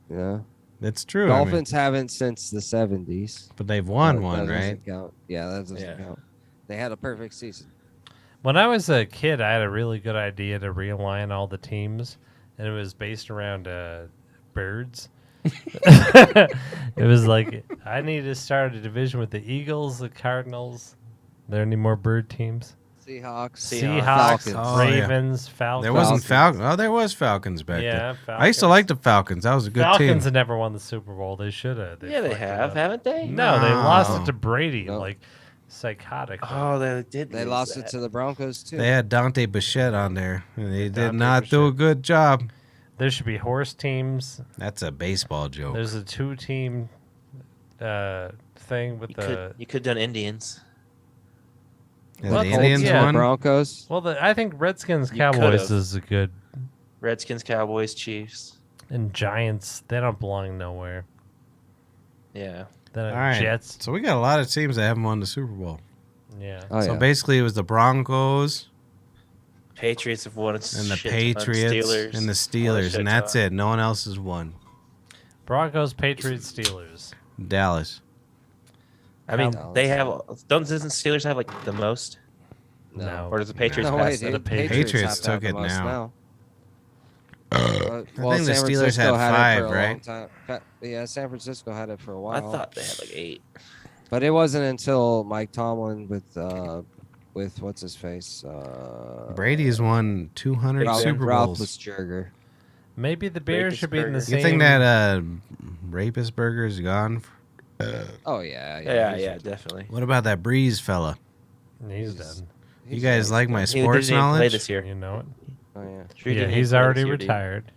yeah. That's true. I mean, Dolphins haven't since the 70s. but they've won That one, doesn't right? count. Yeah, that doesn't Yeah. count. They had a perfect season. When I was a kid, I had a really good idea to realign all the teams, and it was based around birds. It was like I need to start a division with the Eagles, the Cardinals. Are there any more bird teams? Seahawks. Seahawks, Falcons. Oh, yeah. Ravens, Falcons. There wasn't Falcons. Falcons. Oh, there was Falcons back Yeah, there. I used to Falcons. like the Falcons. That was a good Falcons team. had never won the Super Bowl. They should have. Yeah, they have, haven't they? No, they lost No. it to Brady, No. like psychotic. Oh, they did. They lose lost that. it to the Broncos, too. They had Dante Bichette on there, and they did Dante not do a Bichette. good job. There should be horse teams. That's a baseball joke. There's a 2-team thing with You could have done Indians. Yeah, Well, the Colts, Indians yeah, won. Broncos. Well, I think Redskins You Cowboys could've. is a good, Redskins, Cowboys, Chiefs. and Giants. They don't belong nowhere. Yeah. Then All right. Jets. So we got a lot of teams that haven't won the Super Bowl. Yeah. Oh, So yeah. basically, it was the Broncos Patriots have won. and the Patriots Steelers. and the Steelers, and that's it. No one else has won. Broncos, Patriots, Steelers. Dallas. I mean, Dallas. they have. Doesn't Steelers have like the most? No. Or does the Patriots No pass way, them? dude. The Patriots Patriots have to have took the it most now. Well, I think the San Steelers Francisco had it 5, for a long right? time. Yeah, San Francisco had it for a while. I thought they had like 8. But it wasn't until Mike Tomlin with what's his face? Brady's won 200 Ralph, Super Bowls. Roethlisberger. Maybe the Bears should be in the Rapist same. You think that Rapist Burger is gone? Oh yeah, Yeah, definitely. What about that Breeze fella? He's done. You guys like my He sports didn't even play knowledge? this year. You know it. Oh yeah. Sure he Yeah, didn't he's even play already this year, dude. retired.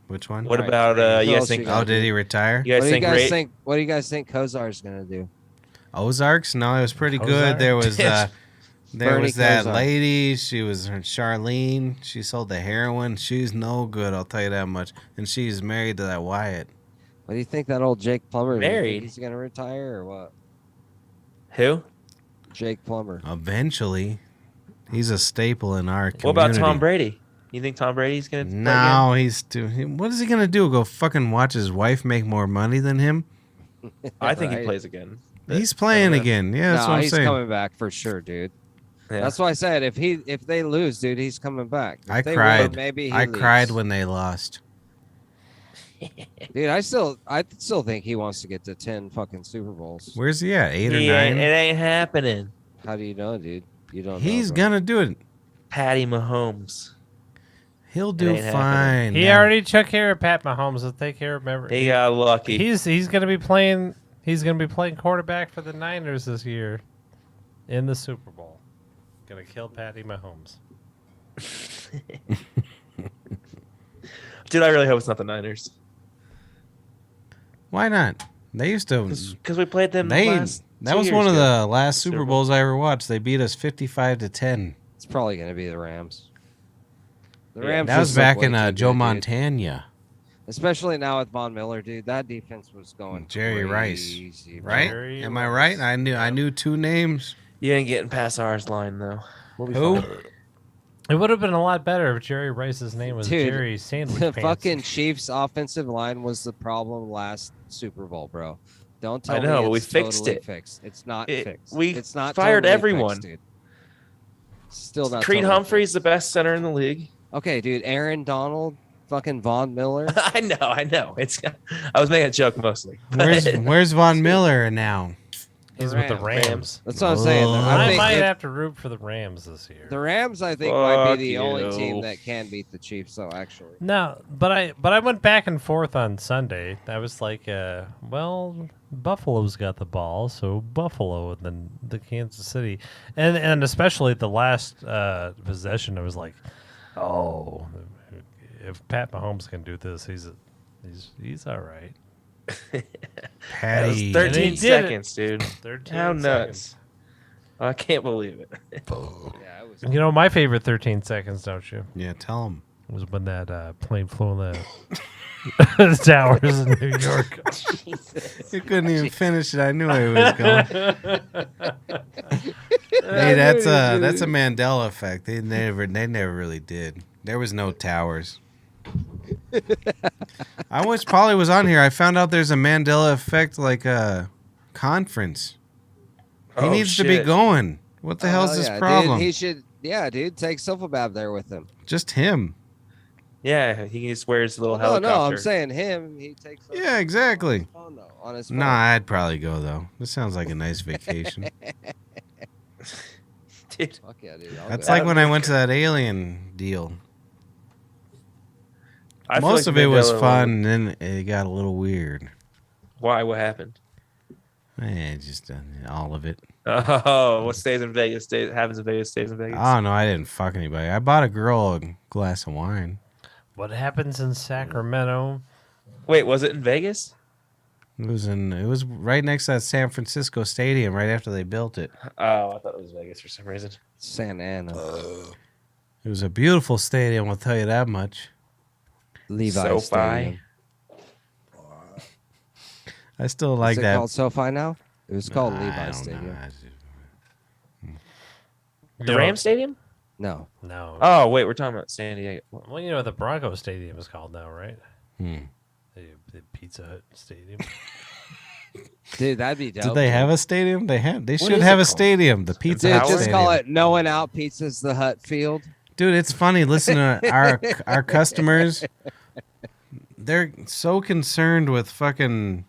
Which one? What Right, about Brady. Who you else guys think? you got? Oh, did he retire? You guys What do you think? guys think? What do you guys think Kozar's gonna do? Ozarks? No, it was pretty good. Ozark? There was there Bernie was that Kosar. lady. She was Charlene. She sold the heroin. She's no good. I'll tell you that much. And she's married to that Wyatt. What do you think that old Jake Plummer? do you think Married? He's gonna retire or what? Who? Jake Plummer. Eventually, he's a staple in our community. What about Tom Brady? You think Tom Brady's gonna? play again? No, he's too. What is he gonna do? Go fucking watch his wife make more money than him? I think Right. he plays again. He's playing know. again. Yeah, that's no, what I'm he's saying. coming back for sure, dude. Yeah. That's why I said if they lose, dude, he's coming back. If I they cried. Win, maybe he I leaves. cried when they lost. Dude, I still think he wants to get to 10 fucking Super Bowls. Where's he at? 8 or It 9? ain't happening. How do you know, dude? You don't. He's know, bro. gonna do it. Patty Mahomes. He'll do ain't happening. fine. He now. already took care of Pat Mahomes. He'll take care of every. He got lucky. He's gonna be playing. He's gonna be playing quarterback for the Niners this year, in the Super Bowl. Gonna kill Patty Mahomes. Dude, I really hope it's not the Niners. Why not? They used to. Because we played them last That 2 was years one of ago. the last Super Super Bowls I ever watched. They beat us 55-10. It's probably gonna be the Rams. The Yeah, Rams. That was just look back way in too Joe good, dude. Montana, Especially now with Von Miller, dude. That defense was going. Jerry Rice, crazy, bro. right? Jerry Am I Rice. right? I knew 2 names. You ain't getting past ours line though. We'll be Who? fine. It would have been a lot better if Jerry Rice's name was Dude, Jerry Sandwich The Pants. fucking Chiefs' offensive line was the problem last Super Bowl, bro. Don't tell I know, me but we it's fixed totally it. Fixed. It's not It- fixed. we it's not fired totally everyone. fixed, dude. Still not. Creed totally Humphrey's fixed. the best center in the league. Okay, dude. Aaron Donald, fucking Von Miller. I know. It's. I was making a joke mostly. Where's Von Miller now? He's with the Rams. Rams. That's what I'm saying. I I think might if- have to root for the Rams this year. the Rams, I think, might Fuck be the only you. team that can beat the Chiefs. Though, actually. No, but I went back and forth on Sunday. I was like, well, Buffalo's got the ball, so Buffalo, and then the Kansas City, and especially the last possession, I was like, oh, if Pat Mahomes can do this, he's all right. That was Patty. 13 13 did seconds, dude. 13 How seconds. nuts! I can't believe it. Yeah, it was. You know my favorite 13 seconds, don't you? Yeah, tell him. was when that plane flew in the towers in New York. You couldn't even finish it. I knew where he was going. Hey, that's a Mandela effect. They never really did. There was no towers. I wish Polly was on here. I found out there's a Mandela effect conference. He needs to be going. What the hell's his problem? Dude, he should. Yeah, dude, take Sofabab there with him. Just him. Yeah, he just wears a little No, helicopter. I'm saying him. He takes. Yeah, exactly. Oh no, on his phone. Nah, I'd probably go though. This sounds like a nice vacation. Dude, Fuck yeah, dude. That's like when I went to that alien deal. I feel Most like of it was Mandela- fun, and then it got a little weird. Why? What happened? Just all of it. Oh, what stays in Vegas happens in Vegas stays in Vegas. Oh no, I didn't fuck anybody. I bought a girl a glass of wine. What happens in Sacramento? Wait, was it in Vegas? It was right next to that San Francisco stadium, right after they built it. Oh, I thought it was Vegas for some reason. Santa Ana. It was a beautiful stadium, I'll tell you that much. Levi SoFi. Stadium. I still like Is it that. called SoFi now? It was called I Levi don't Stadium. know. The Ram Stadium? No. No. Oh, wait, we're talking about San Diego. Well, you know what the Broncos Stadium is called now, right? Hmm. The Pizza Hut Stadium. Dude, that'd be dope. Did they have a stadium? They should is have it a called? stadium. The Pizza Dude, Hut just Stadium. call it No One Out Pizzas the Hut Field. Dude, it's funny. Listen to our customers. They're so concerned with fucking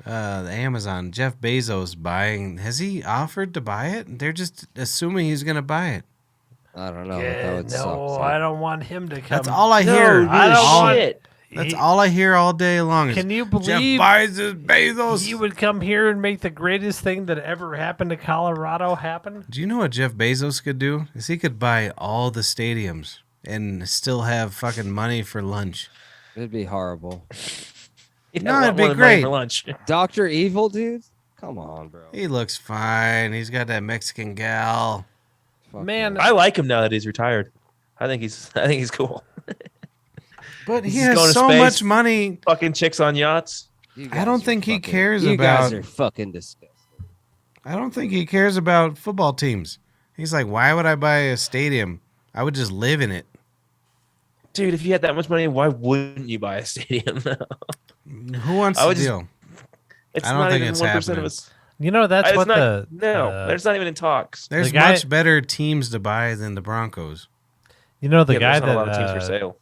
the Amazon. Jeff Bezos buying. Has he offered to buy it? They're just assuming he's gonna buy it. I don't know. Yeah, that would suck. no, I don't want him to come. That's all I hear. I don't all, want shit. That's all I hear all day long. Is Can you Jeff believe Bezos? he would come here and make the greatest thing that ever happened to Colorado happen? Do you know what Jeff Bezos could do? Is he could buy all the stadiums and still have fucking money for lunch. It'd be horrible. You No, know, it'd be more than money great. for lunch. Dr. Evil, dude? Come on, bro. He looks fine. He's got that Mexican gal. Fuck Man, yeah. I like him now that he's retired. I think he's cool. But he He's has going to so space. much money. Fucking chicks on yachts. You I don't guys are think he fucking- cares you about. guys are fucking disgusting. I don't think he cares about football teams. He's like, why would I buy a stadium? I would just live in it. Dude, if you had that much money, why wouldn't you buy a stadium? Who wants I to would just- deal? It's I don't not think even it's 1% happening. of us. You know, that's It's what not, the... no, there's not even in talks. There's guy- much better teams to buy than the Broncos. You know, the Yeah, guy there's not a lot that of teams for sale.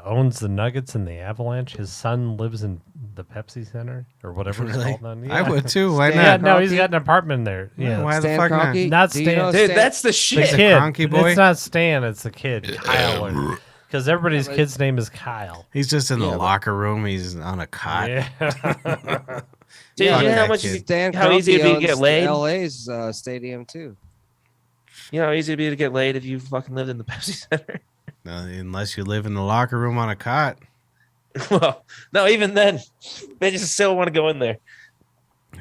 owns the Nuggets and the Avalanche, his son lives in the Pepsi Center or whatever it's Really? called. Now. I would too. Why Stan- Yeah, not? no, he's Kroenke? got an apartment there. Yeah, Why the Stan fuck not? Kroenke? Not Do you Stan. know Dude, Stan- that's the the shit. a kid. Kroenke boy? It's not Stan, it's the kid, Kyle. Because everybody's kid's name is Kyle. He's just in the Yeah, but- locker room. He's on a cot. Yeah. Dude, Fuck you know how that much kid. Stan how easy it'd be to Kroenke get owns laid? LA's stadium, too. You know how easy it'd be to get laid if you fucking lived in the Pepsi Center? No, unless you live in the locker room on a cot. Well, no, even then, they just still want to go in there.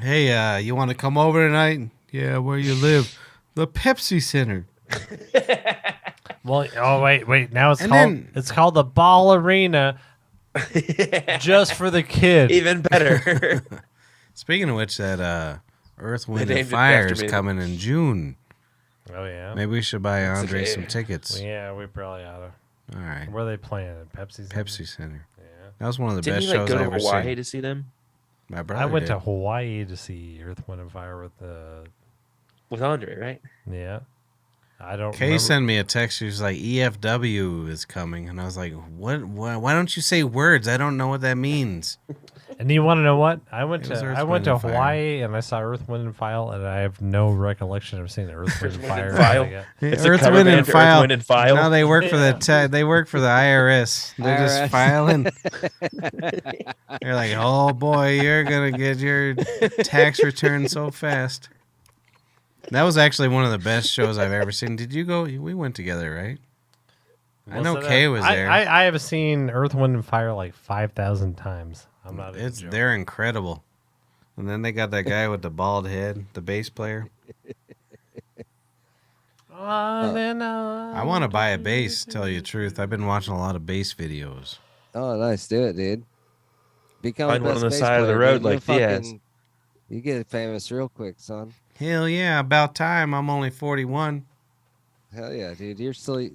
Hey, you want to come over tonight? Yeah, where you live? The Pepsi Center. Well, oh wait. Now And then- it's called the Ball Arena, just for the kid. Even better. Speaking of which, that Earth, Wind, named and it Fire after is me. coming in June. Oh yeah. Maybe we should buy Andre okay. some tickets. Yeah, we probably ought to. All right. Where are they playing? At Pepsi. Center? Pepsi Center. Yeah. That was one of the Didn't best you like shows go I to ever Hawaii seen. to see them My brother I went did. to Hawaii to see Earth, Wind, and Fire with the. with Andre, right? Yeah. I don't. Kay remember. sent me a text. She was like, "EFW is coming," and I was like, "What? Why don't you say words? I don't know what that means." And you want to know what? I went It was to Earth, I went Wind, to and Fire. Hawaii and I saw Earth, Wind, and Fire, and I have no recollection of seeing Earth, Wind, and Fire. Fire. It's a Earth, cover Wind, band and for File. Earth, Wind, and File. Now they work for the they work for the IRS. They're just IRS. filing. They're like, "Oh boy, you're gonna get your tax return so fast." That was actually one of the best shows I've ever seen. Did you go? We went together, right? I know Kay was there. I have seen Earth, Wind, and Fire like 5,000 times. I'm not. even joking. They're incredible. And then they got that guy with the bald head, the bass player. I want to buy a bass, tell you the truth. I've been watching a lot of bass videos. Oh, nice. Do it, dude. Become Find the one best on the bass side of the player, road dude. like Diaz. You get famous real quick, son. Hell yeah, about time. I'm only 41. Hell yeah, dude.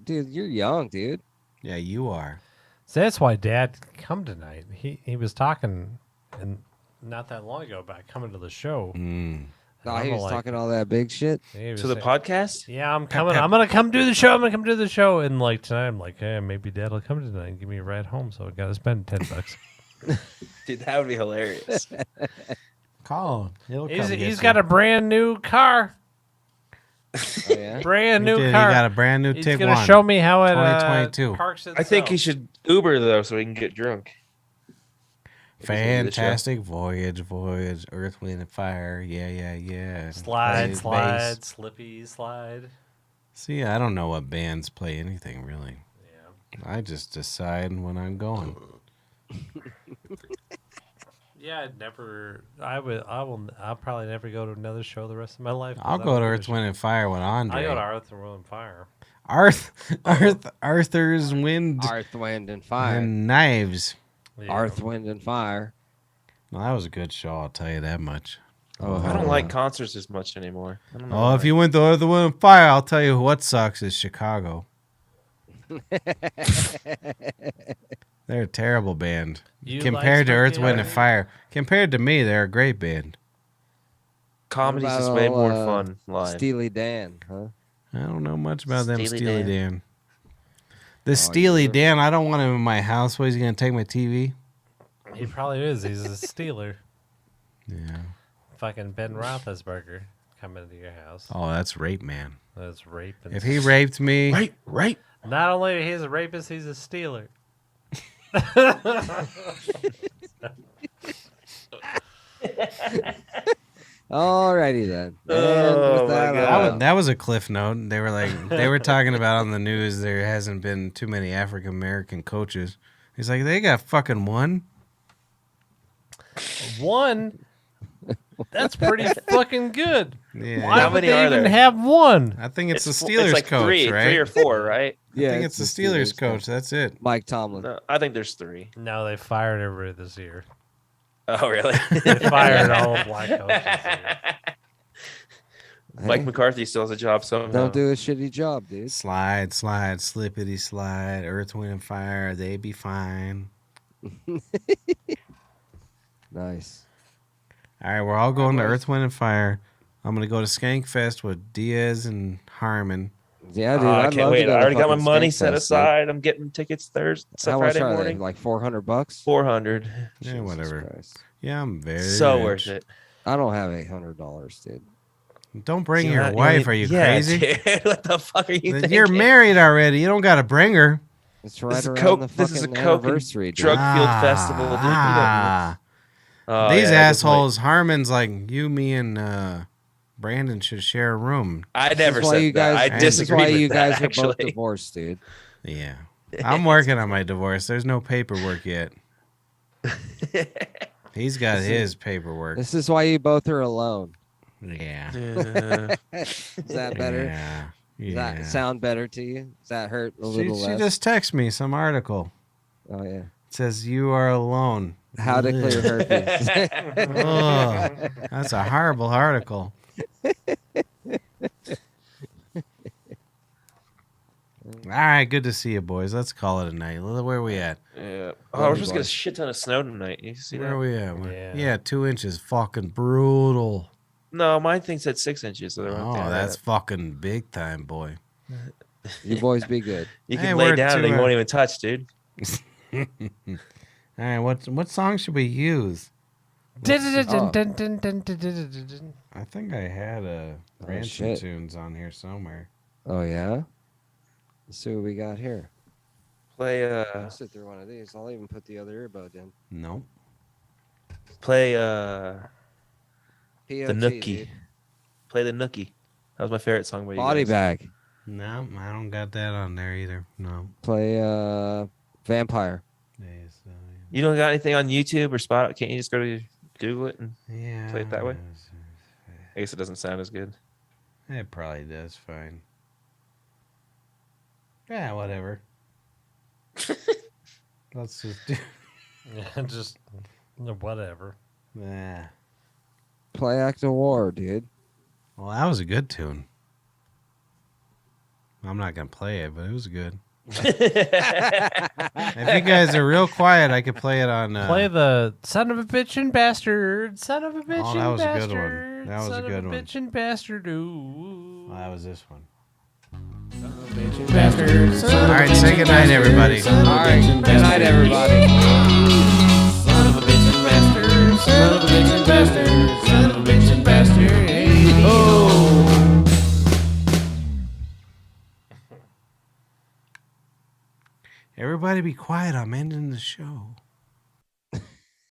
Dude, you're young, dude. Yeah, you are. So that's why Dad come tonight. He was talking and not that long ago about coming to the show. Mm. No, I'm he was like- talking all that big shit. He was To the saying, podcast? Yeah, I'm coming. I'm gonna come do the show. I'm gonna come do the show. And like tonight, I'm like, hey, maybe Dad will come tonight and give me a ride home. So I gotta spend $10. Dude, that would be hilarious. Call him. He'll come get He's you. got a brand new car. Oh yeah. Brand new He car. got a brand new He's Tig gonna 1. show me how it 2022. parks itself. I think he should Uber, though, so he can get drunk. Fantastic voyage, Earth, Wind, and Fire. Yeah. slide, Plays slide, bass. slippy slide. See, I don't know what bands play anything really. Yeah. I just decide when I'm going. Yeah, I'd never. I'll probably never go to another show the rest of my life. 'cause I'll I go don't to give a Earth, shit. Wind, and Fire with Andre. I go to Earth, Wind, and Fire. Arthur's Wind Earth, Wind, and Fire. and Knives. Yeah. Earth, Wind, and Fire. Well, that was a good show, I'll tell you that much. Oh, I don't like concerts as much anymore. I don't know Oh, if why. you went to Earth, Wind, and Fire, I'll tell you what sucks is Chicago. They're a terrible band. You Compared to like Earth, fucking- Wind, and Fire. Compared to me, they're a great band. Comedy's What just about way old, more fun live. Steely Dan, huh? I don't know much about them Steely Steely Dan. Dan. This Steely you're- Dan, I don't want him in my house. What, he's going to take my TV? He probably is. He's a Steeler. Yeah. Fucking Ben Roethlisberger coming to your house. Oh, that's rape, man. That's rape. And If he raped me, Right. Not only he's a rapist, he's a Steeler. Alrighty then. And Oh, with my that, God. that was a cliff note. They were like, they were talking about on the news there hasn't been too many African American coaches. He's like, they got fucking one. One. That's pretty fucking good. Yeah. Why How would many they are even there? have one? I think it's the It's Steelers like coach, three right? or four, right? I think it's the Steelers coach. That's it. Mike Tomlin. No, I think there's three. No, they fired everybody this year. Oh, really? They fired all black coaches this year. Mike McCarthy still has a job somehow. Don't do a shitty job, dude. Slide, slippity slide, Earth, Wind, and Fire. They be fine. Nice. All right, we're all going to Earth, Wind, and Fire. I'm going to go to Skankfest with Diaz and Harmon. Yeah, dude. I I'd can't love wait. to go I to already got my fucking money Skankfest, set dude. aside. I'm getting tickets Thursday, How much Friday are morning. they? Like $400? 400. Yeah, Jesus whatever. Christ. Yeah, I'm very So rich. worth it. I don't have $800, dude. Don't bring You your know, wife. Are you yeah, crazy? Dude, what the fuck are you thinking? You're married already. You don't got to bring her. It's right is a around Coke- the this is a fucking Coke and anniversary, dude. drug-fueled festival, dude. You don't Ah. Oh, These yeah, good assholes, Harmon's like, you, me, and Brandon should share a room. I This never is why said you guys, that. I this is disagree why with you that, guys are actually. both divorced, dude. Yeah. I'm working on my divorce. There's no paperwork yet. He's got his paperwork. This is why you both are alone. Yeah. Is that better? Yeah. Does that sound better to you? Does that hurt a She little less? just texted me some article. Oh yeah. It says you are alone. How to clear herpes. Oh, that's a horrible article. All right, good to see you, boys. Let's call it a night. Where are we at? Yeah. Oh, we're supposed to get a shit ton of snow tonight. You see Where that? are we at? Yeah. Yeah, 2 inches. Fucking brutal. No, mine thing said 6 inches. So they're Oh, that's fucking big time, boy. You boys be good. you Hey, can lay we're down and too, you won't even touch, dude. All right, what song should we use? I think I had a Ransom shit. Tunes on here somewhere. Oh yeah. Let's see what we got here. Play I'll sit through one of these. I'll even put the other earbud in. No. the POT, Nookie. dude. Play the Nookie. That was my favorite song by you Body guys. bag. No, I don't got that on there either. No. Play Vampire. You don't got anything on YouTube or Spot? Can't you just go to Google it and Yeah. Play it that way? I guess it doesn't sound as good. It probably does fine. Yeah, whatever. Let's just do. Yeah, just whatever. Nah. Play Act of War, dude. Well, that was a good tune. I'm not gonna play it, but it was good. If you guys are real quiet, I could play it on. Play the son of a bitchin' bastard, son of a bitchin' that was a bastard. good one. That was a son good of a one. bitchin' bastard. Ooh. Well, that was this one. Bastard. All right, say goodnight, everybody. All right, good night, everybody. Son of a bitchin' bastard, son of a bitchin' bastard, son of a bitchin' bastard. Hey, oh. Everybody be quiet. I'm ending the show.